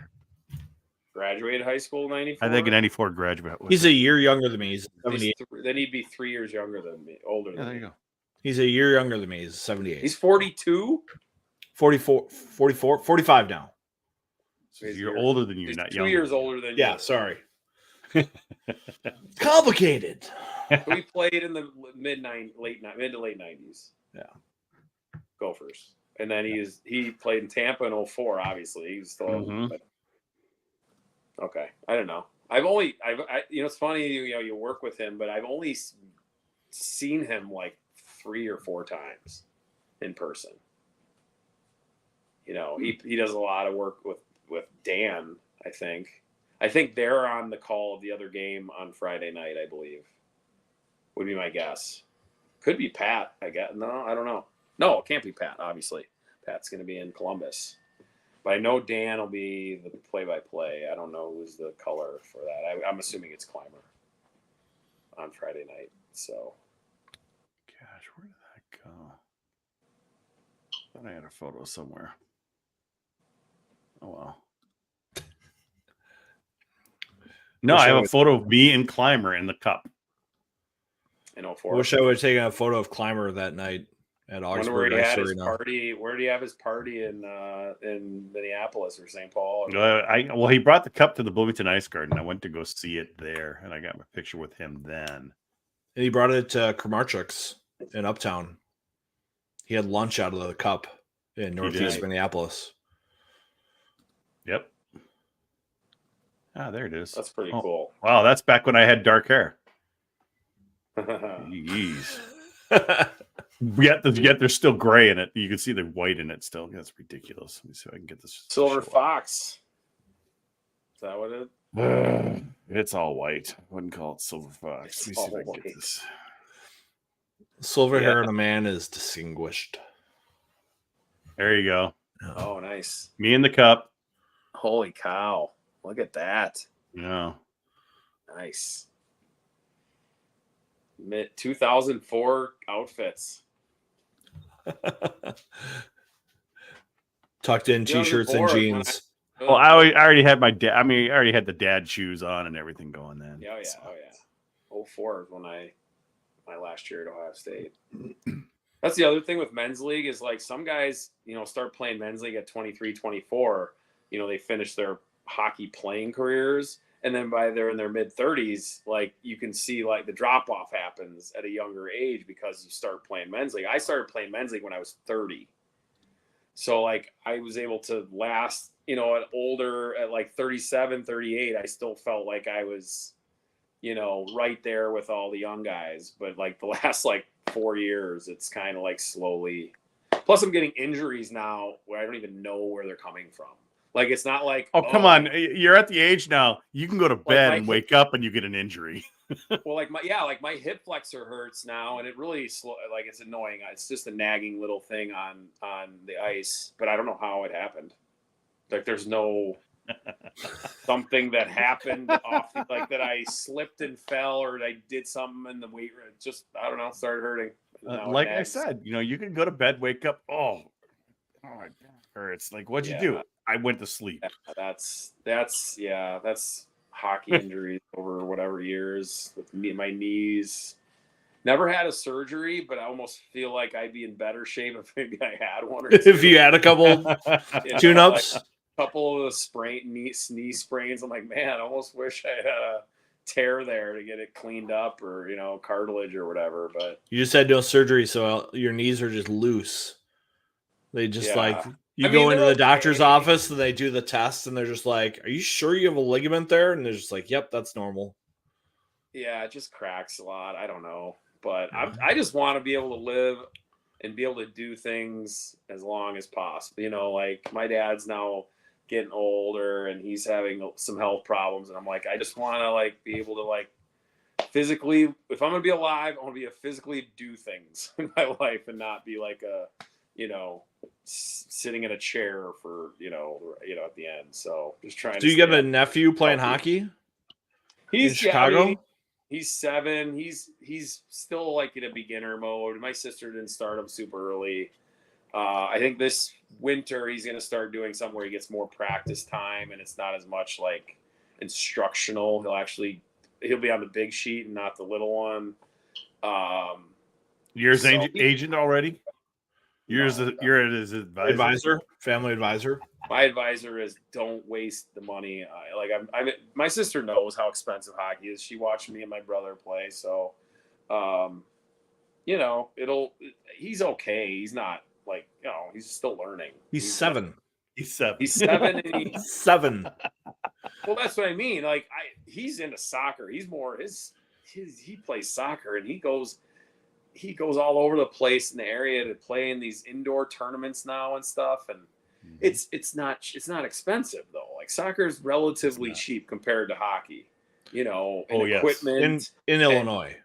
Graduated high school 94. I think in 94 graduate. He's a year younger than me. He's 78. Then he'd be 3 years younger than me, older than me. There you go. He's a year younger than me. He's 78. He's 42? 44, 45 now. So you're older than you, not 2 younger. years older than you. Yeah, sorry. Complicated. We played in the mid to late 90s. Yeah. Gophers. And then he played in Tampa in 04, obviously. He's still okay. I don't know. It's funny, you work with him, but I've only seen him like 3 or 4 times. in person. You know, he does a lot of work with Dan, I think. I think they're on the call of the other game on Friday night, I believe. Would be my guess. Could be Pat, I guess. No, I don't know. No, it can't be Pat, obviously. Pat's going to be in Columbus. But I know Dan will be the play-by-play. I don't know who's the color for that. I'm assuming it's Clymer on Friday night. So, Gosh, where did that go? Thought I had a photo somewhere. Oh well. No, I have a photo of me and Clymer in the cup. in 04. Wish I would have taken a photo of Clymer that night at Wonder where Augsburg he Ice had his Arena. party. Where did he have his party in Minneapolis or St. Paul? Well, he brought the cup to the Bloomington Ice Garden. I went to go see it there, and I got my picture with him then. And he brought it to Kramarchuk's in Uptown. He had lunch out of the cup in Northeast Minneapolis. Yep. Ah, there it is. That's pretty cool. Wow, that's back when I had dark hair. Jeez. Yet there's still gray in it. You can see the white in it still. That's ridiculous. Let me see if I can get this. Silver Fox. Is that what it is? It's all white. I wouldn't call it Silver Fox. Let me see if I can get this. Silver hair on a man is distinguished. There you go. Oh, nice. Me in the cup. Holy cow. Look at that. Yeah. Nice. 2004 outfits. Tucked in t-shirts and jeans. Well, I already had my dad. I mean, I already had the dad shoes on and everything going then. Yeah, so. 04 is when my last year at Ohio State. That's the other thing with men's league is like some guys, start playing men's league at 23, 24. They finish their hockey playing careers. And then by they're in their mid 30s, like you can see like the drop off happens at a younger age because you start playing men's league. I started playing men's league when I was 30. So like I was able to last, at older at like 37, 38, I still felt like I was, right there with all the young guys. But like the last like 4 years, it's kind of like slowly. Plus I'm getting injuries now where I don't even know where they're coming from. Like, it's not like, oh, come on. You're at the age now. You can go to bed and wake up and you get an injury. Well, my hip flexor hurts now. And it really, it's annoying. It's just a nagging little thing on the ice. But I don't know how it happened. Like, there's no something that happened off, like that I slipped and fell or I did something in the weight room. Just, I don't know, started hurting. Like I said, you can go to bed, wake up. Oh, my God. Hurts. Like, what'd you do? I went to sleep. Yeah, that's hockey injuries over whatever years with my knees. Never had a surgery, but I almost feel like I'd be in better shape if maybe I had one or two. If you had a couple tune-ups, like a couple of knee sprains. I'm like, man, I almost wish I had a tear there to get it cleaned up or cartilage or whatever. But you just had no surgery, so your knees are just loose. They just You go into the doctor's office and they do the test and they're just like, are you sure you have a ligament there? And they're just like, yep, that's normal. Yeah, it just cracks a lot. I don't know. But I just want to be able to live and be able to do things as long as possible. Like my dad's now getting older and he's having some health problems. And I'm like, I just want to be able to physically, if I'm going to be alive, I want to be able to physically do things in my life and not be like sitting in a chair for at the end. So just trying. Do you get a nephew playing hockey? He's in Chicago. He's 7. He's still in a beginner mode. My sister didn't start him super early. I think this winter he's going to start doing something where he gets more practice time and it's not as much instructional. He'll be on the big sheet and not the little one. You're his agent already? You're his advisor? Family advisor. My advisor is don't waste the money. My sister knows how expensive hockey is. She watched me and my brother play. So, he's okay. He's not he's still learning. He's 7. He's 7. He's 7. And he's 7. Well, that's what I mean. He's into soccer. He's more he plays soccer and he goes, he goes all over the place in the area to play in these indoor tournaments now and stuff. And it's not expensive though. Like soccer is relatively cheap compared to hockey, and equipment in Illinois.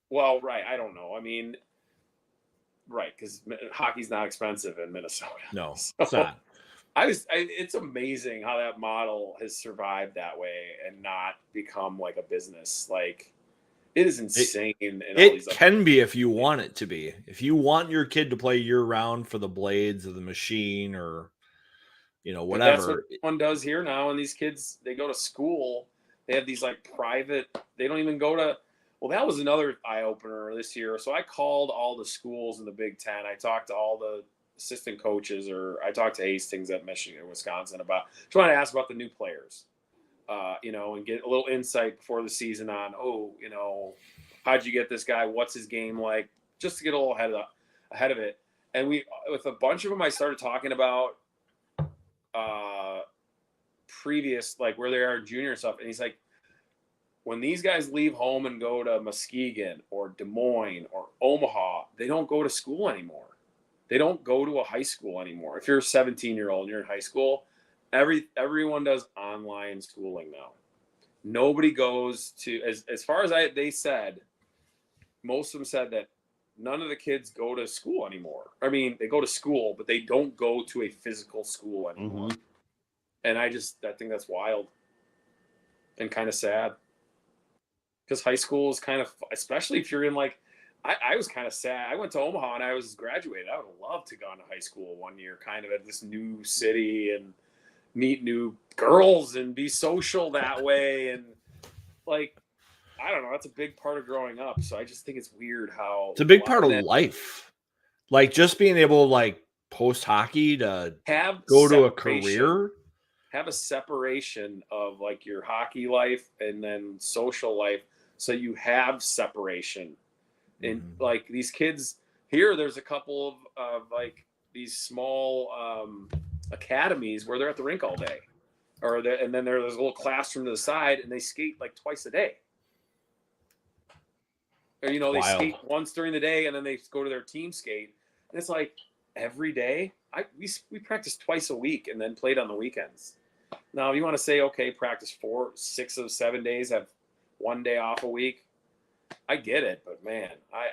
Well, right. I don't know. I mean, right. Cause hockey's not expensive in Minnesota. No, so, it's not. It's amazing how that model has survived that way and not become like a business. Like it is insane. It can be if you want it to be. If you want your kid to play year round for the blades of the machine or, whatever. That's what one does here now. And these kids, they go to school. They have these like private, they don't even go to, well, that was another eye opener this year. So I called all the schools in the Big Ten. I talked to all the assistant coaches, or I talked to Hastings at Michigan, Wisconsin about trying to ask about the new players, and get a little insight before the season on, how'd you get this guy? What's his game like? Just to get a little ahead of it. And with a bunch of them, I started talking about previous, like where they are junior stuff. And he's like, when these guys leave home and go to Muskegon or Des Moines or Omaha, they don't go to school anymore. They don't go to a high school anymore. If you're a 17-year-old and you're in high school, everyone does online schooling now. Nobody goes to, as far as they said, most of them said that none of the kids go to school anymore. I mean, they go to school, but they don't go to a physical school anymore. Mm-hmm. And I think that's wild and kind of sad. Because high school is kind of, especially if you're in like, I was kind of sad. I went to Omaha and I was graduated. I would have loved to go to high school one year, kind of at this new city and meet new girls and be social that way. And like, I don't know, that's a big part of growing up. So I just think it's weird how it's a big part of life. Like just being able to like post hockey to go to a career. Have a separation of like your hockey life and then social life. So you have separation. And like these kids here, there's a couple of like these small academies where they're at the rink all day, and then there's a little classroom to the side, and they skate like twice a day. Or they skate once during the day, and then they go to their team skate, and it's like every day. We practiced twice a week, and then played on the weekends. Now, if you want to say, okay, practice 4, 6 of 7 days, have one day off a week. I get it, but man, I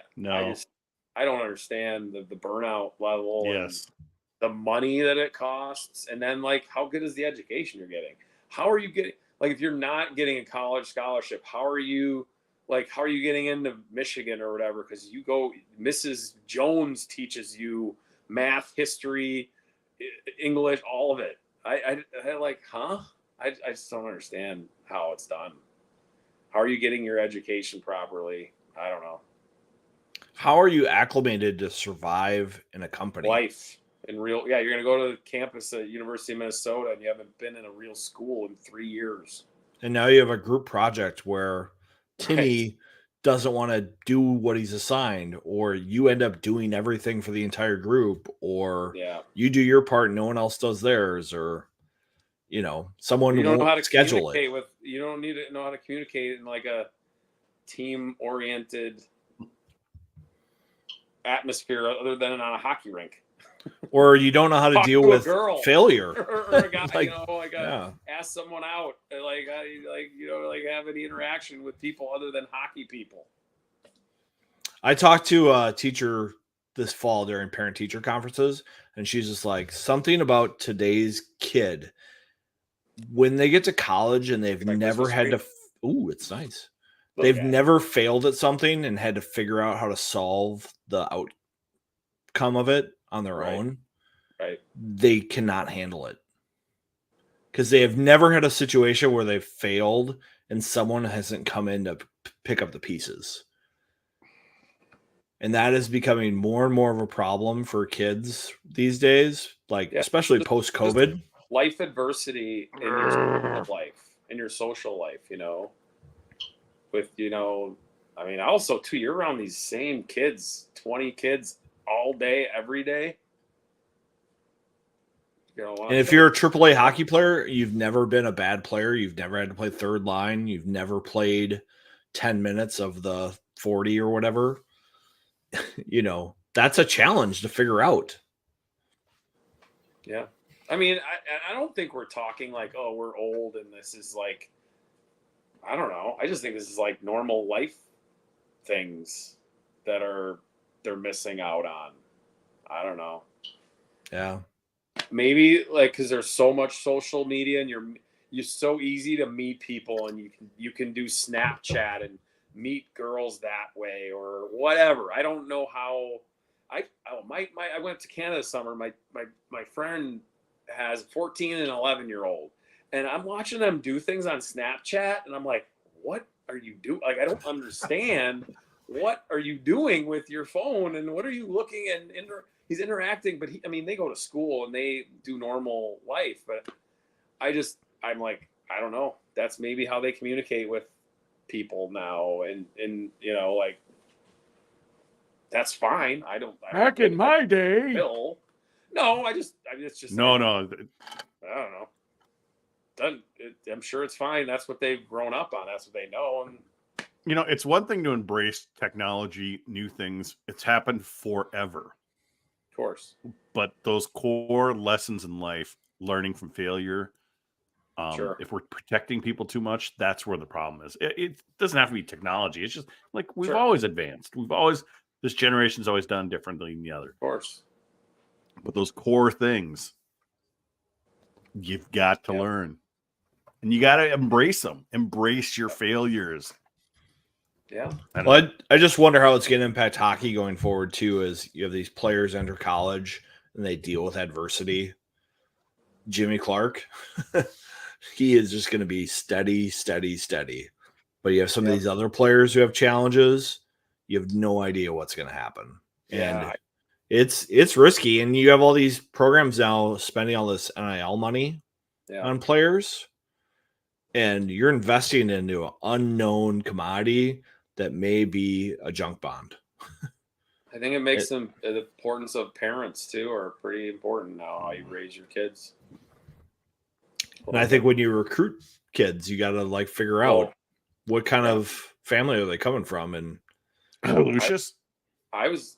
don't understand the burnout level. Yes. And the money that it costs. And then like, how good is the education you're getting? How are you getting, like, if you're not getting a college scholarship, how are you getting into Michigan or whatever? Cause Mrs. Jones teaches you math, history, English, all of it. I like, huh? I just don't understand how it's done. How are you getting your education properly? I don't know. How are you acclimated to survive in a company? Life in real, you're going to go to the campus at University of Minnesota and you haven't been in a real school in 3 years. And now you have a group project where Timmy doesn't want to do what he's assigned, or you end up doing everything for the entire group, or you do your part and no one else does theirs, or someone you don't know how to schedule it. You don't need to know how to communicate in like a team-oriented atmosphere other than on a hockey rink. Or you don't know how to deal with failure. or a guy, ask someone out, have any interaction with people other than hockey people. I talked to a teacher this fall during parent-teacher conferences, and she's just like, something about today's kid, when they get to college and they've never had to, it's nice. They've never failed at something and had to figure out how to solve the outcome of it on their own. Right. They cannot handle it because they have never had a situation where they've failed and someone hasn't come in to pick up the pieces. And that is becoming more and more of a problem for kids these days, especially post-COVID. Life adversity in your life, in your social life, I mean, also too, you're around these same kids, 20 kids all day, every day. And if you're a AAA hockey player, you've never been a bad player. You've never had to play third line. You've never played 10 minutes of the 40 or whatever. that's a challenge to figure out. Yeah. I mean, I don't think we're talking like, oh, we're old and this is like, I don't know. I just think this is like normal life things that they're missing out on. I don't know. Yeah. Maybe like because there's so much social media and you're so easy to meet people and you can do Snapchat and meet girls that way or whatever. I don't know how. I went to Canada this summer. My friend has 14 and 11-year-old, and I'm watching them do things on Snapchat, and I'm like, what are you doing? Like, I don't understand. What are you doing with your phone, and what are you looking and he's interacting, but they go to school and they do normal life, but I'm like, I don't know. That's maybe how they communicate with people now, and like that's fine. Back in my day. No, it's just No. I don't know. I'm sure it's fine. That's what they've grown up on. That's what they know. And it's one thing to embrace technology, new things. It's happened forever. Of course. But those core lessons in life, learning from failure, Sure. if we're protecting people too much, that's where the problem is. It doesn't have to be technology. It's just like we've always advanced. This generation's always done differently than the other. Of course. But those core things, you've got to learn. And you got to embrace them. Embrace your failures. Yeah. I just wonder how it's going to impact hockey going forward, too, as you have these players enter college and they deal with adversity. Jimmy Clark, he is just going to be steady. But you have some of these other players who have challenges. You have no idea what's going to happen. Yeah. And it's risky. And you have all these programs now spending all this NIL money on players. And you're investing into an unknown commodity that may be a junk bond. I think it makes the importance of parents too are pretty important now. How you raise your kids. And I think when you recruit kids, you got to figure out what kind of family are they coming from. And Lucius, I was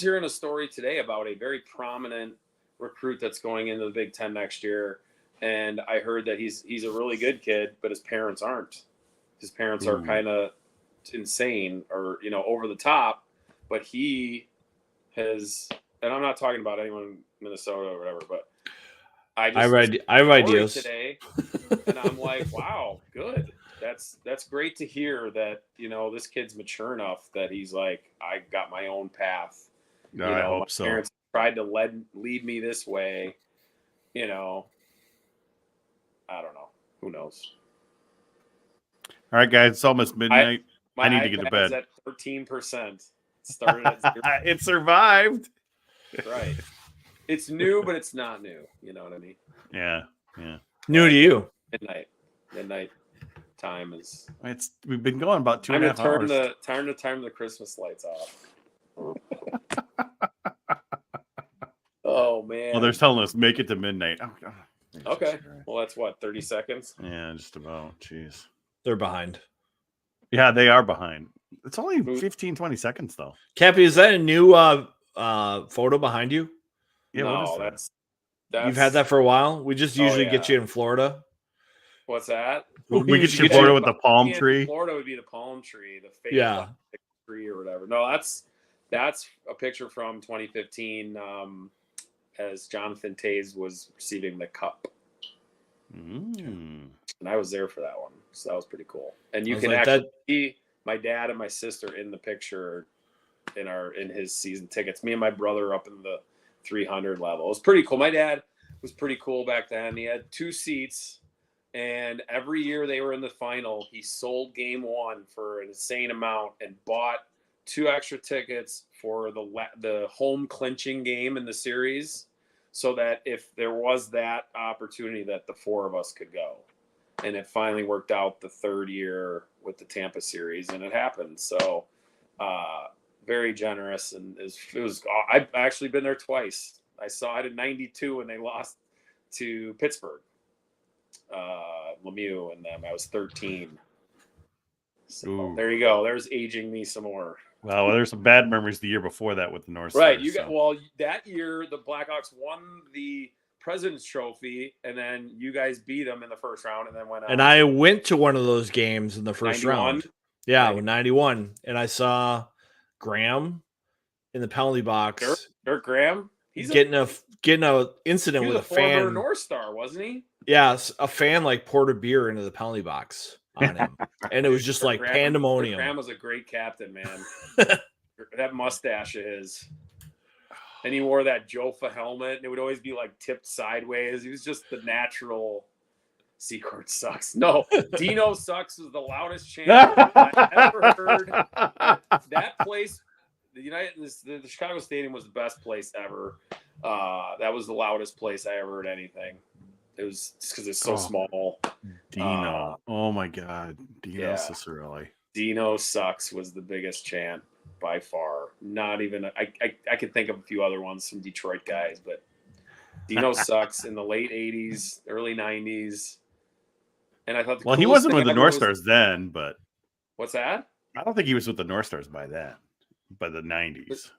hearing a story today about a very prominent recruit that's going into the Big Ten next year. And I heard that he's a really good kid, but his parents aren't. His parents are kind of insane or, over the top. But he has, and I'm not talking about anyone in Minnesota or whatever, but I have ideas today, and I'm like, wow, good. That's great to hear that, this kid's mature enough that he's like, I got my own path. I hope so. My parents tried to lead me this way, I don't know. Who knows? All right, guys. It's almost midnight. I need to get to bed. At 13%. Started at 0. It survived. Right. It's new, but it's not new. You know what I mean? Yeah. New to you. Midnight time is. We've been going about 2.5 hours. Time to turn the Christmas lights off. Oh man. Well, they're telling us make it to midnight. Oh, God. Okay. Well, that's what, 30 seconds? Yeah, just about. Jeez. They're behind. Yeah, they are behind. It's only 15, 20 seconds, though. Cappy, is that a new photo behind you? Yeah, no, what is that? You've had that for a while? We just usually get you in Florida. What's that? We get you in Florida with the palm tree. Florida would be the palm tree, the fake tree or whatever. No, that's a picture from 2015 as Jonathan Toews was receiving the cup. And I was there for that one. So that was pretty cool. And you can actually see my dad and my sister in the picture in his season tickets. Me and my brother up in the 300 level. It was pretty cool. My dad was pretty cool back then. He had 2 seats, and every year they were in the final, he sold game 1 for an insane amount and bought 2 extra tickets for the home clinching game in the series, so that if there was that opportunity that the 4 of us could go. And it finally worked out the 3rd year with the Tampa series, and it happened. So very generous, and I've actually been there twice. I saw it in '92 when they lost to Pittsburgh, Lemieux and them. I was 13. So there you go. There's aging me some more. Well, there's some bad memories the year before that with the North Stars. Right. You got that year the Blackhawks won the President's Trophy, and then you guys beat them in the first round, and then went on. And I went to one of those games in the first 91? round. Yeah, with 91, and I saw Graham in the penalty box. Dirk Graham. He's getting a incident he with was a fan. Former North Star, wasn't he? Yes, a fan like poured a beer into the penalty box on him, and it was just like pandemonium. Graham was a great captain, man. That mustache of his. And he wore that Jofa helmet, and it would always be like tipped sideways. He was just the natural. Secord sucks. No, Dino sucks was the loudest chant I ever heard. That place, the Chicago Stadium was the best place ever. That was the loudest place I ever heard anything. It was just because it's so small. Dino. Oh my God. Dino Cicerelli. Dino sucks was the biggest chant by far. Not even, I could think of a few other ones from Detroit guys, but Dino sucks in the late 80s, early 90s. And I thought he wasn't with the North Stars then, but what's that? I don't think he was with the North Stars by the 90s.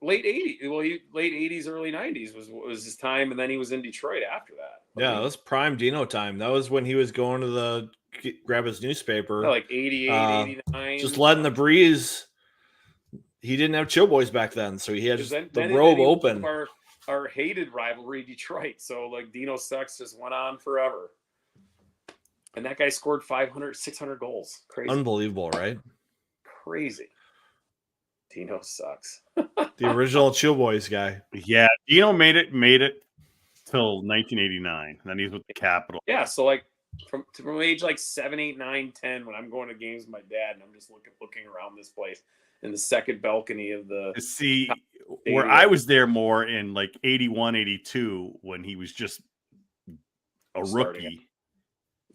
Late 80s. Well, late 80s, early 90s was his time, and then he was in Detroit after that. Yeah, that was prime Dino time. That was when he was going to grab his newspaper. Yeah, like 88, 89. Just letting the breeze. He didn't have chill boys back then, so he had the robe open. Our hated rivalry, Detroit. So like Dino sucks just went on forever. And that guy scored 500, 600 goals. Crazy. Unbelievable, right? Crazy. Dino sucks. The original Chill Boys guy. Yeah, Dino made it till 1989. Then he's with the Capitol. Yeah, so like from age like 7, 8, 9, 10, when I'm going to games with my dad and I'm just looking around this place in the second balcony of the see where I was there more in like 81, 82 when he was just a rookie.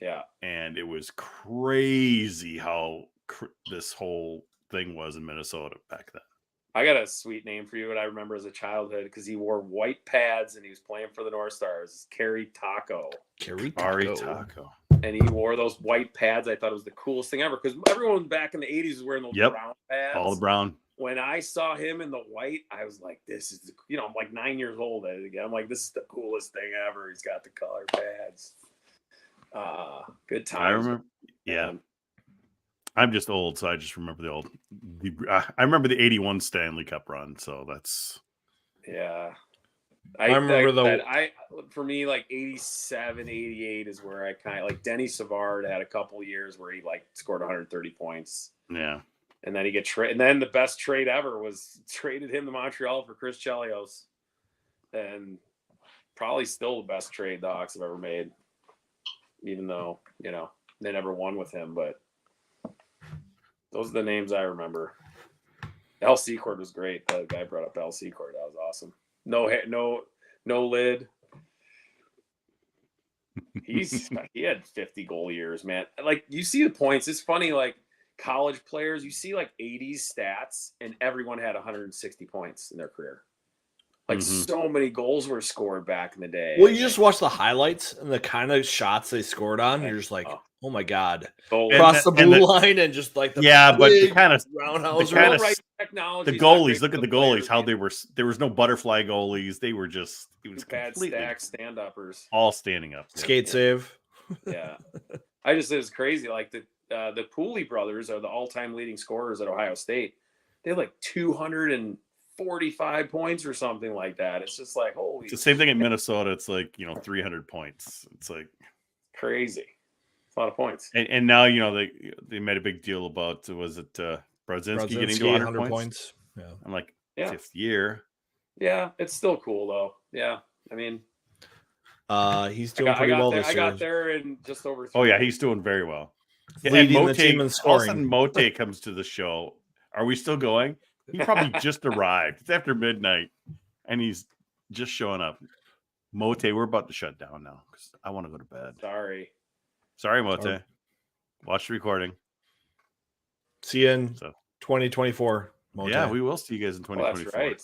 Yeah. And it was crazy how this whole thing was in Minnesota back then. I got a sweet name for you that I remember as a childhood because he wore white pads and he was playing for the North Stars. Kerry Taco. Kerry Taco. And he wore those white pads. I thought it was the coolest thing ever because everyone back in the 80s was wearing those brown pads. All the brown. When I saw him in the white, I was like, this is, I'm like 9 years old. I'm like, this is the coolest thing ever. He's got the color pads. Good times. I remember. Yeah. I'm just old, so I just remember I remember the 81 Stanley Cup run, so that's. Yeah. I remember for me, like 87, 88 is where I kind of like Denny Savard had a couple of years where he like scored 130 points. Yeah. And then he get traded. And then the best trade ever was traded him to Montreal for Chris Chelios. And probably still the best trade the Hawks have ever made. Even though, they never won with him, but those are the names I remember. Al Secord was great. The guy brought up Al Secord. That was awesome. No lid. He had 50 goal years, man. Like you see the points. It's funny, like college players, you see like 80s stats, and everyone had 160 points in their career. Like so many goals were scored back in the day. Well, you just watch the highlights and the kind of shots they scored on. You're just like, oh my God. Across the blue line and just like but the kind of roundhouse. Technology. The goalies, look at the goalies, how there was no butterfly goalies. They were just, it was bad stack stand-uppers. All standing up. Skate save. Yeah. It was crazy. Like the Pooley brothers are the all-time leading scorers at Ohio State. They have like 245 points or something like that. It's just like, holy. It's the same thing in Minnesota. It's like, 300 points. It's like crazy. It's a lot of points. And now, they made a big deal about, was it Brodzinski getting to 100 points? Yeah. I'm like, fifth year. Yeah, it's still cool though. Yeah. I mean, he's doing pretty well this year. I got there in just over 3 Oh yeah, he's doing very well. Leading the team in scoring. All of a sudden, Mote comes to the show. Are we still going? He probably just arrived. It's after midnight, and he's just showing up. Mote, we're about to shut down now because I want to go to bed. Sorry, Mote. Watch the recording. See you in 2024. Mote. Yeah, we will see you guys in 2024. Well, that's right.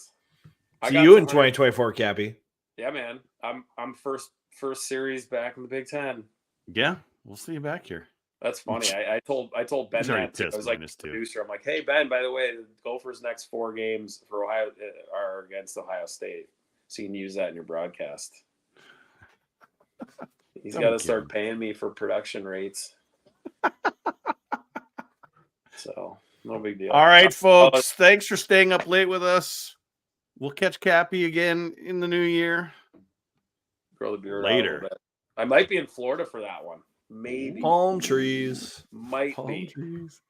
See you in 2024, Cappy. Yeah, man. I'm first series back in the Big Ten. Yeah, we'll see you back here. That's funny. I told Ben He's already that too. I pissed was like, minus 2. producer. I'm like, hey Ben, by the way, the Gophers' next 4 games for Ohio are against Ohio State, so you can use that in your broadcast. He's got to start paying me for production rates. So no big deal. All right, folks. Thanks for staying up late with us. We'll catch Cappy again in the new year. Grow the beard later. out a little bit. I might be in Florida for that one. Maybe. Palm trees. Might Palm be. trees.